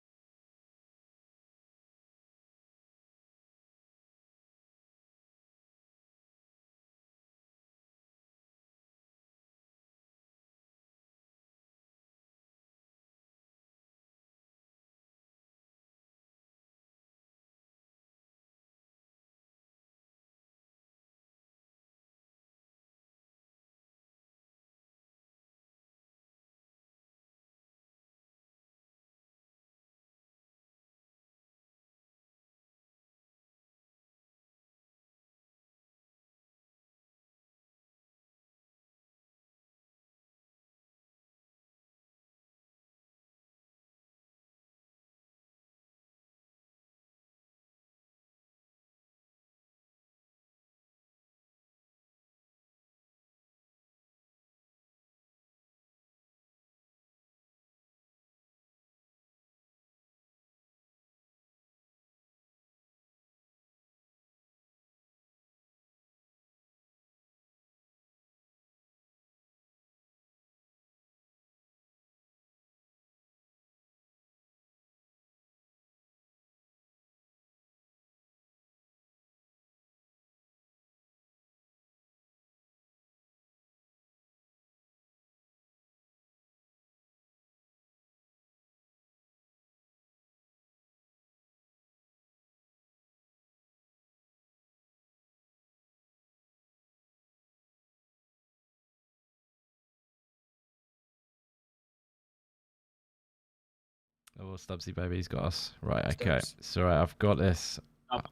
Speaker 1: Oh, Stubbsy baby's got us. Right, okay. So right, I've got this.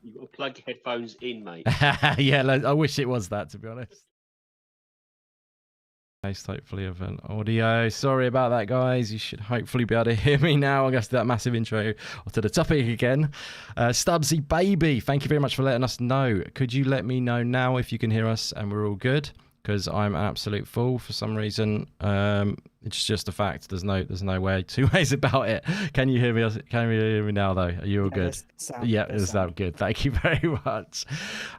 Speaker 4: You've got to plug your headphones in, mate.
Speaker 1: Yeah, I wish it was that, to be honest. Hopefully of an audio. Sorry about that, guys. You should hopefully be able to hear me now. I guess that massive intro to the topic again. Stubbsy baby, thank you very much for letting us know. Could you let me know now if you can hear us and we're all good? Because I'm an absolute fool for some reason. It's just a fact. There's no way, two ways about it. Can you hear me? Can you hear me now, though? Are you all good? Yeah, it sounds good. Thank you very much.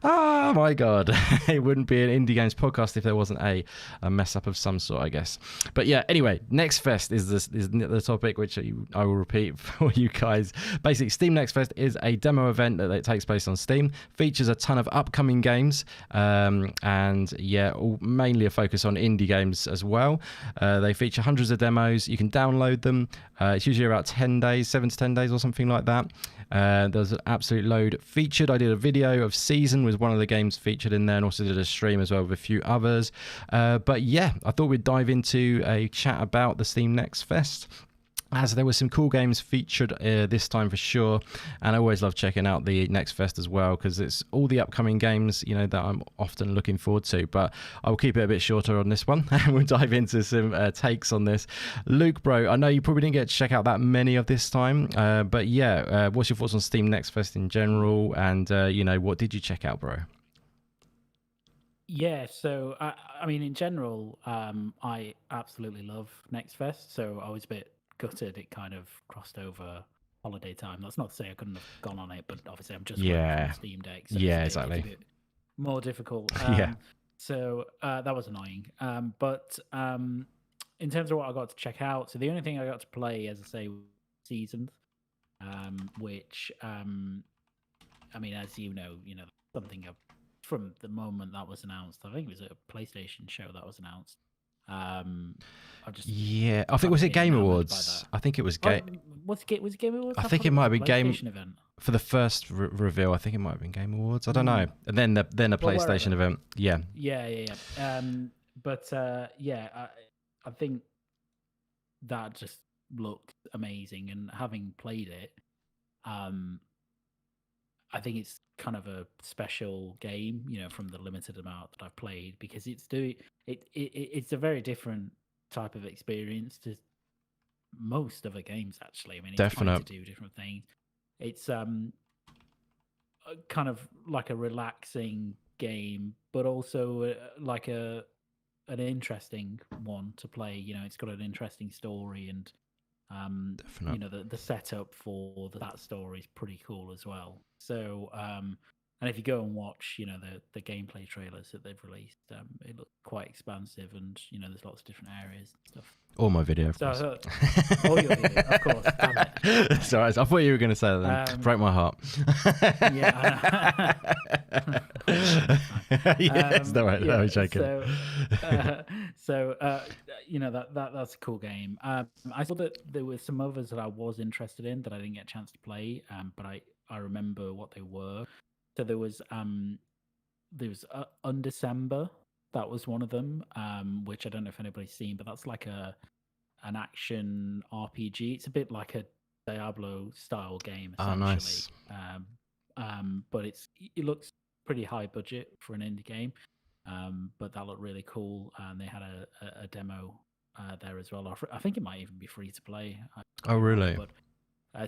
Speaker 1: Oh my God, it wouldn't be an Indie Games podcast if there wasn't a mess up of some sort, I guess. But yeah, anyway, Next Fest is the topic which I will repeat for you guys. Basically, Steam Next Fest is a demo event that takes place on Steam. Features a ton of upcoming games, and yeah, mainly a focus on indie games as well. They feature hundreds of demos. You can download them. It's usually about 10 days, 7 to 10 days or something like that. There's an absolute load featured. I did a video of Season with one of the games featured in there, and also did a stream as well with a few others. But yeah, I thought we'd dive into a chat about the Steam Next Fest, as there were some cool games featured this time for sure, and I always love checking out the Next Fest as well, because it's all the upcoming games, you know, that I'm often looking forward to. But I will keep it a bit shorter on this one, and we'll dive into some takes on this. Luke, bro, I know you probably didn't get to check out that many of this time, but yeah, what's your thoughts on Steam Next Fest in general, and you know, what did you check out, bro?
Speaker 2: Yeah, so I mean, in general, I absolutely love Next Fest, so I was a bit gutted it kind of crossed over holiday time. That's not to say I couldn't have gone on it, but obviously I'm just from Steam Deck, so it's a bit more difficult. So that was annoying. But in terms of what I got to check out, so the only thing I got to play, as I say, was Seasons, which I mean, as you know, something from the moment that was announced. I think it was a PlayStation show that was announced. I think was it Game Awards? I think it was Game. Was it Game Awards?
Speaker 1: I think it might have been Game
Speaker 2: event
Speaker 1: for the first reveal. I think it might have been Game Awards. I don't know. And then a PlayStation event. Yeah.
Speaker 2: But I think that just looked amazing, and having played it, I think it's kind of a special game, from the limited amount that I've played, because it's a very different type of experience to most other games, actually. I mean, it's trying to do different things. It's kind of like a relaxing game, but also like an interesting one to play. It's got an interesting story, and the setup for that story is pretty cool as well. So and if you go and watch the gameplay trailers that they've released, it looks quite expansive, and there's lots of different areas and stuff.
Speaker 1: All my video, of course.
Speaker 2: All your video, of course. Damn it.
Speaker 1: Sorry, I thought you were going to say that then. Broke my heart.
Speaker 2: Yeah.
Speaker 1: Yes, no, right. I'm joking.
Speaker 2: So that's a cool game. I saw that there were some others that I was interested in that I didn't get a chance to play, but I remember what they were. So there was Undecember. That was one of them, which I don't know if anybody's seen, but that's like an action RPG. It's a bit like a Diablo style game, essentially.
Speaker 1: Oh, nice.
Speaker 2: But it looks pretty high budget for an indie game. But that looked really cool, and they had a demo there as well. I think it might even be free to play.
Speaker 1: Oh, really?
Speaker 2: But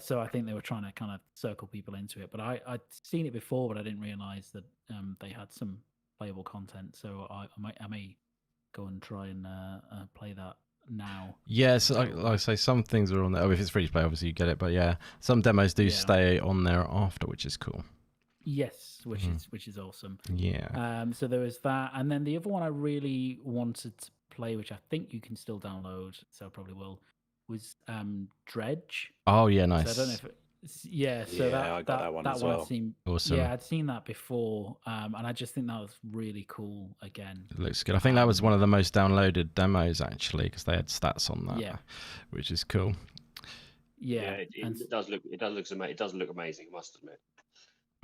Speaker 2: so I think they were trying to kind of circle people into it. But I'd seen it before, but I didn't realize that they had some playable content. So I may go and try and play that now.
Speaker 1: Yeah, so like I say, some things are on there. If it's free to play, obviously you get it. But yeah, some demos do stay on there after, which is cool.
Speaker 2: Yes, which is awesome.
Speaker 1: Yeah.
Speaker 2: So there was that, and then the other one I really wanted to play, which I think you can still download, so I probably will, was Dredge.
Speaker 1: Oh yeah, nice.
Speaker 2: So I don't know if
Speaker 3: I got that one as well.
Speaker 2: I'd seen,
Speaker 1: awesome.
Speaker 2: Yeah, I'd seen that before, and I just think that was really cool. Again,
Speaker 1: it looks good. I think that was one of the most downloaded demos actually, because they had stats on that.
Speaker 2: Yeah,
Speaker 1: which is cool.
Speaker 2: Yeah,
Speaker 4: it does look amazing. It does look amazing, I must admit.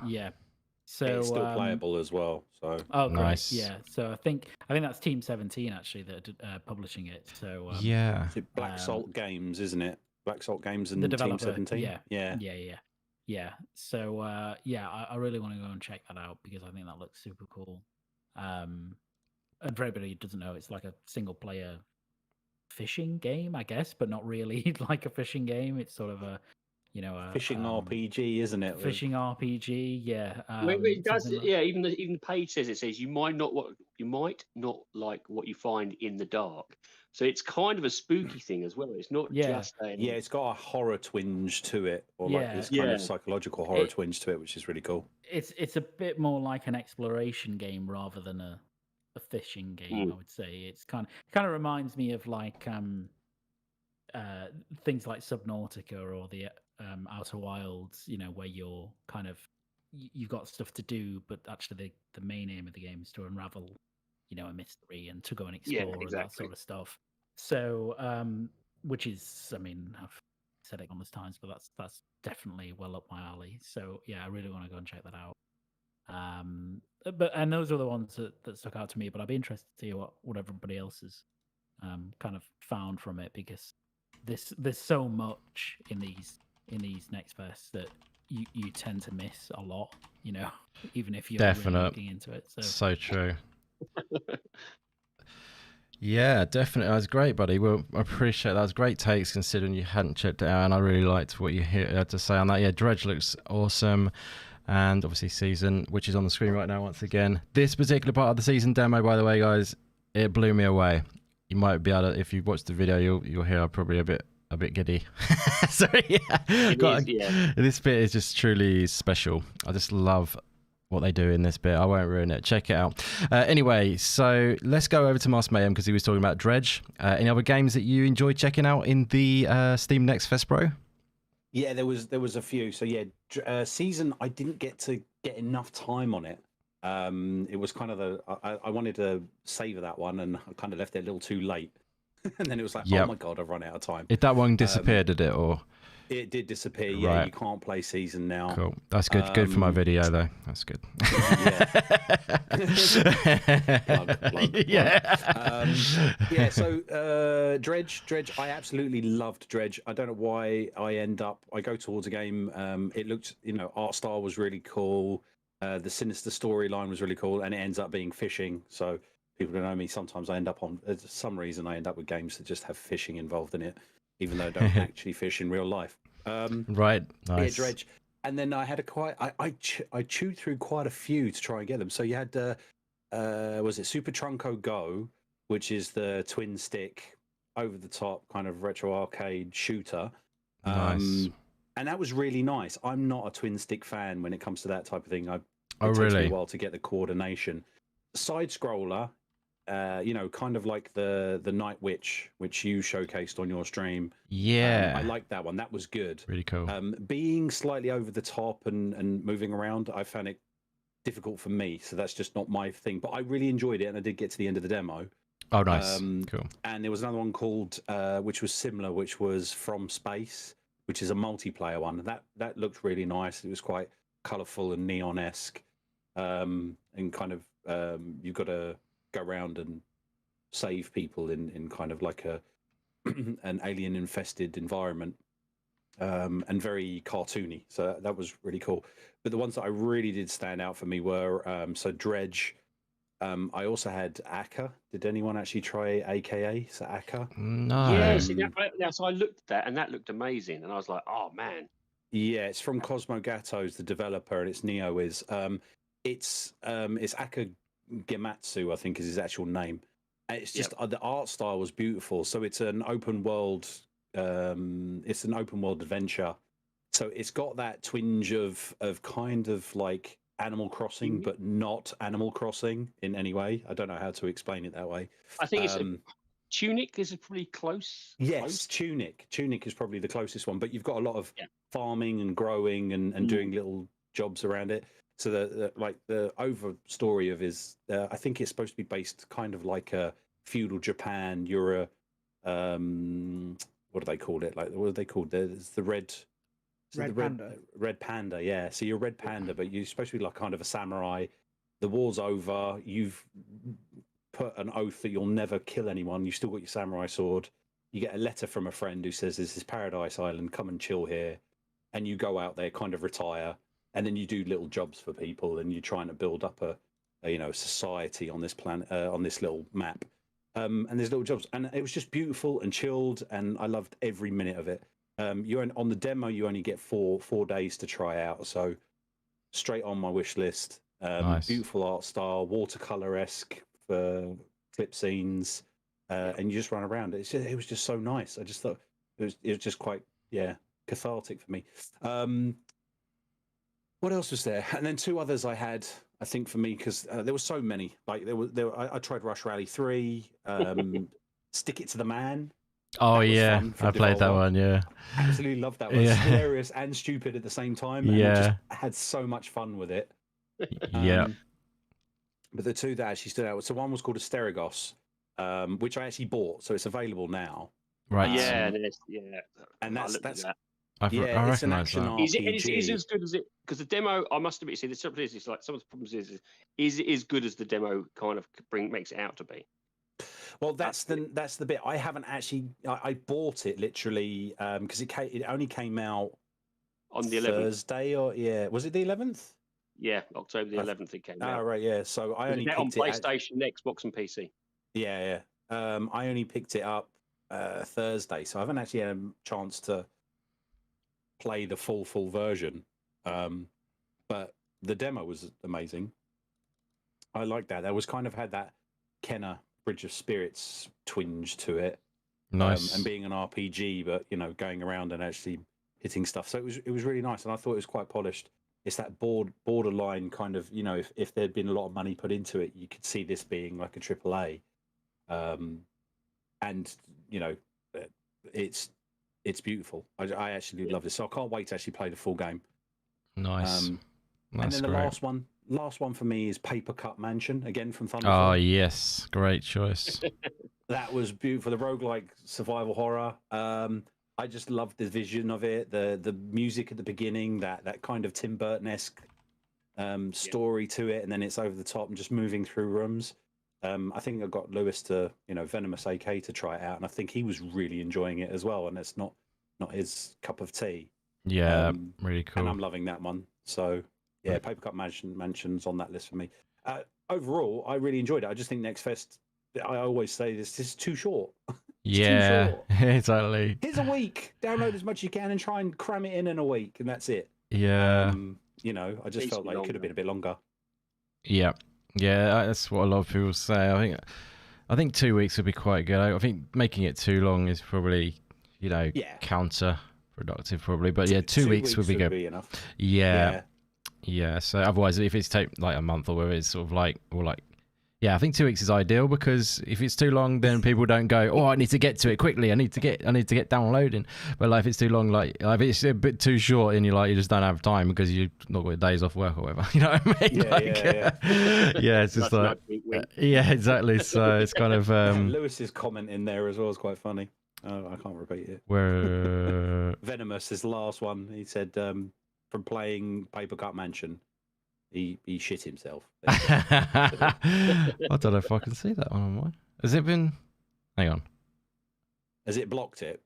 Speaker 2: Yeah. So
Speaker 3: it's still playable as well. So
Speaker 2: nice. Yeah. So I think that's Team 17 actually that are publishing it. So
Speaker 1: yeah,
Speaker 3: Black Salt Games, isn't it? Black Salt Games and
Speaker 2: The
Speaker 3: Team
Speaker 2: developer,
Speaker 3: 17.
Speaker 2: Yeah. So I really want to go and check that out because I think that looks super cool. And for everybody who doesn't know, it's like a single player fishing game, I guess, but not really like a fishing game. It's sort of a
Speaker 3: fishing RPG, isn't it?
Speaker 2: Fishing RPG, yeah.
Speaker 4: It does, yeah. Even the page says you might not like what you find in the dark. So it's kind of a spooky thing as well. It's not just
Speaker 3: it's got a horror twinge to it, or like this kind of psychological horror twinge to it, which is really cool.
Speaker 2: It's a bit more like an exploration game rather than a fishing game. I would say it's kind of reminds me of like things like Subnautica or the Outer Wilds, where you're kind of you've got stuff to do, but actually the main aim of the game is to unravel, a mystery and to go and explore and that sort of stuff. So, which is, I mean, I've said it countless times, but that's definitely well up my alley. So yeah, I really want to go and check that out. And those are the ones that stuck out to me. But I'd be interested to see what everybody else has kind of found from it, because there's so much in these Next Fest that you tend to miss a lot, even if you're really looking into it.
Speaker 1: So true. Yeah, definitely. That was great, buddy. Well, I appreciate that. That was great takes considering you hadn't checked it out, and I really liked what you had to say on that. Yeah, Dredge looks awesome. And obviously Season, which is on the screen right now once again. This particular part of the Season demo, by the way, guys, it blew me away. You might be able to, if you watch the video, you'll hear I'm probably a bit giddy. So yeah, this bit is just truly special. I just love what they do in this bit. I won't ruin it. Check it out. Anyway, so let's go over to Master Mayhem because he was talking about Dredge. Any other games that you enjoyed checking out in the Steam Next Fest Pro?
Speaker 3: Yeah, there was a few. So yeah, Season, I didn't get enough time on it. It was kind of I wanted to savor that one, and I kind of left it a little too late. And then it was like, oh my god, I've run out of time.
Speaker 1: Did that one disappear? Did it or?
Speaker 3: It did disappear. Yeah,
Speaker 1: right.
Speaker 3: You can't play Season now.
Speaker 1: Cool. That's good. Good for my video though. That's good.
Speaker 3: Yeah. So Dredge. I absolutely loved Dredge. I don't know why I go towards a game. It looked, art style was really cool. The sinister storyline was really cool, and it ends up being fishing. So people who know me, sometimes I end up on some reason I end up with games that just have fishing involved in it, even though I don't actually fish in real life.
Speaker 1: Right. Nice.
Speaker 3: Yeah, Dredge. And then I had I chewed through quite a few to try and get them. So you had was it Super Trunko Go, which is the twin stick over the top kind of retro arcade shooter.
Speaker 1: Nice.
Speaker 3: And that was really nice. I'm not a twin stick fan when it comes to that type of thing. It takes me a while to get the coordination. Side scroller, kind of like the Night Witch, which you showcased on your stream.
Speaker 1: Yeah,
Speaker 3: I liked that one. That was good.
Speaker 1: Really cool.
Speaker 3: Being slightly over the top and moving around, I found it difficult for me. So that's just not my thing. But I really enjoyed it, and I did get to the end of the demo.
Speaker 1: Oh, nice. Cool.
Speaker 3: And there was another one called, which was similar, which was From Space, which is a multiplayer one. That looked really nice. It was quite colourful and neon-esque, and kind of you've got to go around and save people in kind of like an alien infested environment, and very cartoony. So that was really cool. But the ones that I really did stand out for me were so Dredge. I also had Aka. Did anyone actually try AKA? So Aka?
Speaker 1: No.
Speaker 4: Yeah, so I looked at that, and that looked amazing. And I was like, oh man.
Speaker 3: Yeah, it's from Cosmogatos, the developer, and it's NeoWiz. It's Aka Gematsu, I think is his actual name. And it's just the art style was beautiful. So it's an open world. It's an open world adventure. So it's got that twinge of kind of like Animal Crossing, but not Animal Crossing in any way. I don't know how to explain it that way.
Speaker 4: I think it's Tunic is pretty close.
Speaker 3: Yes,
Speaker 4: close.
Speaker 3: Tunic is probably the closest one, but you've got a lot of farming and growing and doing little jobs around it. So the over story of his, I think it's supposed to be based kind of like a feudal Japan. You're a what do they call it? Like what are they called? There's the red. Red Panda, yeah. So you're a red panda, but you're supposed to be like kind of a samurai. The war's over. You've put an oath that you'll never kill anyone. You've still got your samurai sword. you get a letter from a friend who says, "This is Paradise Island. Come and chill here," and you go out there, kind of retire, and then you do little jobs for people, and you're trying to build up a society on this planet, on this little map. And there's little jobs, and it was just beautiful and chilled, and I loved every minute of it. You're on the demo, you only get four days to try out, so straight on my wish list.
Speaker 1: Nice.
Speaker 3: Beautiful art style, watercolor-esque for clip scenes, and you just run around. It was just so nice. I just thought it was just quite cathartic for me. What else was there? And then two others I had, I think, for me, because there were so many. Like I tried Rush Rally 3, Stick It to the Man.
Speaker 1: Oh yeah, I played that one. Yeah,
Speaker 3: absolutely loved that one. It's hilarious and stupid at the same time. And I just had so much fun with it.
Speaker 1: Yeah.
Speaker 3: But the two that actually stood out. So one was called Asterigos, which I actually bought, so it's available now.
Speaker 1: Right.
Speaker 3: And that's
Speaker 1: I
Speaker 3: it's an action
Speaker 1: that.
Speaker 3: RPG.
Speaker 4: Is it as good as it? Because the demo, I must admit, see, the trouble is, it's like some of the problems is it as good as the demo kind of makes it out to be?
Speaker 3: Well, that's the bit. I haven't actually. I bought it literally because it only came out
Speaker 4: on the 11th.
Speaker 3: Thursday, or was it the 11th?
Speaker 4: Yeah, October the 11th it came out.
Speaker 3: Oh right, yeah. So I only picked
Speaker 4: on
Speaker 3: it
Speaker 4: PlayStation, Xbox, and PC.
Speaker 3: Yeah. I only picked it up Thursday, so I haven't actually had a chance to play the full version. But the demo was amazing. I like that. That was kind of had that Kenner Bridge of Spirits twinge to it.
Speaker 1: Nice.
Speaker 3: And being an RPG, but going around and actually hitting stuff. So it was really nice, and I thought it was quite polished. It's that borderline kind of, if there'd been a lot of money put into it, you could see this being like a AAA. And it's beautiful. I actually love this, so I can't wait to actually play the full game.
Speaker 1: Nice.
Speaker 3: And then the last one for me is Papercut Mansion, again from Thunder.
Speaker 1: Oh yes, great choice.
Speaker 3: That was beautiful. The roguelike survival horror. I just loved the vision of it, the music at the beginning, that kind of Tim Burton-esque story to it, and then it's over the top and just moving through rooms. I think I got Lewis to, Venomous AK to try it out, and I think he was really enjoying it as well, and it's not his cup of tea.
Speaker 1: Yeah, really cool.
Speaker 3: And I'm loving that one. So yeah, Papercut Mansion's on that list for me. Overall, I really enjoyed it. I just think Next Fest, I always say this is too short.
Speaker 1: Yeah, exactly.
Speaker 3: Here's a week. Download as much as you can and try and cram it in a week, and that's it.
Speaker 1: Yeah.
Speaker 3: I just felt like it could have been a bit longer.
Speaker 1: Yeah, that's what a lot of people say. I think 2 weeks would be quite good. I think making it too long is probably, counterproductive, probably. But yeah, 2 weeks would be good.
Speaker 3: Be enough.
Speaker 1: Yeah. So otherwise, if it's take like a month or whatever, it's sort of like, I think 2 weeks is ideal, because if it's too long, then people don't go, oh, I need to get to it quickly. I need to get downloading. But like if it's too long, like if it's a bit too short and you just don't have time because you've not got days off work or whatever. You know what I mean? Yeah, it's just like exactly. So it's kind of
Speaker 3: Lewis's comment in there as well is quite funny. I can't repeat it.
Speaker 1: Where
Speaker 3: Venomous is the last one. He said from playing Papercut Mansion, he shit himself.
Speaker 1: I don't know if I can see that one on mine. Has it been? Hang on.
Speaker 3: Has it blocked it?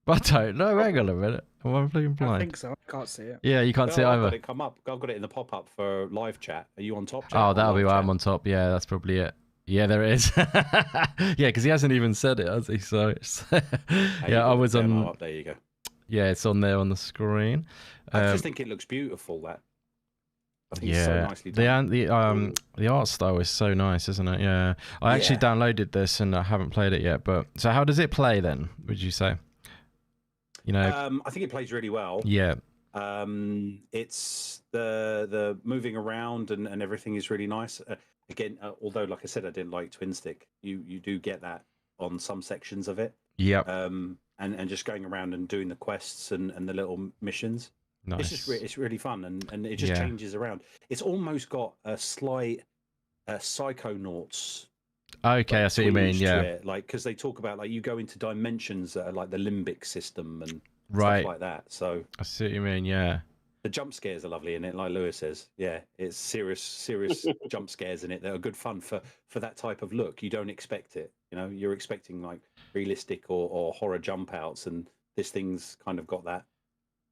Speaker 1: I don't know. Hang on a minute. Am I blind?
Speaker 5: I think so. I can't see it.
Speaker 1: Yeah, you can't see it
Speaker 3: I've
Speaker 1: either.
Speaker 3: got it come up. I've got it in the pop-up for live chat. Are you on top chat?
Speaker 1: Oh, that'll be why I'm on top. Yeah, that's probably it. Yeah, there it is. Yeah, because he hasn't even said it, has he? So yeah, I was on.
Speaker 3: There you go.
Speaker 1: Yeah, it's on there on the screen.
Speaker 3: I just think it looks beautiful. I think it's so nicely done.
Speaker 1: The art style is so nice, isn't it? Yeah, I actually downloaded this and I haven't played it yet. But so, how does it play then? Would you say?
Speaker 3: I think it plays really well.
Speaker 1: Yeah.
Speaker 3: It's the moving around and everything is really nice. Again, although like I said, I didn't like Twin Stick. You do get that on some sections of it.
Speaker 1: Yeah.
Speaker 3: And just going around and doing the quests and the little missions.
Speaker 1: Nice.
Speaker 3: It's really fun, and it just changes around. It's almost got a slight Psychonauts.
Speaker 1: Okay, I see what you mean. Yeah,
Speaker 3: like because they talk about like you go into dimensions that are like the limbic system and
Speaker 1: stuff
Speaker 3: like that. So
Speaker 1: I see what you mean. Yeah,
Speaker 3: the jump scares are lovely in it, like Lewis says. Yeah, it's serious jump scares in it that are good fun for that type of look. You don't expect it. You know, you're expecting like realistic or horror jump outs, and this thing's kind of got that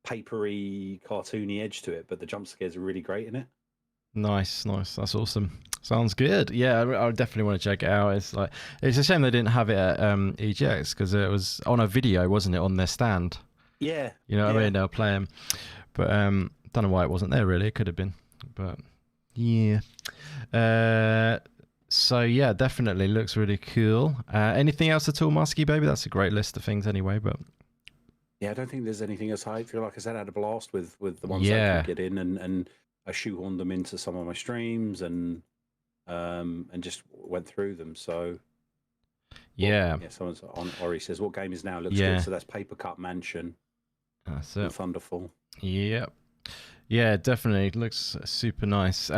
Speaker 3: papery, cartoony edge to it, but the jump scares are really great in it.
Speaker 1: Nice. That's awesome. Sounds good. Yeah, I definitely want to check it out. It's a shame they didn't have it at EGX because it was on a video, wasn't it, on their stand?
Speaker 3: Yeah.
Speaker 1: You know what I mean? They were playing, but don't know why it wasn't there. Really, it could have been, but yeah. So yeah, definitely looks really cool. Anything else at all, Musky Baby? That's a great list of things anyway, but.
Speaker 3: Yeah, I don't think there's anything else. I feel like I said, I had a blast with the ones I could get in, and I shoehorned them into some of my streams and just went through them. So
Speaker 1: yeah,
Speaker 3: someone's on Ori says, "What game is now?" Looks good. So that's Papercut Mansion.
Speaker 1: That's it.
Speaker 3: Thunderful.
Speaker 1: Yep. Yeah, definitely. It looks super nice.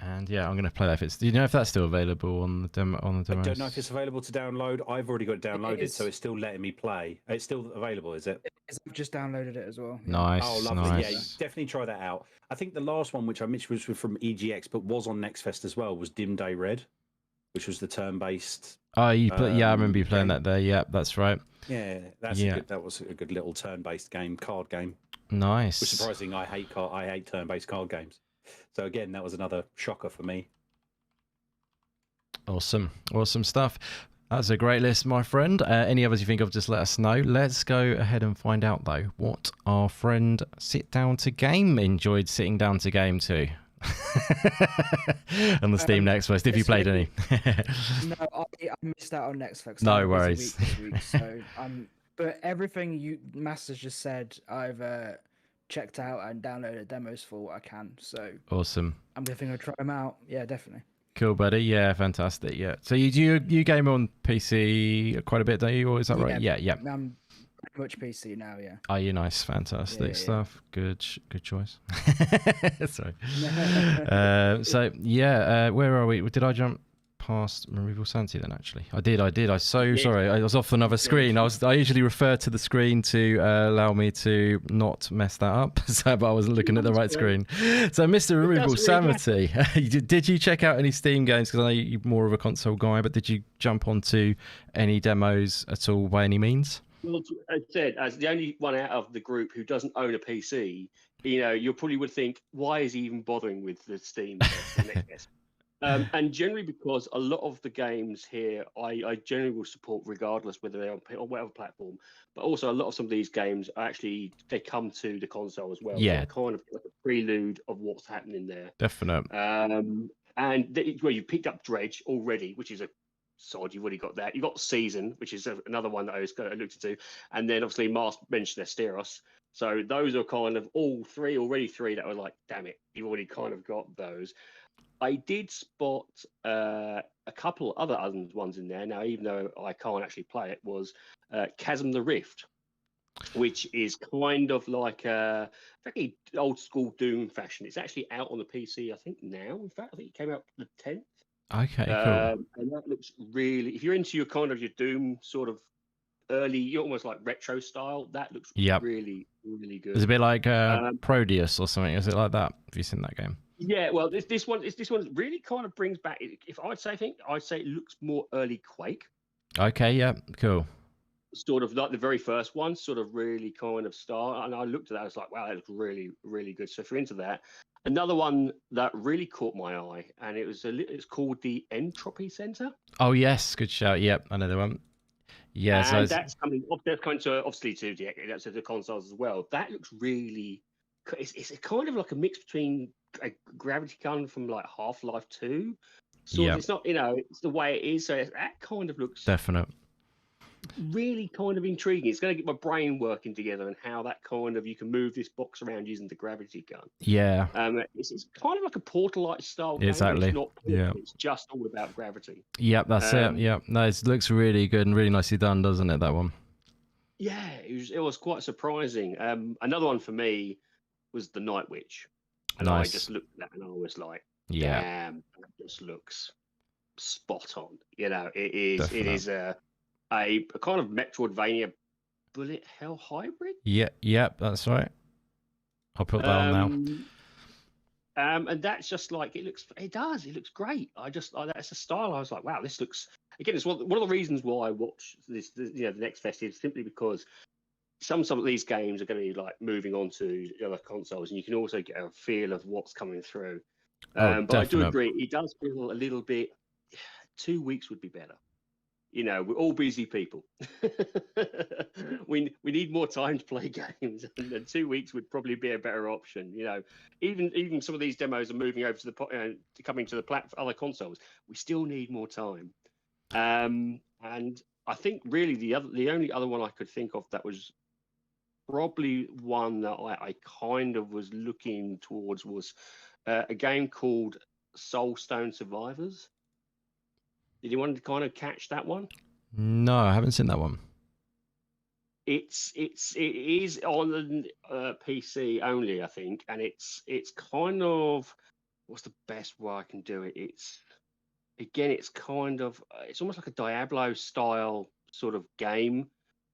Speaker 1: And yeah, I'm going to play that. Do you know if that's still available on the demo? I
Speaker 3: don't know if it's available to download. I've already got it downloaded, so it's still letting me play. It's still available, is it?
Speaker 5: I've just downloaded it as well.
Speaker 1: Yeah. Nice.
Speaker 3: Oh, lovely.
Speaker 1: Nice.
Speaker 3: Yeah, definitely try that out. I think the last one, which I mentioned, was from EGX, but was on Next Fest as well, was Dim Day Red, which was the turn-based.
Speaker 1: Oh, yeah, I remember you playing that there. Yeah, that's right.
Speaker 3: Yeah, that was a good little turn-based game, card game.
Speaker 1: Nice.
Speaker 3: Which is surprising. I hate turn-based card games. So again, that was another shocker for me.
Speaker 1: Awesome stuff. That's a great list, my friend. Any others you think of, just let us know. Let's go ahead and find out, though, what our friend Sit Down to Game enjoyed sitting down to game to. On the Steam Next Fest, if you played any.
Speaker 5: No, I missed out on Next Fest.
Speaker 1: No worries.
Speaker 5: So, but everything you Masters just said, I've checked out and downloaded demos for what I can. So
Speaker 1: awesome.
Speaker 5: I'm definitely gonna try them out. Yeah, definitely.
Speaker 1: Cool, buddy. Yeah, fantastic. Yeah. So you game on PC quite a bit, don't you? Or is that right? Yeah.
Speaker 5: I'm pretty much PC now. Yeah.
Speaker 1: Oh, you nice, fantastic stuff. Yeah. Good choice. Sorry. So yeah, where are we? Did I jump past Removal Sanity then? Actually, I did. I'm so sorry. I was off another screen. I usually refer to the screen to allow me to not mess that up. But I wasn't looking at the right screen. So, Mr. Removal Sanity, did you check out any Steam games? Because I know you're more of a console guy, but did you jump onto any demos at all by any means?
Speaker 4: Well, as I said, as the only one out of the group who doesn't own a PC, you probably would think, why is he even bothering with the Steam? And generally, because a lot of the games here, I generally will support regardless whether they're on whatever platform. But also, a lot of some of these games they come to the console as well.
Speaker 1: Yeah,
Speaker 4: so kind of like a prelude of what's happening there.
Speaker 1: Definitely.
Speaker 4: You picked up Dredge already, which is a sod. You've already got that. You've got Season, which is another one that I looked into, and then obviously Mars mentioned Asteros. So those are kind of already three that were like, damn it, you've already kind of got those. I did spot a couple other ones in there. Now, even though I can't actually play it, was Chasm the Rift, which is kind of like a very old school Doom fashion. It's actually out on the PC, I think now. In fact, I think it came out the 10th.
Speaker 1: Okay, cool.
Speaker 4: And that looks really, if you're into your Doom sort of early, almost like retro style, that looks really, really good.
Speaker 1: It's a bit like Proteus or something. Is it like that? Have you seen that game?
Speaker 4: Yeah, well, this one really kind of brings back. If I'd say it looks more early Quake.
Speaker 1: Okay, yeah, cool.
Speaker 4: Sort of like the very first one, sort of really kind of start. And I looked at that, I was like, wow, that looks really, really good. So if you're into that, another one that really caught my eye, and it's called the Entropy Center. Oh
Speaker 1: yes, good shout. Yep, another one. Yeah,
Speaker 4: and that's coming to obviously to the consoles as well. That looks really. It's kind of like a mix between a gravity gun from like Half-Life 2. So it's not, it's the way it is. So that kind of looks
Speaker 1: definite.
Speaker 4: Really kind of intriguing. It's going to get my brain working together and how that kind of you can move this box around using the gravity gun.
Speaker 1: Yeah.
Speaker 4: It's kind of like a Portal-like style game.
Speaker 1: Exactly.
Speaker 4: It's not Portal, it's just all about gravity.
Speaker 1: Yep, that's it. Yep. No, it looks really good and really nicely done, doesn't it, that one?
Speaker 4: Yeah, it was quite surprising. Another one for me was the Night Witch. And I just looked at that and I was like, damn, that just looks spot on. It is
Speaker 1: Definitely.
Speaker 4: It is a kind of Metroidvania bullet hell hybrid.
Speaker 1: Yeah, that's right. I'll put that on now.
Speaker 4: And that's just like it looks great. That's a style. I was like, wow, this looks, again, it's one of the reasons why I watch this, the next fest is simply because some of these games are going to be like moving on to other consoles, and you can also get a feel of what's coming through. But I do agree, it does feel a little bit. 2 weeks would be better. We're all busy people. we need more time to play games, and 2 weeks would probably be a better option. Even some of these demos are moving over to coming to the other consoles. We still need more time. And I think really the only other one I could think of that was probably one that I kind of was looking towards was a game called Soulstone Survivors. Did you want to kind of catch that one?
Speaker 1: No, I haven't seen that one.
Speaker 4: It is on PC only, I think, and it's kind of, what's the best way I can do it? It's kind of, it's almost like a Diablo style sort of game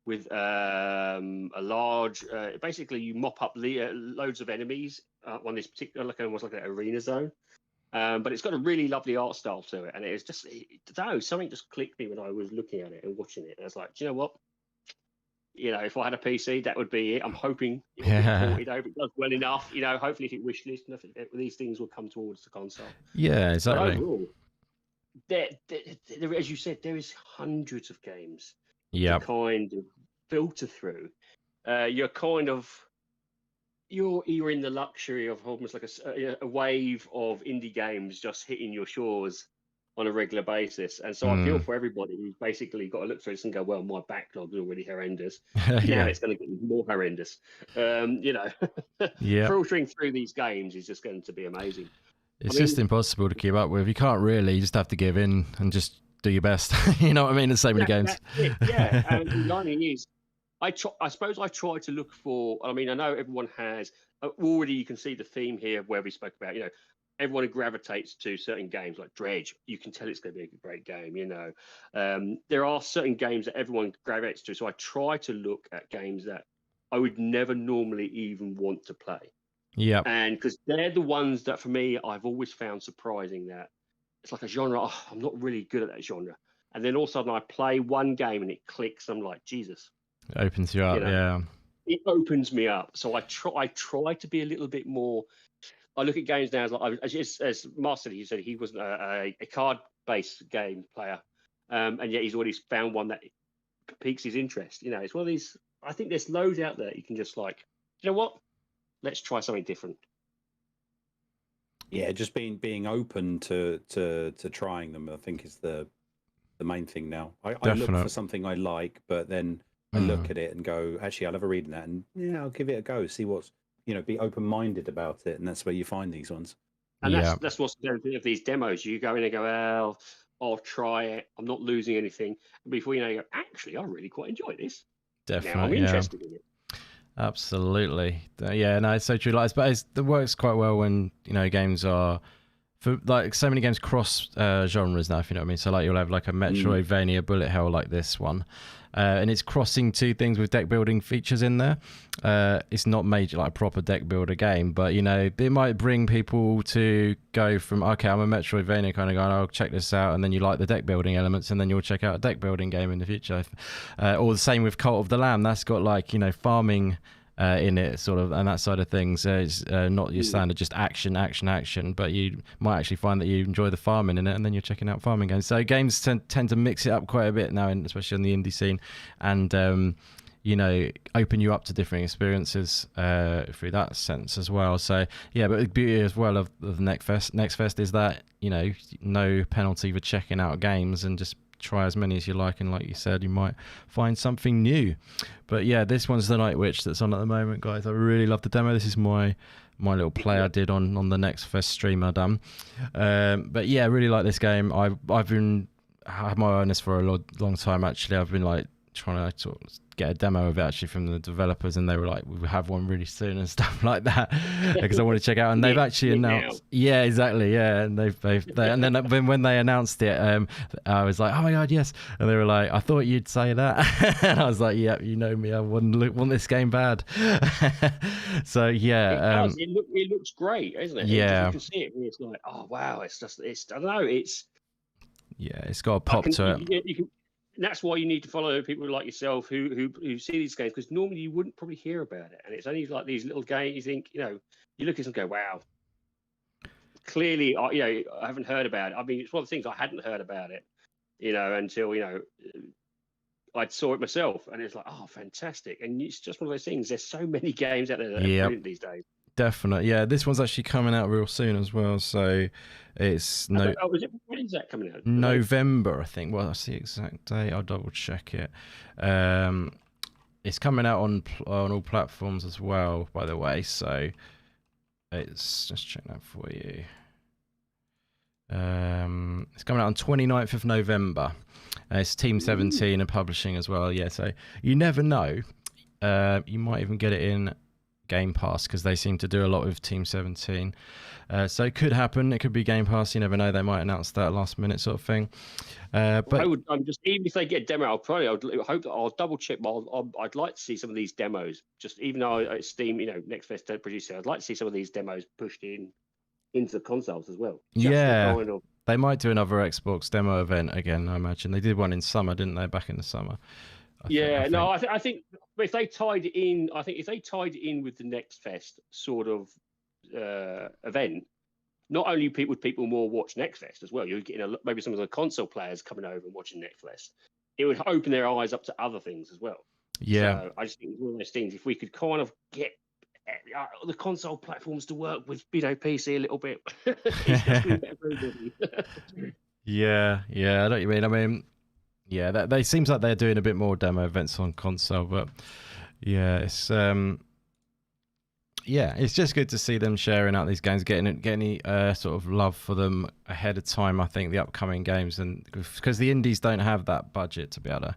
Speaker 4: with a large, basically you mop up loads of enemies on this particular, almost like an arena zone. But it's got a really lovely art style to it, and it's just, something just clicked me when I was looking at it and watching it. And I was like, do you know what? If I had a PC, that would be it. I'm hoping it will be ported over. It does well enough. Hopefully if it wishlist, these things will come towards the console.
Speaker 1: Yeah, exactly.
Speaker 4: But overall, there, as you said, there is hundreds of games
Speaker 1: to
Speaker 4: kind of filter through. You're in the luxury of almost like a wave of indie games just hitting your shores on a regular basis. And so I feel for everybody who's basically got to look through this and go, well, my backlog is already horrendous. Now it's going to get more horrendous. Filtering through these games is just going to be amazing.
Speaker 1: It's just impossible to keep up with. You can't really. You just have to give in and just do your best. You know what I mean? There's so many games.
Speaker 4: Yeah, and the irony is, I suppose I try to look for. I mean, I know everyone has already. You can see the theme here where we spoke about. Everyone gravitates to certain games like Dredge. You can tell it's going to be a great game. There are certain games that everyone gravitates to. So I try to look at games that I would never normally even want to play.
Speaker 1: Yeah.
Speaker 4: And because they're the ones that, for me, I've always found surprising. That it's like a genre. Oh, I'm not really good at that genre. And then all of a sudden I play one game and it clicks. I'm like, Jesus.
Speaker 1: It opens you up, yeah.
Speaker 4: It opens me up. So I try to be a little bit more. I look at games now as Mark said. He said he wasn't a card-based game player, and yet he's already found one that piques his interest. It's one of these. I think there's loads out there. You can just you know what? Let's try something different.
Speaker 3: Yeah, just being open to trying them, I think, is the main thing now. I look for something I like, but then I look at it and go, actually, I'll have a read in that, and I'll give it a go. See what's, be open-minded about it, and that's where you find these ones.
Speaker 4: And that's what's the benefit of these demos. You go in and go, well, I'll try it. I'm not losing anything. And before you go, actually, I really quite enjoy this.
Speaker 1: Definitely,
Speaker 4: now I'm interested in it.
Speaker 1: Absolutely, yeah. No, it's so true. But it works quite well when games are. For so many games cross genres now, if you know what I mean. So you'll have a Metroidvania bullet hell like this one, and it's crossing two things with deck building features in there. It's not major like a proper deck builder game, but it might bring people to go from, okay, I'm a Metroidvania kind of guy, I'll check this out, and then you like the deck building elements, and then you'll check out a deck building game in the future. Or the same with Cult of the Lamb. That's got farming in it, sort of, and that side of things. It's not your standard just action, but you might actually find that you enjoy the farming in it, and then you're checking out farming games. So games tend to mix it up quite a bit now, especially in the indie scene, and open you up to different experiences through that sense as well. So yeah, but the beauty as well of the next fest is that no penalty for checking out games, and just try as many as you like, and like you said, you might find something new. But yeah, this one's the Night Witch that's on at the moment, guys. I really love the demo. This is my little play I did on the Next Fest stream I done. But yeah, I really like this game. I had my awareness for a long time, actually. I've been trying to sort of get a demo of it actually from the developers, and they were like, we'll have one really soon and stuff like that, because I want to check out. And they've actually announced, yeah, exactly, yeah. And and then when they announced it, I was like, oh my god, yes. And they were like, I thought you'd say that. And I was like, yeah, you know me, I want this game bad. So yeah,
Speaker 4: it looks great, isn't it?
Speaker 1: Yeah,
Speaker 4: you can see it. It's like, oh wow, it's I don't know, it's
Speaker 1: got a pop to it.
Speaker 4: You can, and that's why you need to follow people like yourself who see these games, because normally you wouldn't probably hear about it, and it's only like these little games. You think, you look at them and go, wow. Clearly, I haven't heard about it. I mean, it's one of the things I hadn't heard about it, until I saw it myself, and it's like, oh, fantastic. And it's just one of those things. There's so many games out there that are brilliant these days.
Speaker 1: Definitely, yeah. This one's actually coming out real soon as well. So it's
Speaker 4: when is that coming out?
Speaker 1: November, I think. Well, that's the exact date. I'll double check it. It's coming out on all platforms as well, by the way. So it's just check that for you. It's coming out on 29th of November. It's Team 17 and publishing as well. Yeah, so you never know. You might even get it in Game Pass, because they seem to do a lot with Team 17. So it could happen. It could be Game Pass. You never know. They might announce that last minute sort of thing. But
Speaker 4: I'm just, even if they get a demo, I'll double check. I'd like to see some of these demos. Just even though it's Steam, Next Fest don't produce it, I'd like to see some of these demos pushed into the consoles as well.
Speaker 1: Yeah, they might do another Xbox demo event again. I imagine they did one in summer, didn't they? Back in the summer.
Speaker 4: I think if they tied it in, with the Next Fest sort of event, not only would people more watch Next Fest as well. You're getting maybe some of the console players coming over and watching Next Fest. It would open their eyes up to other things as well.
Speaker 1: Yeah,
Speaker 4: so I just think it's one of those things. If we could kind of get the console platforms to work with PC a little bit, it's just better for everybody.
Speaker 1: Yeah, I know what you mean. I mean, yeah, they seems like they're doing a bit more demo events on console, but yeah, it's it's just good to see them sharing out these games, getting sort of love for them ahead of time. I think the upcoming games, and because the indies don't have that budget to be able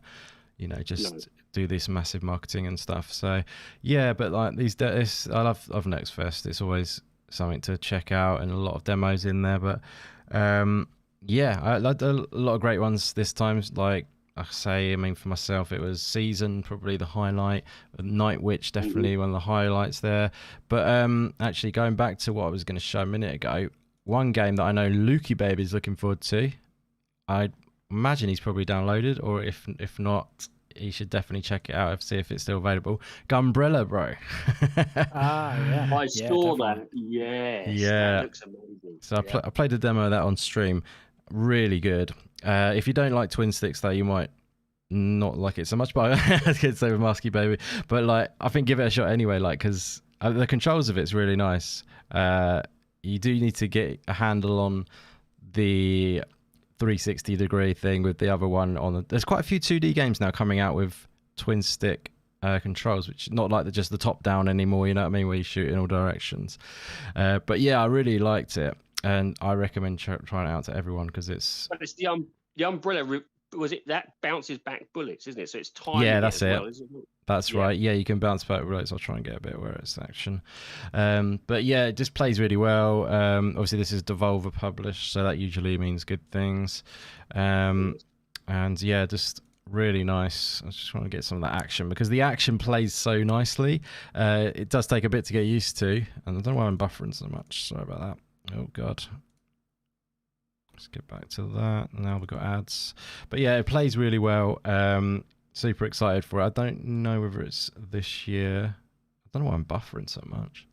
Speaker 1: to, do this massive marketing and stuff. So yeah, but like I love Next Fest. It's always something to check out, and a lot of demos in there. But yeah, I had a lot of great ones this time. Like I say, I mean, for myself, it was Season, probably the highlight. Night Witch, definitely one of the highlights there. But actually, going back to what I was going to show a minute ago, one game that I know Lukey Baby's looking forward to, I imagine he's probably downloaded, or if not, he should definitely check it out and see if it's still available. Gunbrella, bro.
Speaker 2: Yeah.
Speaker 4: I saw that. Yes.
Speaker 1: Yeah.
Speaker 4: That looks amazing.
Speaker 1: So I played a demo of that on stream. Really good. If you don't like twin sticks, though, you might not like it so much. But I could say with Musky Baby, but like I think give it a shot anyway. Like because the controls of it's really nice. You do need to get a handle on the 360-degree thing with the other one on. There's quite a few 2D games now coming out with twin stick controls, which not like just the top down anymore. You know what I mean? Where you shoot in all directions. But yeah, I really liked it. And I recommend trying it out to everyone because it's.
Speaker 4: But it's the umbrella. Was it that bounces back bullets, isn't it? So it's tiny.
Speaker 1: Yeah, that's it.
Speaker 4: Well,
Speaker 1: that's right. Yeah, you can bounce back bullets. I'll try and get a bit where it's action. But yeah, it just plays really well. Obviously, this is Devolver published, so that usually means good things. And yeah, just really nice. I just want to get some of that action because the action plays so nicely. It does take a bit to get used to, and I don't know why I'm buffering so much. Sorry about that. Oh god, let's get back to that. Now we've got ads, but yeah, it plays really well. Super excited for it. I don't know whether it's this year. I don't know why I'm buffering so much.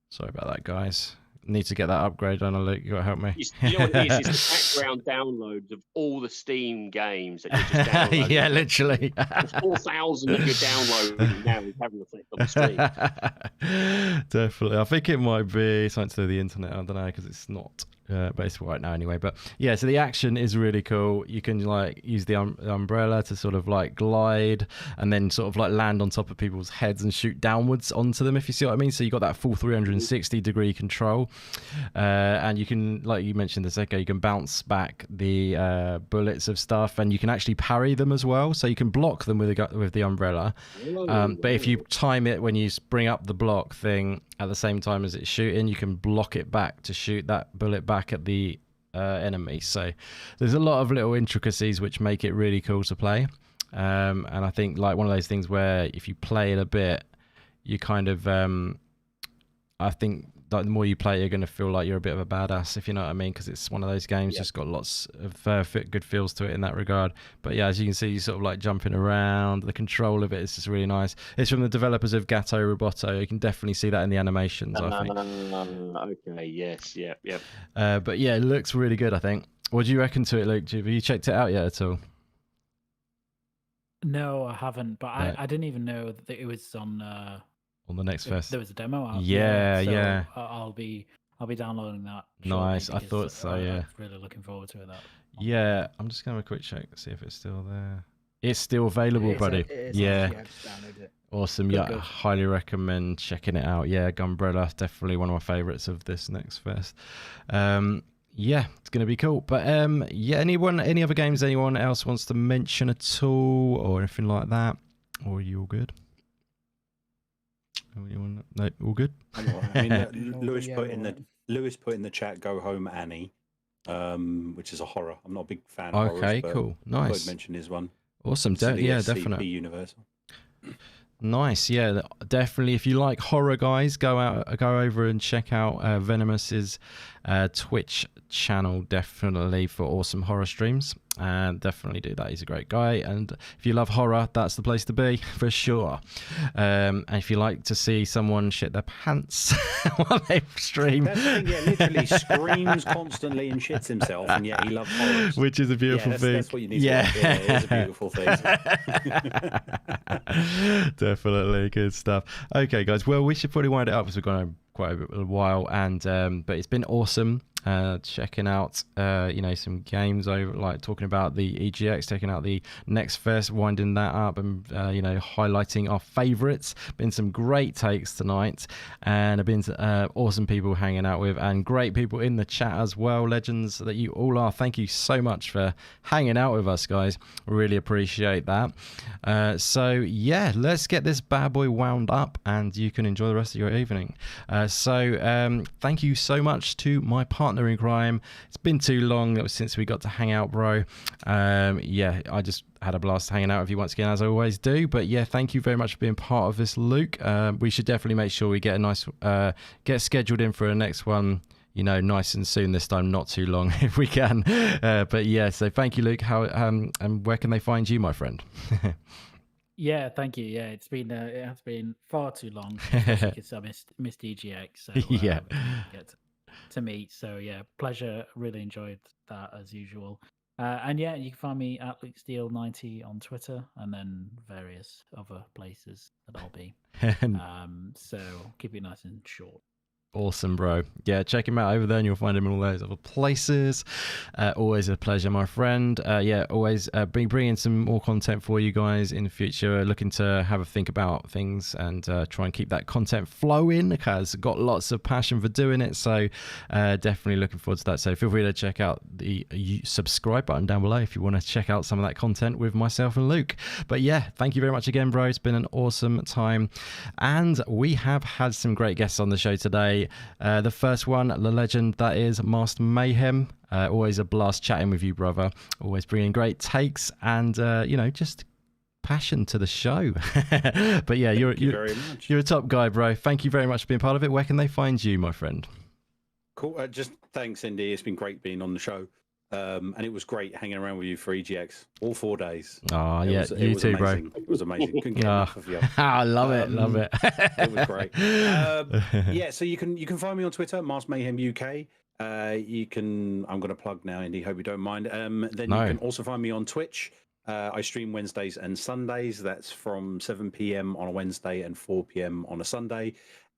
Speaker 1: Sorry about that, guys. Need to get that upgrade on. Luke, you gotta help me.
Speaker 4: You know what it is? It's the background downloads of all the Steam games that you're just downloading.
Speaker 1: Yeah, literally.
Speaker 4: 4,000 that you're downloading now is having a effect on the stream.
Speaker 1: Definitely. I think it might be something to do with the internet. I don't know because it's not but it's right now anyway. But yeah, so the action is really cool. You can like use the umbrella to sort of like glide and then sort of like land on top of people's heads and shoot downwards onto them, if you see what I mean. So you got that full 360-degree control, and you can, like you mentioned a second, you can bounce back the bullets of stuff, and you can actually parry them as well. So you can block them with the umbrella, but if you time it when you bring up the block thing at the same time as it's shooting, you can block it back to shoot that bullet back at the enemy. So there's a lot of little intricacies which make it really cool to play, and I think like one of those things where if you play it a bit, you kind of I think like the more you play, you're going to feel like you're a bit of a badass, if you know what I mean, because it's one of those games just got lots of good feels to it in that regard. But yeah, as you can see, you sort of like jumping around. The control of it is just really nice. It's from the developers of Gato Roboto. You can definitely see that in the animations, I think.
Speaker 4: Okay, yes, yep.
Speaker 1: But yeah, it looks really good, I think. What do you reckon to it, Luke? Have you checked it out yet at all?
Speaker 2: No, I haven't, but I didn't even know that it was on
Speaker 1: the next fest.
Speaker 2: There was a demo out.
Speaker 1: Yeah.
Speaker 2: I'll be downloading that.
Speaker 1: Nice. I thought so. Yeah.
Speaker 2: I'm really looking forward to it.
Speaker 1: Yeah. I'm just gonna have a quick check to see if it's still there. It's still available, buddy. Yeah. Awesome. Yeah. I highly recommend checking it out. Yeah. Gunbrella, definitely one of my favorites of this next fest. Yeah, it's going to be cool. But yeah, any other games anyone else wants to mention at all or anything like that? Or are you all good? No, all good.
Speaker 3: I mean, Lewis put in the chat, "Go home, Annie," which is a horror. I'm not a big fan of horrors.
Speaker 1: Okay, cool, nice.
Speaker 3: Mention his one.
Speaker 1: Awesome, yeah, definitely.
Speaker 3: Universal.
Speaker 1: Nice, yeah, definitely. If you like horror, guys, go over and check out Venomous's Twitch channel, definitely, for awesome horror streams. And definitely do that. He's a great guy, and if you love horror, that's the place to be for sure. And if you like to see someone shit their pants while they stream,
Speaker 3: that's the thing, yeah, literally screams constantly and shits himself, and yet he loves horror,
Speaker 1: which is a beautiful thing.
Speaker 3: That's what you need. Yeah, it is a beautiful thing.
Speaker 1: Definitely good stuff. Okay, guys. Well, we should probably wind it up because we've gone on quite a while, and but it's been awesome checking out some games over, like talking about the EGX, checking out the next fest, winding that up, and highlighting our favorites. Been some great takes tonight, and have been awesome people hanging out with, and great people in the chat as well. Legends that you all are. Thank you so much for hanging out with us, guys. Really appreciate that. So yeah, let's get this bad boy wound up, and you can enjoy the rest of your evening. So thank you so much to my partner in crime. It's been too long since we got to hang out, bro. Yeah, I just had a blast hanging out with you once again, as I always do. But yeah, thank you very much for being part of this, Luke. We should definitely make sure we get a nice get scheduled in for a next one, nice and soon this time, not too long if we can. But yeah, so thank you, Luke. How and where can they find you, my friend?
Speaker 2: Yeah, thank you. Yeah, it has been far too long because I missed EGX. So
Speaker 1: yeah,
Speaker 2: get to meet. So yeah, pleasure. Really enjoyed that as usual. And yeah, you can find me at Steele90 on Twitter, and then various other places that I'll be. So keep it nice and short.
Speaker 1: Awesome, bro. Yeah, check him out over there and you'll find him in all those other places. Always a pleasure, my friend. Yeah, always bringing some more content for you guys in the future. Looking to have a think about things and try and keep that content flowing, because I've got lots of passion for doing it. So definitely looking forward to that. So feel free to check out the subscribe button down below if you want to check out some of that content with myself and Luke. But yeah, thank you very much again, bro. It's been an awesome time. And we have had some great guests on the show today. The first one, the legend that is Master Mayhem. Always a blast chatting with you, brother. Always bringing great takes and just passion to the show. But yeah, you're a top guy, bro. Thank you very much for being part of it. Where can they find you, my friend?
Speaker 3: Cool. Just thanks, Indy. It's been great being on the show. And it was great hanging around with you for EGX all 4 days.
Speaker 1: Oh, yeah, you too, bro.
Speaker 3: It was amazing. Couldn't get enough of you.
Speaker 1: I love it, love it.
Speaker 3: It was great. Yeah, so you can find me on Twitter, Mars Mayhem UK. I'm going to plug now, Indy. Hope you don't mind. Then you can also find me on Twitch. I stream Wednesdays and Sundays. That's from 7 p.m. on a Wednesday and 4 p.m. on a Sunday.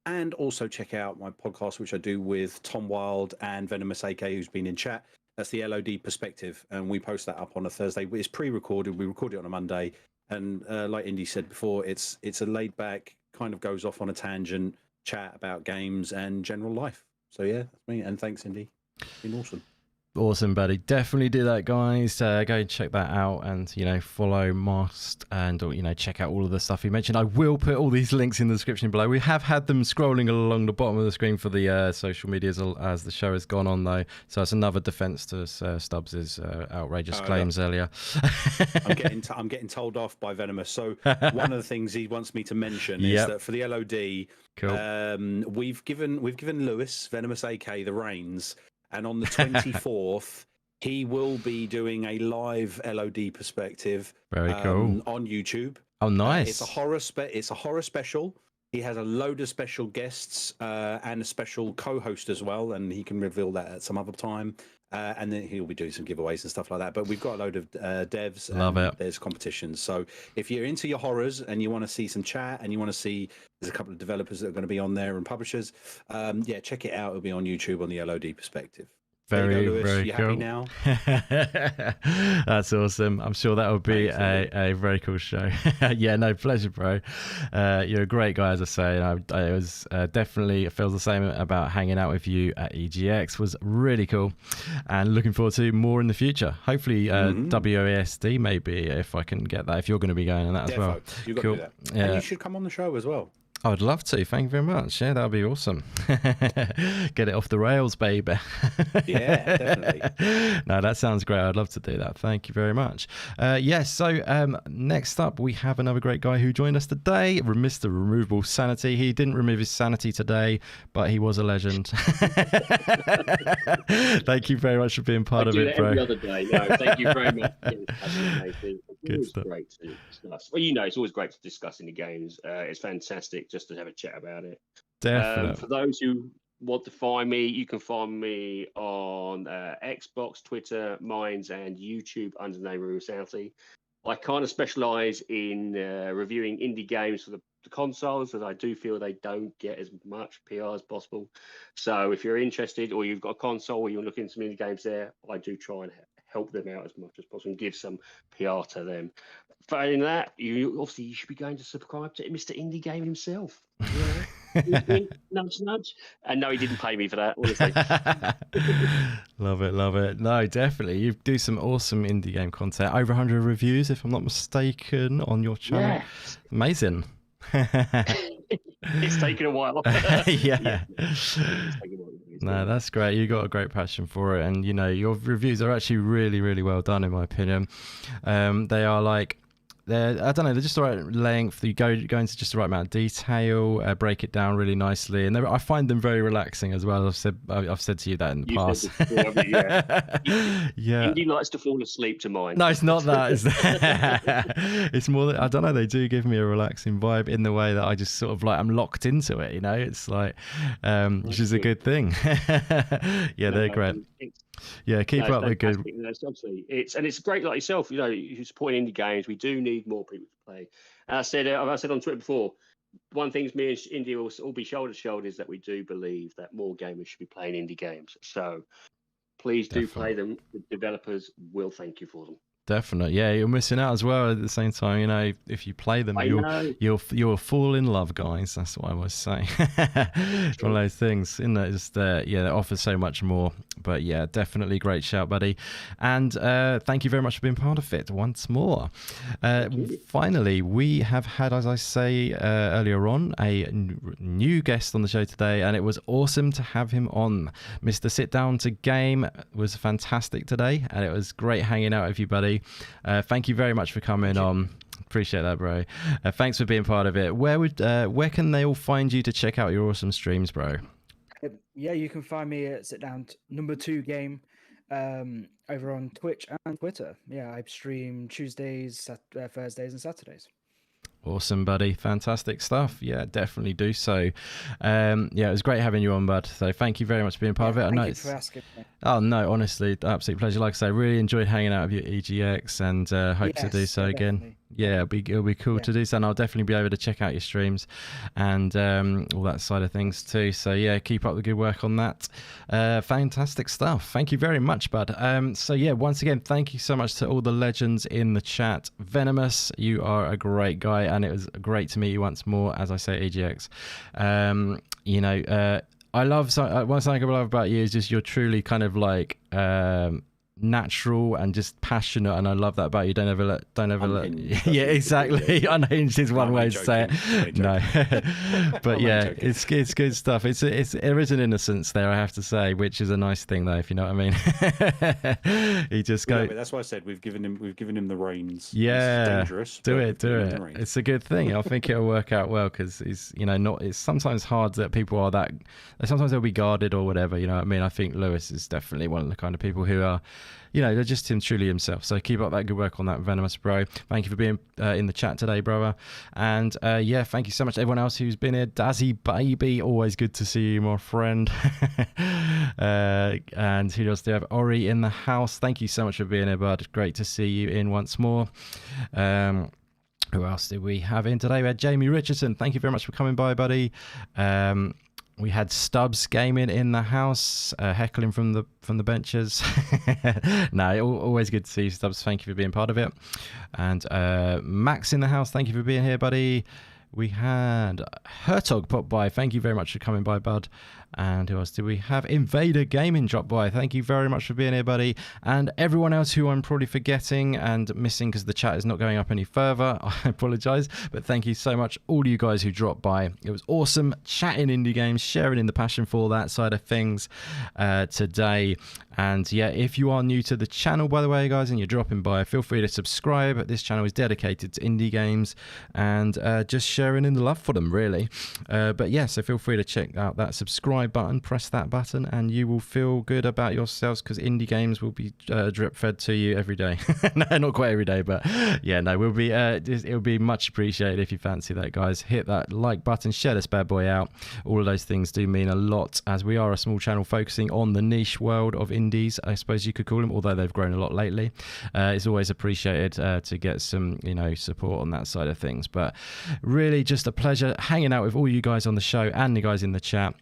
Speaker 3: And also check out my podcast, which I do with Tom Wild and Venomous AK, who's been in chat. That's the LOD Perspective, and we post that up on a Thursday. It's pre-recorded. We record it on a Monday, and like Indy said before, it's a laid-back, kind of goes off on a tangent chat about games and general life. So yeah, that's me. And thanks, Indy. It's been awesome.
Speaker 1: Awesome, buddy. Definitely do that, guys. Go and check that out, and follow Mast, and check out all of the stuff he mentioned. I will put all these links in the description below. We have had them scrolling along the bottom of the screen for the social medias as the show has gone on, though. So it's another defense to Stubbs' outrageous claims earlier.
Speaker 3: I'm getting told off by Venomous. So one of the things he wants me to mention is that for the LOD, cool. We've given Lewis, Venomous AK, the reins. And on the 24th, he will be doing a live LOD Perspective.
Speaker 1: Very cool.
Speaker 3: On YouTube.
Speaker 1: Oh, nice.
Speaker 3: It's a horror special. He has a load of special guests and a special co-host as well, and he can reveal that at some other time. And then he'll be doing some giveaways and stuff like that. But we've got a load of devs.
Speaker 1: Love it.
Speaker 3: There's competitions. So if you're into your horrors and you want to see some chat and you want to see, there's a couple of developers that are going to be on there and publishers. Check it out. It'll be on YouTube on the LOD Perspective.
Speaker 1: Very,
Speaker 3: Lewis.
Speaker 1: very
Speaker 3: you
Speaker 1: cool.
Speaker 3: Happy now?
Speaker 1: That's awesome. I'm sure that will be a very cool show. Yeah, no, pleasure, bro. You're a great guy, as I say. And I was definitely feels the same about hanging out with you at EGX. Was really cool, and looking forward to more in the future. Hopefully, WASD maybe, if I can get that. If you're going to be going on that as well.
Speaker 3: You've got to do that. Yeah. And you should come on the show as well.
Speaker 1: I would love to. Thank you very much. Yeah, that would be awesome. Get it off the rails, baby.
Speaker 3: Yeah, definitely.
Speaker 1: No, that sounds great. I'd love to do that. Thank you very much. So next up, we have another great guy who joined us today, Mr. Removable Sanity. He didn't remove his sanity today, but he was a legend. Thank you very much for being part of it, bro.
Speaker 4: Every other day. No, thank you very much. It's great to discuss. Well, it's always great to discuss in the games. It's fantastic just to have a chat about it.
Speaker 1: Definitely.
Speaker 4: For those who want to find me, you can find me on Xbox, Twitter, Minds, and YouTube under the name of Sanity. I kind of specialise in reviewing indie games for the consoles, as I do feel they don't get as much PR as possible. So if you're interested, or you've got a console, or you're looking at some indie games there, I do try and help them out as much as possible and give some PR to them. Failing that, you should be going to subscribe to Mr. Indie Game himself. Nudge, nudge. And no, he didn't pay me for that.
Speaker 1: Love it. No, definitely. You do some awesome indie game content. Over 100 reviews, if I'm not mistaken, on your channel. Yeah. Amazing.
Speaker 4: It's taken a while.
Speaker 1: Yeah. No, that's great. You got a great passion for it, and your reviews are actually really, really well done, in my opinion. They are like, they're just the right length. You go into just the right amount of detail, break it down really nicely, and I find them very relaxing as well. I've said to you that in the past.
Speaker 4: Yeah. Indy likes to fall asleep to mine.
Speaker 1: No, it's not that. It's more that, I don't know, they do give me a relaxing vibe in the way that I just sort of like, I'm locked into it. It's like, which is a good thing. Yeah, they're great. Yeah, keep up the good.
Speaker 4: It's great, like yourself. You're supporting indie games. We do need more people to play. And I said on Twitter before, one thing me and Indy will all be shoulder to shoulder is that we do believe that more gamers should be playing indie games. So please do play them. The developers will thank you for them.
Speaker 1: Definitely, yeah. You're missing out as well. At the same time, if you play them, you'll fall in love, guys. That's what I always say. It's one of those things, isn't it? Just it offers so much more. But yeah, definitely great shout, buddy. And thank you very much for being part of it once more. Finally, we have had, as I say earlier on, a new guest on the show today, and it was awesome to have him on. Mr. Sit Down to Game was fantastic today, and it was great hanging out with you, buddy. Thank you very much for coming on. Appreciate that, bro. Thanks for being part of it. Where can they all find you to check out your awesome streams, bro?
Speaker 5: Yeah, you can find me at Sit Down number 2 Game over on Twitch and Twitter. Yeah, I stream Tuesdays, Thursdays, and Saturdays.
Speaker 1: Awesome, buddy. Fantastic stuff. Yeah, definitely do so. It was great having you on, bud. So thank you very much for being part of it.
Speaker 5: Thank you for asking me.
Speaker 1: Oh, no, honestly, absolute pleasure. Like I say, really enjoyed hanging out with you at EGX, and hope to do so again. Yeah, it'll be cool to do so, and I'll definitely be able to check out your streams and all that side of things too. So yeah, keep up the good work on that. Fantastic stuff. Thank you very much, bud. So yeah, once again, thank you so much to all the legends in the chat. Venomous, you are a great guy, and it was great to meet you once more. As I say, EGX. You know, I love one thing I love about you is just you're truly kind of like natural and just passionate, and I love that about you. Don't ever let yeah, exactly. Unhinged is one way to say it. No. But yeah, it's good stuff. There is an innocence there, I have to say, which is a nice thing though, if you know what I mean. He just goes,
Speaker 3: but that's why I said we've given him the reins.
Speaker 1: Yeah,
Speaker 3: it's dangerous,
Speaker 1: do it. It's a good thing. I think it'll work out well, because he's, you know, it's sometimes hard that people are that, sometimes they'll be guarded or whatever, you know what I mean. I think Lewis is definitely one of the kind of people who are, you know, they're just him, truly himself. So keep up that good work on that, Venomous bro. Thank you for being in the chat today, brother. And yeah, thank you so much to everyone else who's been here. Dazzy Baby, always good to see you, my friend. And who else do we have? Ori in the house. Thank you so much for being here, bud. Great to see you in once more. Who else did we have in today? We had Jamie Richardson. Thank you very much for coming by, buddy. We had Stubbs Gaming in the house, heckling from the benches. No, always good to see you, Stubbs. Thank you for being part of it. And Max in the house. Thank you for being here, buddy. We had Hertog pop by. Thank you very much for coming by, bud. And who else did we have? Invader Gaming drop by. Thank you very much for being here, buddy. And everyone else who I'm probably forgetting and missing because the chat is not going up any further, I apologize. But thank you so much, all you guys who dropped by. It was awesome chatting indie games, sharing in the passion for that side of things today. And yeah, if you are new to the channel, by the way, guys, and you're dropping by, feel free to subscribe. This channel is dedicated to indie games and just sharing in the love for them, really. But yeah, so feel free to check out that subscribe button, press that button, and you will feel good about yourselves, because indie games will be drip fed to you every day. No, not quite every day, but yeah, no, we'll be it'll be much appreciated if you fancy that, guys. Hit that like button, share this bad boy out. All of those things do mean a lot, as we are a small channel focusing on the niche world of indies, I suppose you could call them, although they've grown a lot lately. It's always appreciated to get some, you know, support on that side of things. But really just a pleasure hanging out with all you guys on the show and the guys in the chat.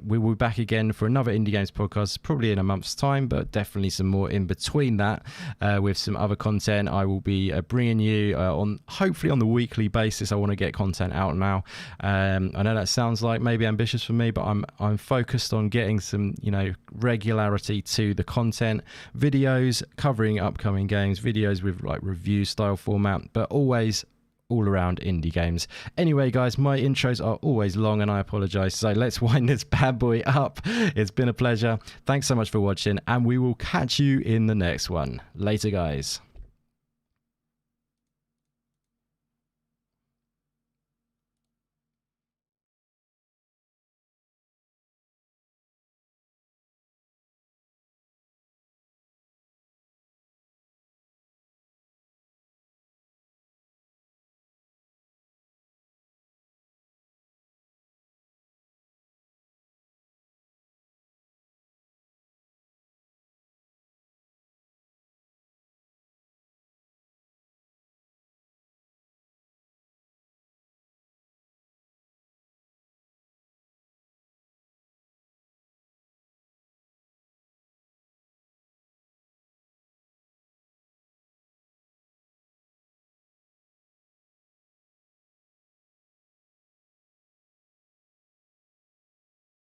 Speaker 1: We will be back again for another Indie Games podcast, probably in a month's time, but definitely some more in between that, with some other content. I will be bringing you on, hopefully on the weekly basis. I want to get content out now. I know that sounds like maybe ambitious for me, but I'm focused on getting some, you know, regularity to the content, videos covering upcoming games, videos with like review style format, but always all around indie games. Anyway, guys, my intros are always long and I apologize, so let's wind this bad boy up. It's been a pleasure. Thanks so much for watching, and we will catch you in the next one. Later, guys.